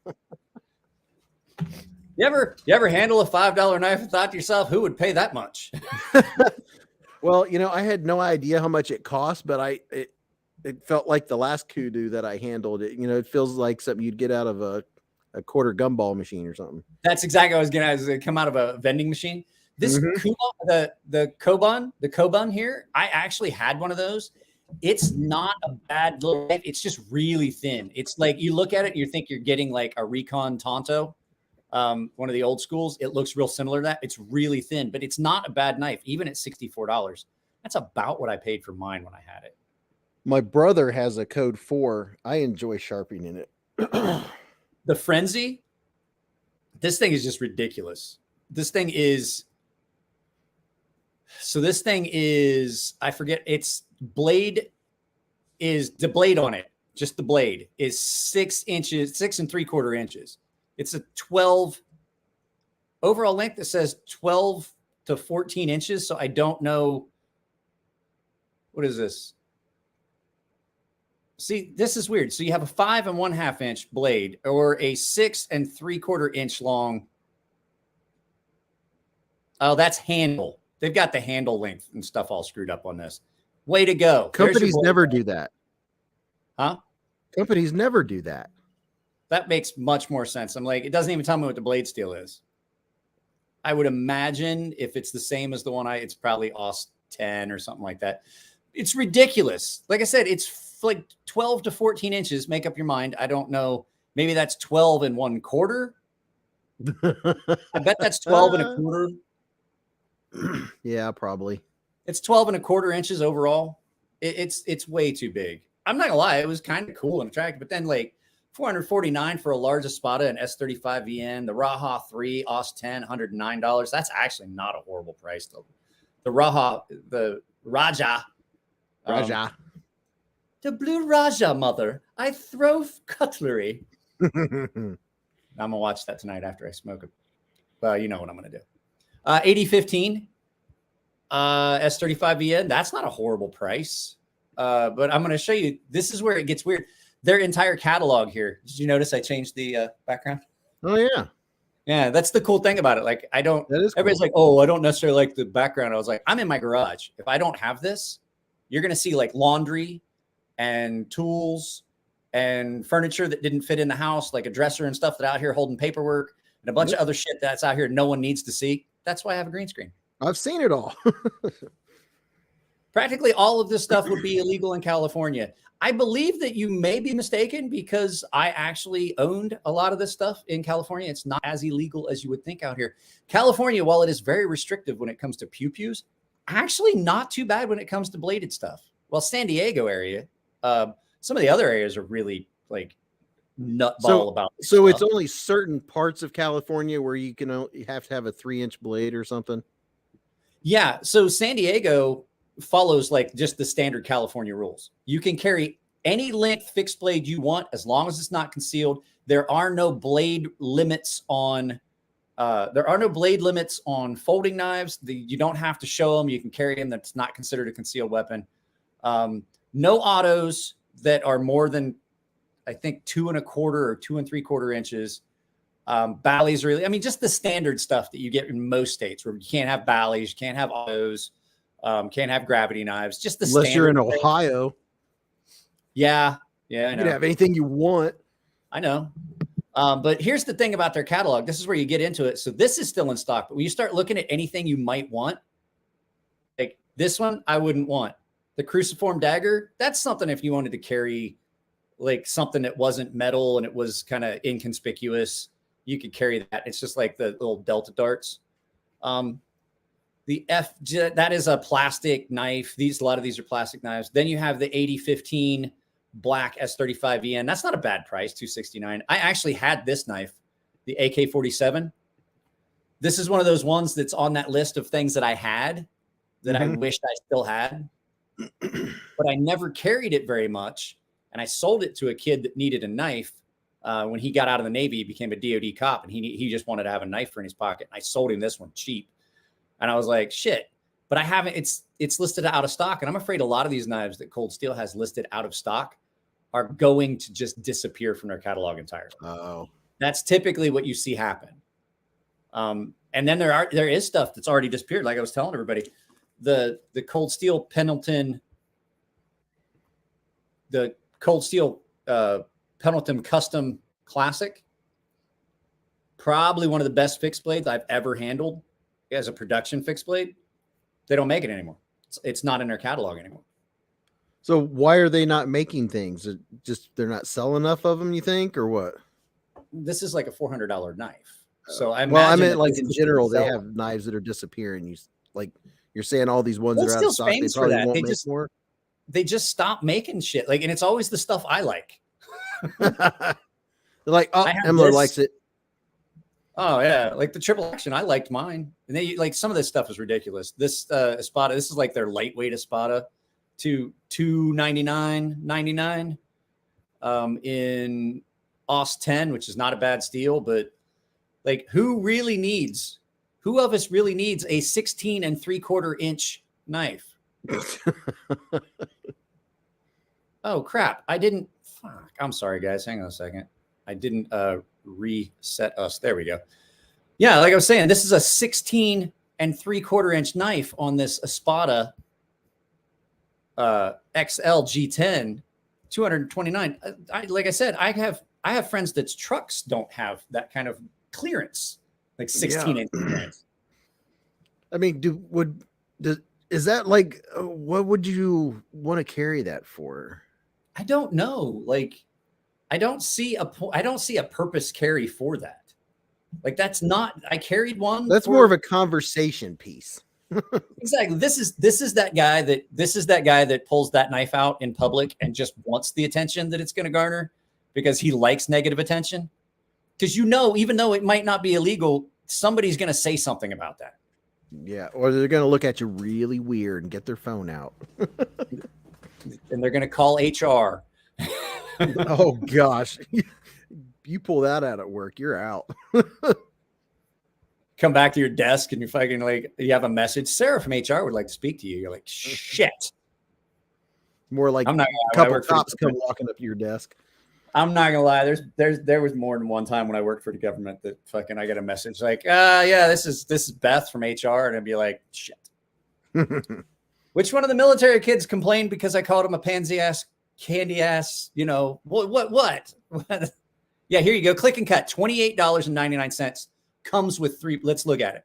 You ever handle a $5 knife and thought to yourself, who would pay that much? Well, I had no idea how much it cost, but it felt like the last kudu that I handled. It feels like something you'd get out of a quarter gumball machine or something. That's exactly what I was gonna come out of a vending machine. This Mhm. the Kobun here, I actually had one of those. It's not a bad little knife. It's just really thin. It's like you look at it and you think you're getting like a Recon Tonto, one of the old schools. It looks real similar to that. It's really thin, but it's not a bad knife, even at $64. That's about what I paid for mine when I had it. My brother has a Code 4. I enjoy sharpening it. The Frenzy, this thing is just ridiculous. This thing is, I forget, its blade is the blade on it. Just the blade is 6 inches, 6 3/4 inches. It's a 12 overall length that says 12 to 14 inches. So I don't know. What is this? See, this is weird. So you have a 5 1/2 inch blade or a 6 3/4 inch long. Oh, that's handle. They've got the handle length and stuff all screwed up on this. Way to go. There's your Companies blade. never do that. Huh? Companies never do that. That makes much more sense. I'm like, it doesn't even tell me what the blade steel is. I would imagine if it's the same as the one it's probably AUS 10 or something like that. It's ridiculous. Like I said, it's like 12 to 14 inches. Make up your mind. I don't know. Maybe that's 12 1/4. I bet that's 12 1/4. Yeah, probably. It's 12 1/4 inches overall. It's way too big. I'm not gonna lie. It was kind of cool and attractive, but then like $449 for a large Espada and S35 VN, the Raha 3 AUS 10, $109. That's actually not a horrible price though. The Raja, the Blue Raja mother. I throw cutlery. I'm gonna watch that tonight after I smoke it. Well, you know what I'm gonna do. 8015 S35 VN. That's not a horrible price. But I'm gonna show you. This is where it gets weird. Their entire catalog here. Did you notice I changed the background? Oh yeah. Yeah, that's the cool thing about it. Like, I don't, That is everybody's cool. like, oh, I don't necessarily like the background. I was like, I'm in my garage. If I don't have this, you're going to see like laundry and tools and furniture that didn't fit in the house, like a dresser and stuff that out here holding paperwork and a bunch of other shit that's out here no one needs to see. That's why I have a green screen. I've seen it all. Practically all of this stuff would be illegal in California. I believe that you may be mistaken because I actually owned a lot of this stuff in California. It's not as illegal as you would think out here. California, while it is very restrictive when it comes to pew-pews, actually not too bad when it comes to bladed stuff. Well, San Diego area, some of the other areas are really like nutball about this So it's stuff. only certain parts of California where you have to have a 3-inch blade or something. Yeah. So San Diego follows like just the standard California rules. You can carry any length fixed blade you want as long as it's not concealed. There are no blade limits on folding knives. You don't have to show them. You can carry them. That's not considered a concealed weapon. No autos that are more than, I think, 2 1/4 or 2 3/4 inches. Bally's really, I mean, just the standard stuff that you get in most states where you can't have bally's, you can't have autos, can't have gravity knives, just the Unless you're in standard thing. Ohio, Yeah. I you know. can have anything you want. I know. But here's the thing about their catalog. This is where you get into it. So this is still in stock, but when you start looking at anything you might want, like this one, I wouldn't want. The cruciform dagger, that's something if you wanted to carry like something that wasn't metal and it was kind of inconspicuous, you could carry that. It's just like the little Delta darts. The that is a plastic knife. A lot of these are plastic knives. Then you have the 8015 black S35 EN. That's not a bad price, $269. I actually had this knife, the AK-47. This is one of those ones that's on that list of things that I had that I wished I still had, but I never carried it very much. And I sold it to a kid that needed a knife. When he got out of the Navy, he became a DOD cop and he just wanted to have a knife in his pocket. And I sold him this one cheap. And I was like, shit, but I haven't, it's listed out of stock. And I'm afraid a lot of these knives that Cold Steel has listed out of stock are going to just disappear from their catalog entirely. Oh, That's typically what you see happen. And then there is stuff that's already disappeared. Like I was telling everybody, the Cold Steel Pendleton, the Cold Steel Pendleton Custom Classic, probably one of the best fixed blades I've ever handled as a production fixed blade. They don't make it anymore. It's not in their catalog anymore. so why are they not making things? Just they're not selling enough of them, you think, or what? This is like a $400 knife. So I Well, I imagine meant that like this in is general, they sell. have knives that are disappearing. You're saying all these ones Well, that are out of Steel's stock, they famous for probably that. won't They make just- more. They just stop making shit. Like, and it's always the stuff I like. They're like, oh, I have Emler this. likes it. Oh yeah, like the triple action. I liked mine, and they like some of this stuff is ridiculous. This Espada, this is like their lightweight Espada, to $299.99 in OS 10, which is not a bad steel. But like, who of us really needs a 16 3/4 inch knife? Oh crap! Fuck. I'm sorry, guys. Hang on a second. I didn't reset us. There we go. Yeah, like I was saying, this is a 16 3/4 inch knife on this Espada XL G10, $229. Like I said, I have friends that's trucks don't have that kind of clearance, like 16 inch clearance. I mean, is that like, what would you want to carry that for? I don't know. Like, I don't see a purpose carry for that. Like, that's not. I carried one. That's more of a conversation piece. Exactly. This is that guy that pulls that knife out in public and just wants the attention that it's going to garner because he likes negative attention. Because even though it might not be illegal, somebody's going to say something about that. Yeah, or they're going to look at you really weird and get their phone out. And they're going to call HR. Oh gosh, you pull that out at work, you're out. Come back to your desk and you're fucking like, you have a message. Sarah from HR would like to speak to you. You're like, shit. More like I'm not. a couple cops come walking up to your desk. I'm not gonna lie. There was more than one time when I worked for the government that fucking I get a message like, yeah, this is Beth from HR, and I'd be like, shit. Which one of the military kids complained because I called him a pansy ass, candy ass? You know what? Yeah, here you go. Click and cut. $28.99 comes with 3. Let's look at it.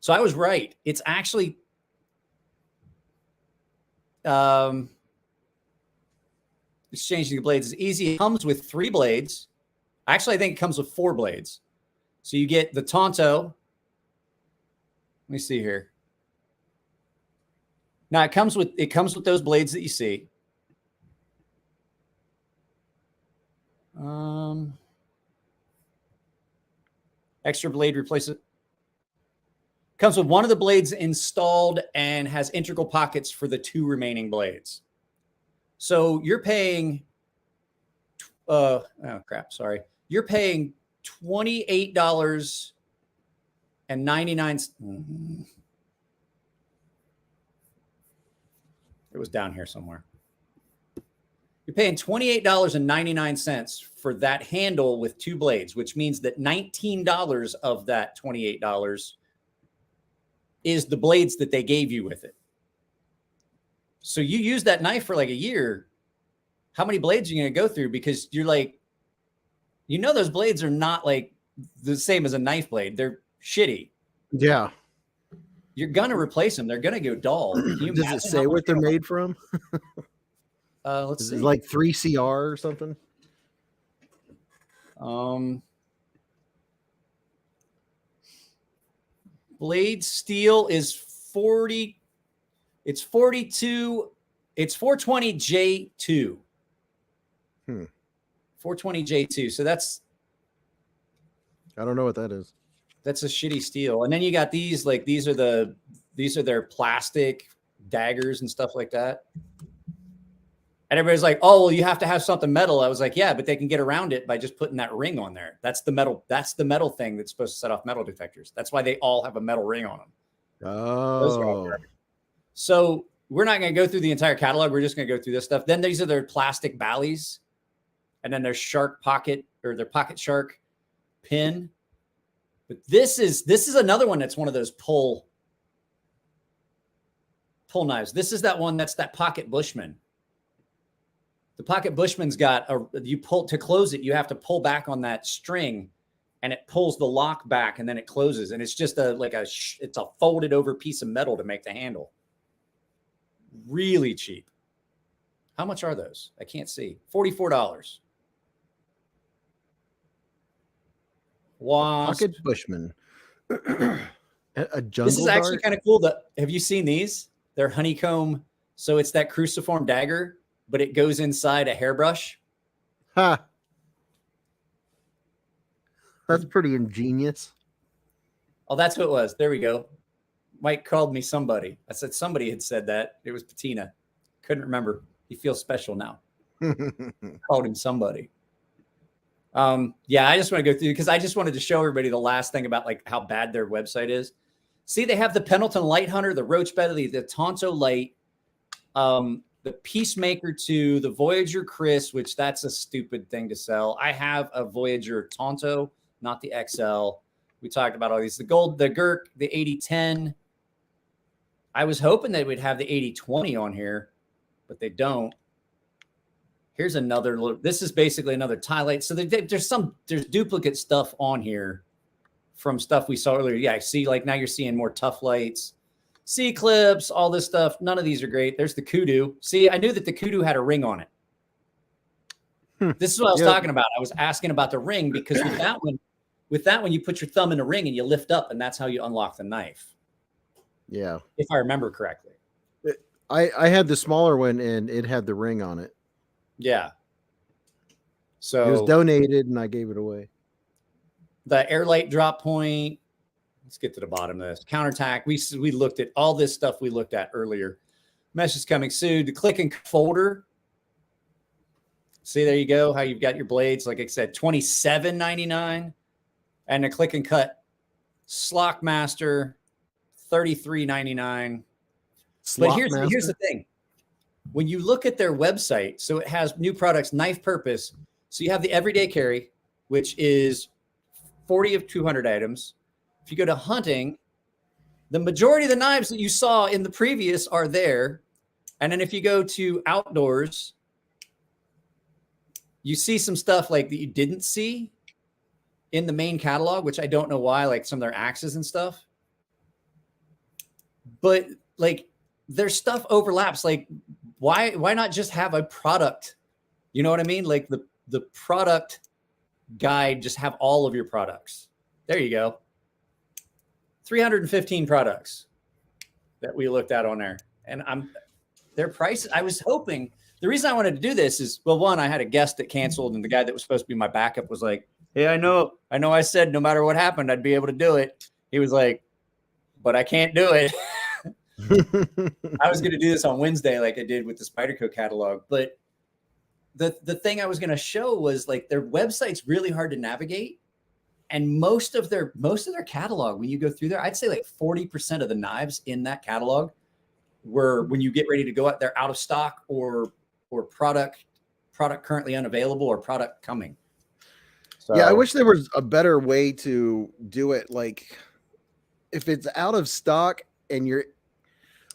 So I was right. It's actually exchanging the blades is easy. It comes with 3 blades. Actually, I think it comes with 4 blades. So you get the Tonto. Let me see here. Now it comes with those blades that you see. Extra blade replaces. Comes with one of the blades installed and has integral pockets for the 2 remaining blades. So you're paying, oh crap, sorry. You're paying $28.99. It was down here somewhere. You're paying $28.99 for that handle with 2 blades, which means that $19 of that $28 is the blades that they gave you with it. So you use that knife for like a year. How many blades are you going to go through? Because you're like, you know, those blades are not like the same as a knife blade. They're shitty. Yeah. You're going to replace them. They're going to go dull. Does it say what they're made from? Let's see. Like 3CR or something? Blade steel is 40. It's 42. It's 420J2. 420J2. So that's. I don't know what that is. That's a shitty steel. And then you got these, like these are their plastic daggers and stuff like that. And everybody's like, oh, well, you have to have something metal. I was like, yeah, but they can get around it by just putting that ring on there. That's the metal. That's the metal thing that's supposed to set off metal detectors. That's why they all have a metal ring on them. Oh. So we're not going to go through the entire catalog. We're just going to go through this stuff. Then these are their plastic ballies. And then their shark pocket or their pocket shark pin. But this is another one that's one of those pull knives. This is that one that's that pocket Bushman. The pocket Bushman's got you pull to close it. You have to pull back on that string, and it pulls the lock back, and then it closes. And it's just it's a folded over piece of metal to make the handle. Really cheap. How much are those? I can't see. $44. Wasp. Pocket Bushman. A jungle. This is actually kind of cool. Have you seen these? They're honeycomb. So it's that cruciform dagger, but it goes inside a hairbrush. Ha. That's pretty ingenious. Oh, that's what it was. There we go. Mike called me somebody. I said somebody had said that. It was Patina. Couldn't remember. He feels special now. Called him somebody. Yeah, I just want to go through because I just wanted to show everybody the last thing about like how bad their website is. See, they have the Pendleton Light Hunter, the Roach Bettley, the Tonto Light, the Peacemaker 2, the Voyager Chris, which that's a stupid thing to sell. I have a Voyager Tonto, not the XL. We talked about all these. The gold, the Girk, the 8010. I was hoping they would have the 8020 on here, but they don't. Here's another little, this is basically another tie light. So there's duplicate stuff on here from stuff we saw earlier. Yeah, I see, like now you're seeing more tough lights, C-clips, all this stuff. None of these are great. There's the Kudu. See, I knew that the Kudu had a ring on it. This is what I was talking about. I was asking about the ring because with that one, you put your thumb in the ring and you lift up, and that's how you unlock the knife. Yeah. If I remember correctly. I had the smaller one and it had the ring on it. Yeah. So it was donated and I gave it away. The Airlight drop point. Let's get to the bottom of this. Counterattack. We looked at all this stuff we looked at earlier. Mesh is coming soon. The click and folder. See, there you go. How you've got your blades. Like I said, $27.99. And the click and cut Slock Master, $33.99. But here's the thing. When you look at their website, so it has new products, Knife Purpose, So you have the everyday carry, which is 40 of 200 items. If you go to hunting, the majority of the knives that you saw in the previous are there. And then if you go to outdoors, you see some stuff like that you didn't see in the main catalog, which I don't know why, like some of their axes and stuff. But like their stuff overlaps. Like why not just have a product? You know what I mean? Like the product guide, just have all of your products. There you go. 315 products that we looked at on there. And their price, I was hoping, the reason I wanted to do this is, well, one, I had a guest that canceled, and the guy that was supposed to be my backup was like, hey, I know I said no matter what happened, I'd be able to do it. He was like, but I can't do it. I was going to do this on Wednesday like I did with the Spyderco catalog. But the thing I was going to show was like their website's really hard to navigate. And most of their catalog, when you go through there, I'd say like 40% of the knives in that catalog were, when you get ready to go out, they're out of stock or product currently unavailable or product coming. So, yeah, I wish there was a better way to do it. Like if it's out of stock and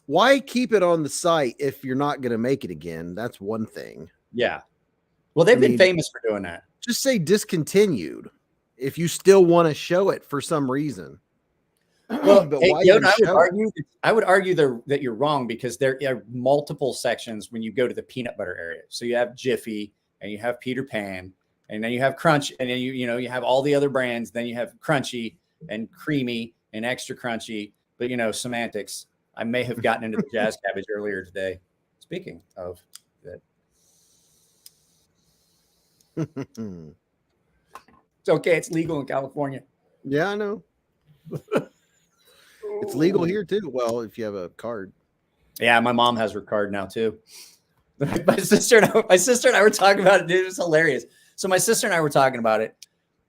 why keep it on the site if you're not going to make it again? That's one thing. Yeah. Well, they've been famous for doing that. Just say discontinued if you still want to show it for some reason. Well, but hey, why Yoda, I would argue that you're wrong, because there are multiple sections when you go to the peanut butter area. So you have Jiffy and you have Peter Pan, and then you have Crunch, and then you have all the other brands. Then you have Crunchy and Creamy and Extra Crunchy. But semantics. I may have gotten into the Jazz Cabbage earlier today. Speaking of that. It's okay. It's legal in California. Yeah, I know. It's legal here too. Well, if you have a card. Yeah, my mom has her card now too. My sister and I were talking about it, dude. It was hilarious. So my sister and I were talking about it,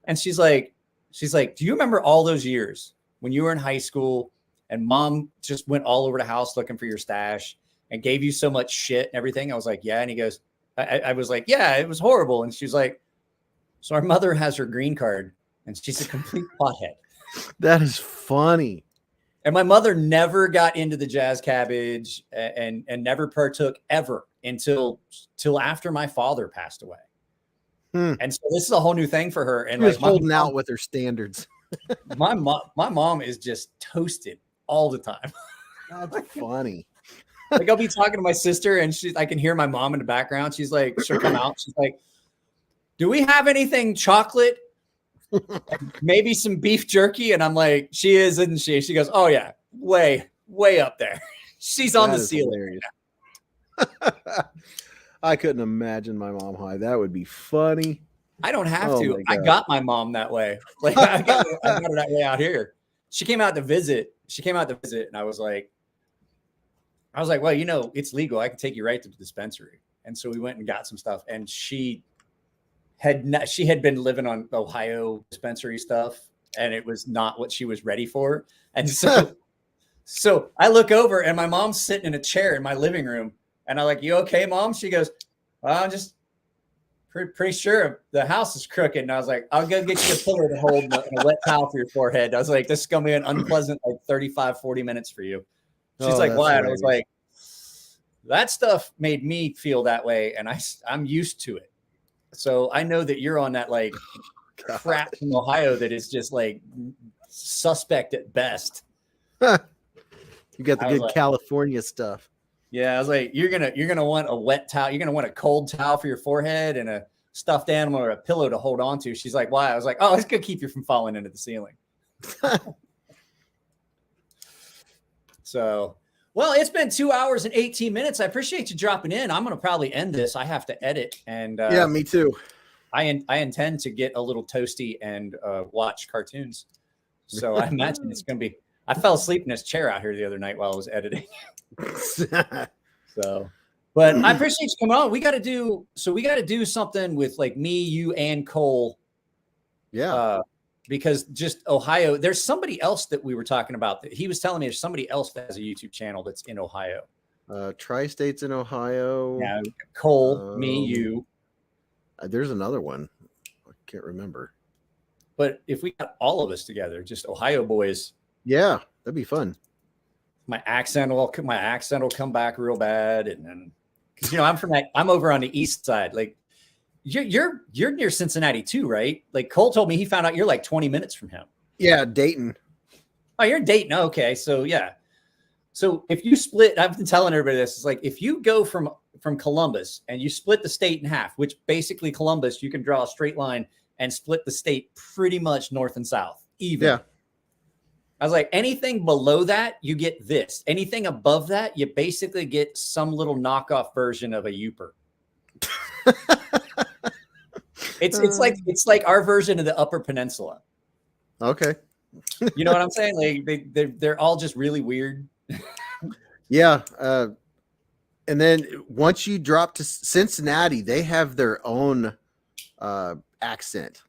and she's like, do you remember all those years when you were in high school and mom just went all over the house looking for your stash and gave you so much shit and everything? I was like, yeah. And he goes, I was like, yeah, it was horrible. And she's like, so our mother has her green card and she's a complete pothead. That is funny. And my mother never got into the Jazz Cabbage and never partook ever until after my father passed away. And so this is a whole new thing for her. And she was holding out with her standards. my mom is just toasted all the time. That's funny. Like I'll be talking to my sister and I can hear my mom in the background. She's like, she'll come out. She's like, do we have anything chocolate? Maybe some beef jerky. And I'm like, she is, isn't she? She goes, oh yeah, way up there. She's on the ceiling. I couldn't imagine my mom high. That would be funny. I don't have to. I got my mom that way. Like I got her that way out here. She came out to visit. And I was like, well, it's legal. I can take you right to the dispensary. And so we went and got some stuff. And she had been living on Ohio dispensary stuff, and it was not what she was ready for. And so I look over and my mom's sitting in a chair in my living room, and I'm like, you okay, Mom? She goes, well, I'm just pretty sure the house is crooked. And I was like, I'll go get you a pillow to hold and a wet towel for your forehead. I was like, this is going to be an unpleasant 35-40 minutes for you. She's like, why? And I was like, that stuff made me feel that way, and I'm used to it. So I know that you're on that crap from Ohio that is just suspect at best. You got the good California stuff. Yeah, I was like, you're gonna want a wet towel. You're gonna want a cold towel for your forehead and a stuffed animal or a pillow to hold on to. She's like, why? I was like, oh, it's gonna keep you from falling into the ceiling. So, well, it's been 2 hours and 18 minutes. I appreciate you dropping in. I'm gonna probably end this. I have to edit, and yeah, me too. I intend to get a little toasty and watch cartoons. So I imagine it's gonna be. I fell asleep in this chair out here the other night while I was editing. So, but I appreciate you coming on. We got to do something with me, you, and Cole. Yeah. Because just Ohio, there's somebody else that we were talking about that he was telling me there's somebody else that has a YouTube channel that's in Ohio. Tri-States in Ohio. Yeah. Cole, me, you. There's another one. I can't remember. But if we got all of us together, just Ohio boys, Yeah, that'd be fun. my accent will come back real bad, and then because I'm over on the east side. Like you're near Cincinnati too, right? Like Cole told me he found out you're like 20 minutes from him. Yeah, Dayton. Oh, you're in Dayton. Okay, so yeah. So if you split, I've been telling everybody this. It's like if you go from Columbus and you split the state in half, which basically Columbus, you can draw a straight line and split the state pretty much north and south. Even. Yeah. I was like, anything below that, you get this. Anything above that, you basically get some little knockoff version of a Youper. It's like our version of the Upper Peninsula. Okay. You know what I'm saying? Like they're all just really weird. Yeah. And then once you drop to Cincinnati, they have their own accent.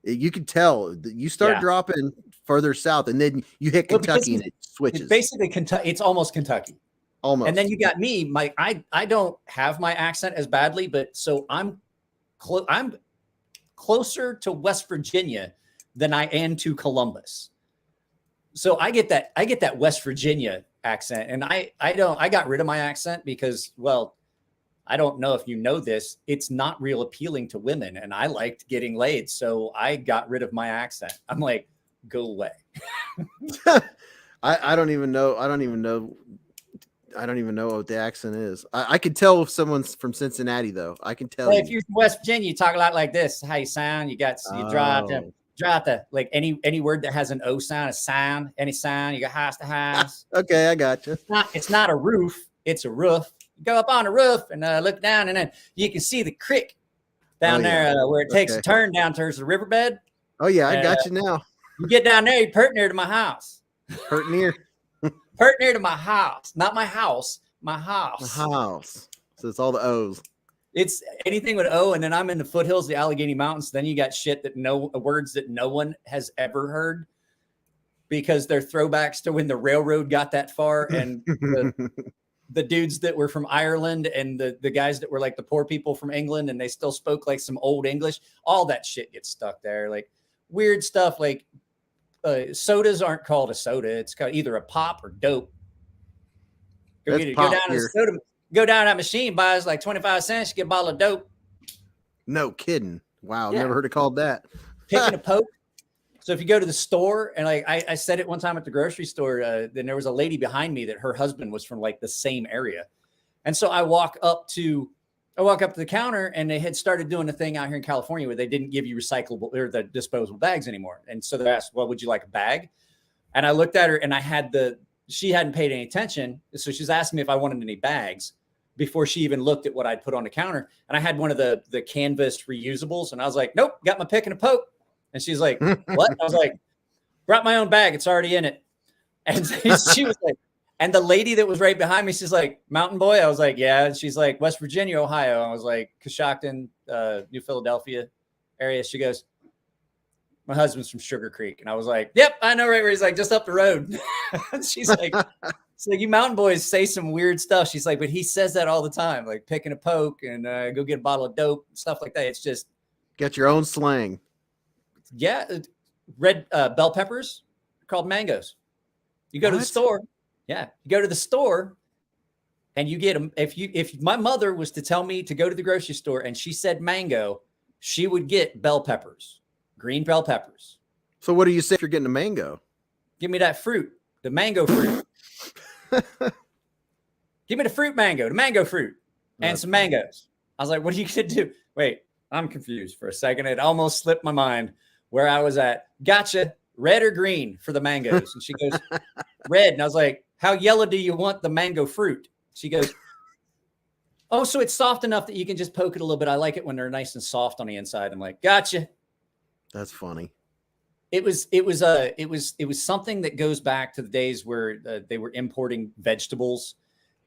You can tell. You start dropping further south, and then you hit Kentucky, and it switches. It's basically Kentucky. It's almost Kentucky. Almost. And then you got me. I don't have my accent as badly, but so I'm closer to West Virginia than I am to Columbus. So I get that West Virginia accent, and I got rid of my accent because, well, I don't know if you know this, it's not real appealing to women, and I liked getting laid, so I got rid of my accent. I'm like, go away. I don't even know what the accent is. I can tell if someone's from Cincinnati, though. I can tell. Well, if you're from West Virginia, you talk a lot like this. How you sound? You draw the like any word that has an O sound, a sound, any sound. You got house to house. Okay, I got you. It's not a roof. It's a roof. You go up on the roof and look down, and then you can see the creek down there where it takes a turn down towards the riverbed. Oh yeah, I got you now. You get down there, you pert near to my house. Pert near. Pert near to my house, not my house, my house. My house. So it's all the O's. It's anything with O, and then I'm in the foothills, the Allegheny Mountains. Then you got shit words that no one has ever heard because they're throwbacks to when the railroad got that far, and the dudes that were from Ireland and the guys that were like the poor people from England, and they still spoke like some old English. All that shit gets stuck there, like weird stuff. Like sodas aren't called a soda; it's called either a pop or dope. Go down to the soda. Go down to that machine, buys like 25 cents, you get a bottle of dope. No kidding. Wow, Yeah. never heard it called that. Picking a poke. So if you go to the store, and like I said it one time at the grocery store, then there was a lady behind me that her husband was from like the same area. And so I walk up to the counter, and they had started doing a thing out here in California where they didn't give you recyclable or the disposable bags anymore. And so they asked, well, would you like a bag? And I looked at her, and she hadn't paid any attention. So she's asking me if I wanted any bags before she even looked at what I'd put on the counter. And I had one of the canvas reusables, and I was like, nope, got my pick and a poke. And she's like, what? I was like, brought my own bag. It's already in it. And she was like, and the lady that was right behind me, she's like, Mountain Boy? I was like, yeah. And she's like, West Virginia, Ohio. I was like, Coshocton, New Philadelphia area. She goes, my husband's from Sugar Creek. And I was like, yep, I know right where he's like, just up the road. She's like, you mountain boys say some weird stuff. She's like, but he says that all the time, like picking a poke and go get a bottle of dope, stuff like that. It's just. Get your own slang. Yeah. Red bell peppers are called mangoes. You go to the store. Yeah. You go to the store and you get them. If my mother was to tell me to go to the grocery store and she said mango, she would get bell peppers, green bell peppers. So what do you say if you're getting a mango? Give me that fruit, the mango fruit. Give me the fruit mango, the mango fruit, and some mangoes. I was like, what are you going to do? Wait, I'm confused for a second. It almost slipped my mind where I was at. Gotcha. Red or green for the mangoes? And she goes, red. And I was like, how yellow do you want the mango fruit? She goes, oh, so it's soft enough that you can just poke it a little bit. I like it when they're nice and soft on the inside. I'm like, gotcha. That's funny. It was something that goes back to the days where they were importing vegetables,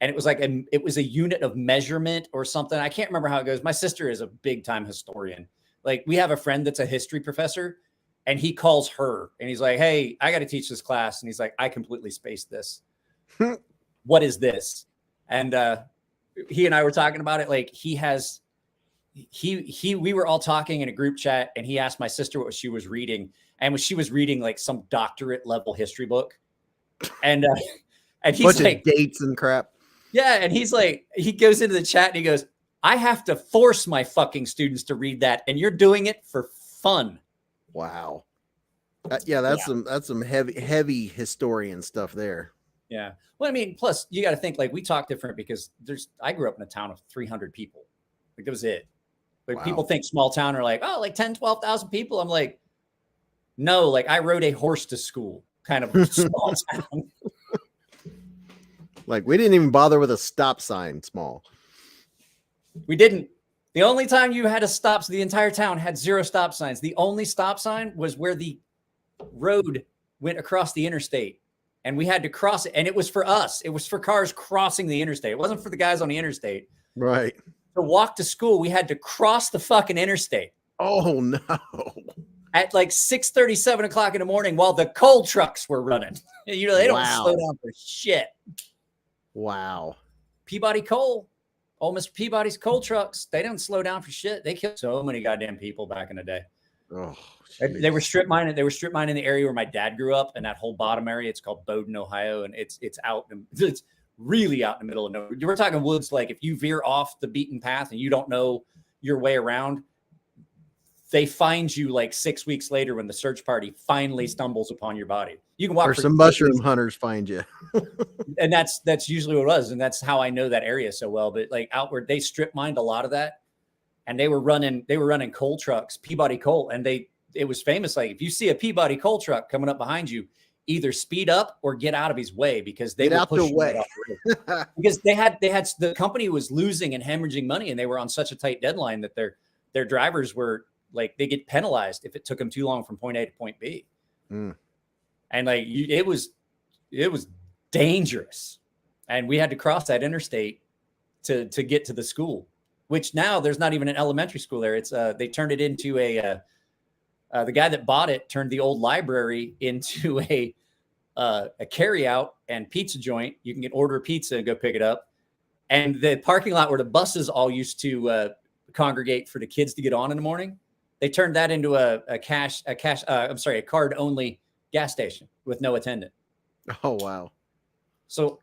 and it was like it was a unit of measurement or something. I can't remember how it goes. My sister is a big time historian. Like we have a friend that's a history professor, and he calls her and he's like, hey, I got to teach this class. And he's like, I completely spaced this. What is this? And he and I were talking about it. Like he has we were all talking in a group chat, and he asked my sister what she was reading, and she was reading like some doctorate level history book, and he's bunch like of dates and crap. yeah, and he's like, he goes into the chat and he goes, I have to force my fucking students to read that, and you're doing it for fun. Wow. Yeah, that's some heavy historian stuff there. Yeah. Well, I mean, plus you got to think like we talk different because I grew up in a town of 300 people. Like that was it. Like people think small town are like, oh, like 10, 12,000 people. I'm like, no, like I rode a horse to school kind of small town. Like we didn't even bother with a stop sign small. We didn't. The only time you had to stop, so the entire town had 0 stop signs. The only stop sign was where the road went across the interstate, and we had to cross it. And it was for us. It was for cars crossing the interstate. It wasn't for the guys on the interstate. Right. To walk to school, we had to cross the fucking interstate. Oh no. At like 6:30, 7 o'clock in the morning while the coal trucks were running. You know, they don't Wow. slow down for shit. Wow. Peabody Coal. Oh, Mr. Peabody's coal trucks. They don't slow down for shit. They killed so many goddamn people back in the day. Oh, They were strip mining. They were strip mining the area where my dad grew up, and that whole bottom area. It's called Bowdoin, Ohio, and it's really out in the middle of nowhere. We're talking woods. Like if you veer off the beaten path and you don't know your way around, they find you like 6 weeks later when the search party finally stumbles upon your body. You can walk. Or for some mushroom hunters find you. and that's usually what it was, and that's how I know that area so well. But like outward, they strip mined a lot of that, and they were running coal trucks, Peabody Coal, and it was famous. Like if you see a Peabody Coal truck coming up behind you, either speed up or get out of his way because they Get will out push the you way. right off the road. Because they had the company was losing and hemorrhaging money, and they were on such a tight deadline that their drivers were like they get penalized if it took them too long from point A to point B. Mm. And like it was dangerous, and we had to cross that interstate to get to the school, which now there's not even an elementary school there. It's they turned it into the guy that bought it turned the old library into a carry out and pizza joint. You can order a pizza and go pick it up. And the parking lot where the buses all used to congregate for the kids to get on in the morning, they turned that into a card only gas station with no attendant. Oh wow. So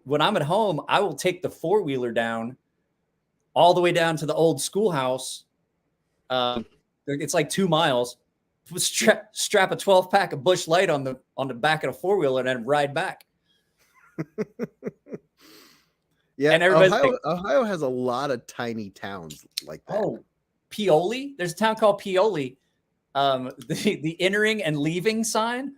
when I'm at home, I will take the 4-wheeler down all the way down to the old schoolhouse. It's like 2 miles. Strap a 12-pack of Busch Light on the back of the 4-wheeler and then ride back. Yeah, and Ohio has a lot of tiny towns like that. Oh, Pioli. There's a town called Pioli. The entering and leaving sign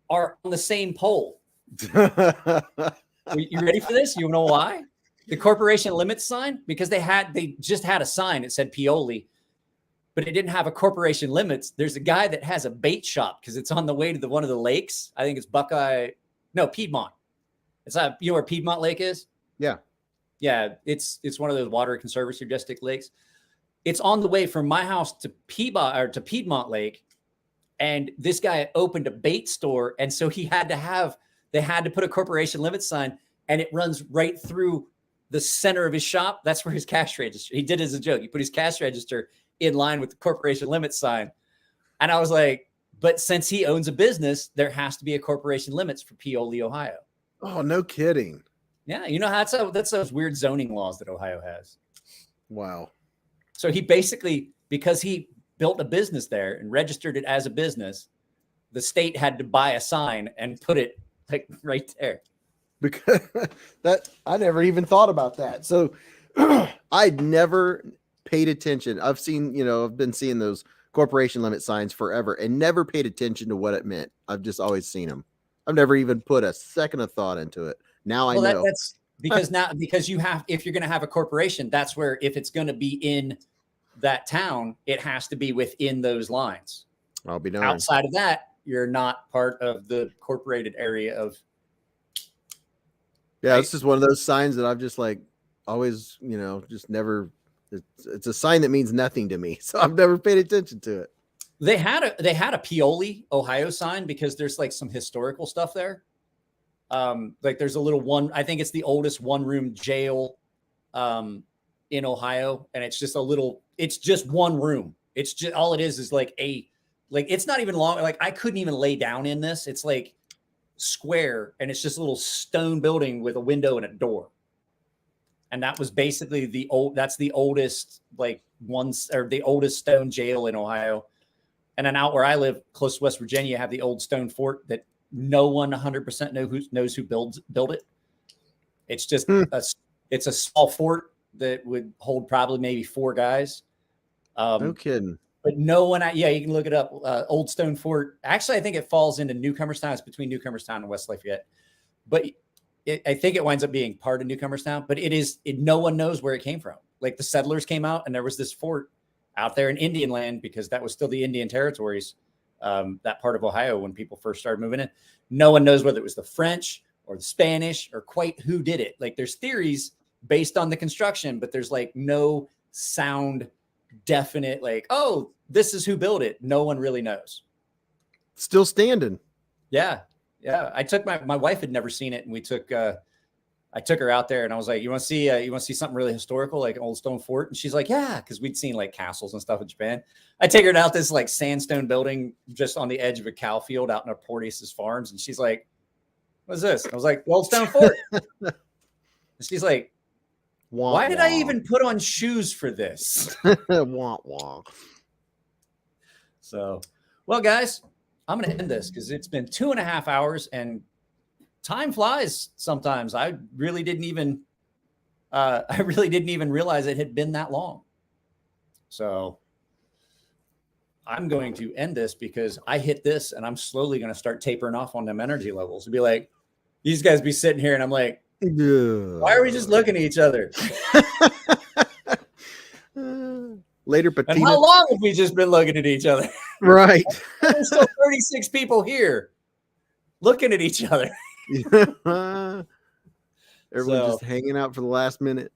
are on the same pole. You ready for this? You know why? The corporation limits sign, because they just had a sign that said Pioli, but it didn't have a corporation limits. There's a guy that has a bait shop because it's on the way to one of the lakes. I think it's Piedmont. It's not, you know where Piedmont Lake is? Yeah. Yeah, it's one of those water conservancy district lakes. It's on the way from my house to Piedmont Lake, and this guy opened a bait store, and so they had to put a corporation limit sign, and it runs right through the center of his shop. That's where his cash register. He did it as a joke. He put his cash register in line with the corporation limit sign, and I was like, but since he owns a business, there has to be a corporation limits for Pioli, Ohio. Oh, no kidding. Yeah, you know how that's those weird zoning laws that Ohio has. Wow. So he basically, because he built a business there and registered it as a business, the state had to buy a sign and put it like right there. Because I never even thought about that. So I'd never paid attention. I've been seeing those corporation limit signs forever and never paid attention to what it meant. I've just always seen them. I've never even put a second of thought into it. Now I know. That's because you have, if you're going to have a corporation, that's where, if it's going to be in that town, it has to be within those lines. I'll be darned. Outside of that, you're not part of the corporated area of. Yeah, it's just one of those signs that I've just like always, just never. It's a sign that means nothing to me, so I've never paid attention to it. They had a Pioli, Ohio sign because there's like some historical stuff there. Like there's a little one, I think it's the oldest one-room jail in Ohio, and it's just it's just one room. It's just all it is like it's not even long. Like I couldn't even lay down in this. It's like square, and it's just a little stone building with a window and a door. And that was basically the oldest like the oldest stone jail in Ohio. And then out where I live, close to West Virginia, you have the old stone fort that no one 100% knows who built it. It's just it's a small fort that would hold probably maybe 4 guys. No kidding. But no one, you can look it up. Old Stone Fort. Actually, I think it falls into Newcomerstown. It's between Newcomerstown and West Lafayette. But I think it winds up being part of Newcomerstown. But no one knows where it came from. Like the settlers came out, and there was this fort out there in Indian land, because that was still the Indian territories, that part of Ohio when people first started moving in. No one knows whether it was the French or the Spanish or quite who did it. Like there's theories based on the construction, but there's like no sound definite, like, oh, this is who built it. No one really knows. Still standing. Yeah. I took my wife had never seen it, and I took her out there, and I was like, you want to see something really historical, like an old stone fort? And she's like, yeah, because we'd seen like castles and stuff in Japan. I take her out this like sandstone building just on the edge of a cow field out in Porteous Farms, and she's like, what's this? I was like, the old stone fort. And she's like, why did I even put on shoes for this? Wah, wah. So, well, guys, I'm going to end this because it's been 2.5 hours, and time flies sometimes. I really didn't even realize it had been that long. So I'm going to end this because I hit this, and I'm slowly going to start tapering off on them energy levels and be like, these guys be sitting here, and I'm like, why are we just looking at each other? Later, Patina. And how long have we just been looking at each other? Right. There's still 36 people here looking at each other. Everyone's just hanging out for the last minute.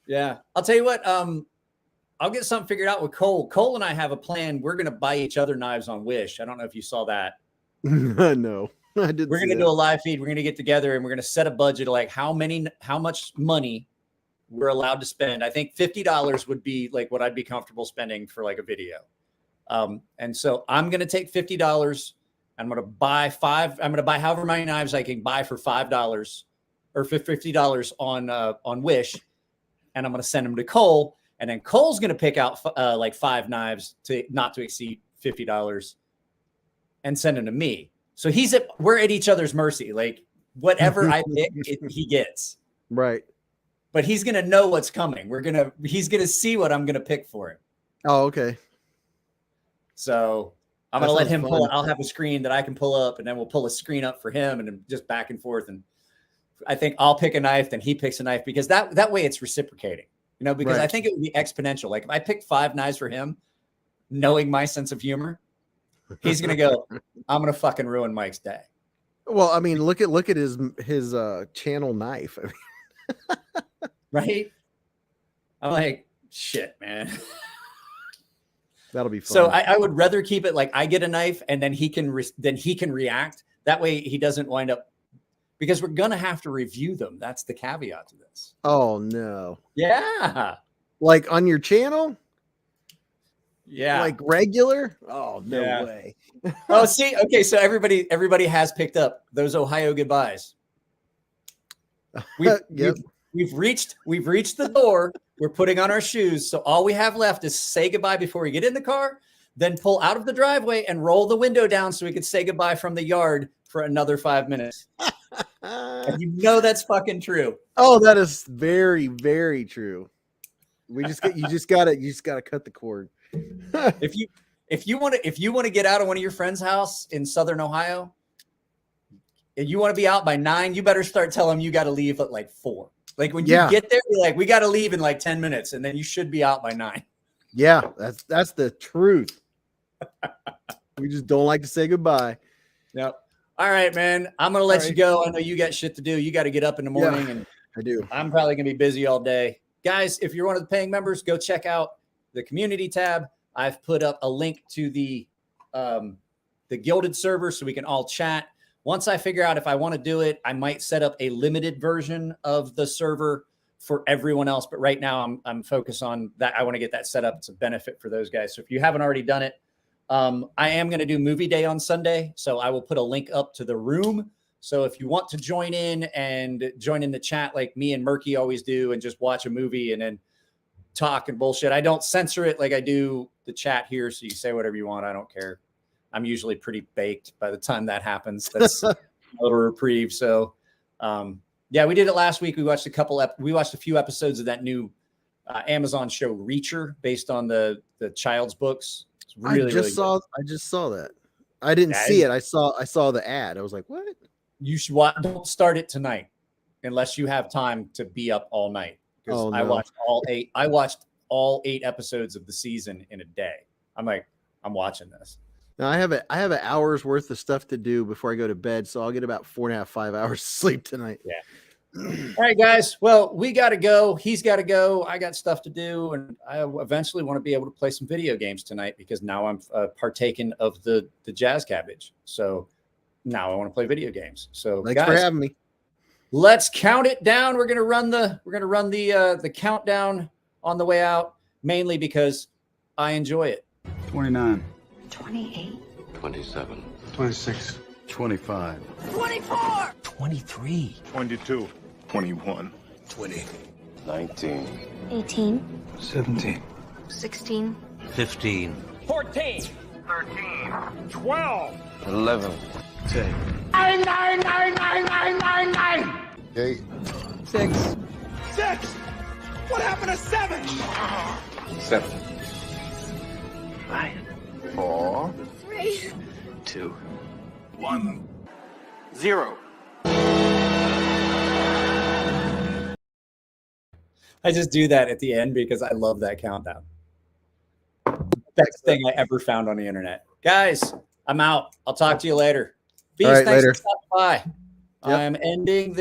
Yeah. I'll tell you what, I'll get something figured out with Cole. Cole and I have a plan. We're going to buy each other knives on Wish. I don't know if you saw that. No. We're going to do a live feed. We're going to get together, and we're going to set a budget of like how much money we're allowed to spend. I think $50 would be like what I'd be comfortable spending for like a video. And so I'm going to take $50. I'm going to buy however many knives I can buy for $5 or $50 on Wish. And I'm going to send them to Cole. And then Cole's going to pick out like 5 knives not to exceed $50 and send them to me. So we're at each other's mercy. Like whatever I pick, he gets. Right. But he's going to know what's coming. He's going to see what I'm going to pick for him. Oh, okay. So I'm going to let him pull it. I'll have a screen that I can pull up, and then we'll pull a screen up for him, and then just back and forth. And I think I'll pick a knife, then he picks a knife, because that way it's reciprocating, because I think it would be exponential. Like if I pick 5 knives for him, knowing my sense of humor, he's going to go, I'm going to fucking ruin Mike's day. Well, I mean, look at his channel knife. I mean, right? I'm like, shit, man. That'll be fun. So I would rather keep it like I get a knife, and then he can react. That way he doesn't wind up, because we're going to have to review them. That's the caveat to this. Oh no. Yeah. Like on your channel? Yeah. Like regular? Oh, no way. Oh, see, okay. So everybody has picked up those Ohio goodbyes. We've reached the door. We're putting on our shoes. So all we have left is say goodbye before we get in the car, then pull out of the driveway and roll the window down so we can say goodbye from the yard for another 5 minutes. And that's fucking true. Oh, that is very, very true. You just gotta cut the cord. If you want to get out of one of your friends' house in Southern Ohio, and you want to be out by 9, you better start telling them you got to leave at like 4. Like when you get there, you're like, we got to leave in like 10 minutes, and then you should be out by 9. Yeah, that's the truth. We just don't like to say goodbye. Yep. All right, man. I'm gonna let you go. I know you got shit to do. You got to get up in the morning, and I do. I'm probably gonna be busy all day, guys. If you're one of the paying members, go check out the community tab. I've put up a link to the Gilded server so we can all chat. Once I figure out if I want to do it, I might set up a limited version of the server for everyone else. But right now I'm focused on that. I want to get that set up. It's a benefit for those guys. So if you haven't already done it, I am going to do movie day on Sunday. So I will put a link up to the room. So if you want to join in the chat, like me and Murky always do, and just watch a movie and then talk and bullshit, I don't censor it like I do the chat here. So you say whatever you want. I don't care. I'm usually pretty baked by the time that happens. That's a little reprieve. So, yeah, we did it last week. We watched a few episodes of that new Amazon show Reacher, based on the Child's books. It's really, I just saw that. I didn't see it. I saw the ad. I was like, what? You should watch. Don't start it tonight unless you have time to be up all night. Because Oh, I no. watched all 8. I watched all 8 episodes of the season in a day. I'm like, I'm watching this. Now I have an hour's worth of stuff to do before I go to bed, so I'll get about 4.5, 5 hours of sleep tonight. Yeah. All right, guys. Well, we got to go. He's got to go. I got stuff to do, and I eventually want to be able to play some video games tonight because now I'm partaking of the Jazz Cabbage. So now I want to play video games. So Thanks for guys, having me. let's count it down. We're gonna run the countdown on the way out, mainly because I enjoy it. 29, 28. 27. 26, 25, 23. 22. 21. 20, 19. 18. 17, 16. 15. 14. 12. 11. 10, 8. 6, 6. What happened to 7? 7. 5. 4. 2. 1. 0. I just do that at the end because I love that countdown. Best thing I ever found on the internet. Guys, I'm out. I'll talk to you later. Beast, All right, thanks later. for stopping by. Yep. I'm ending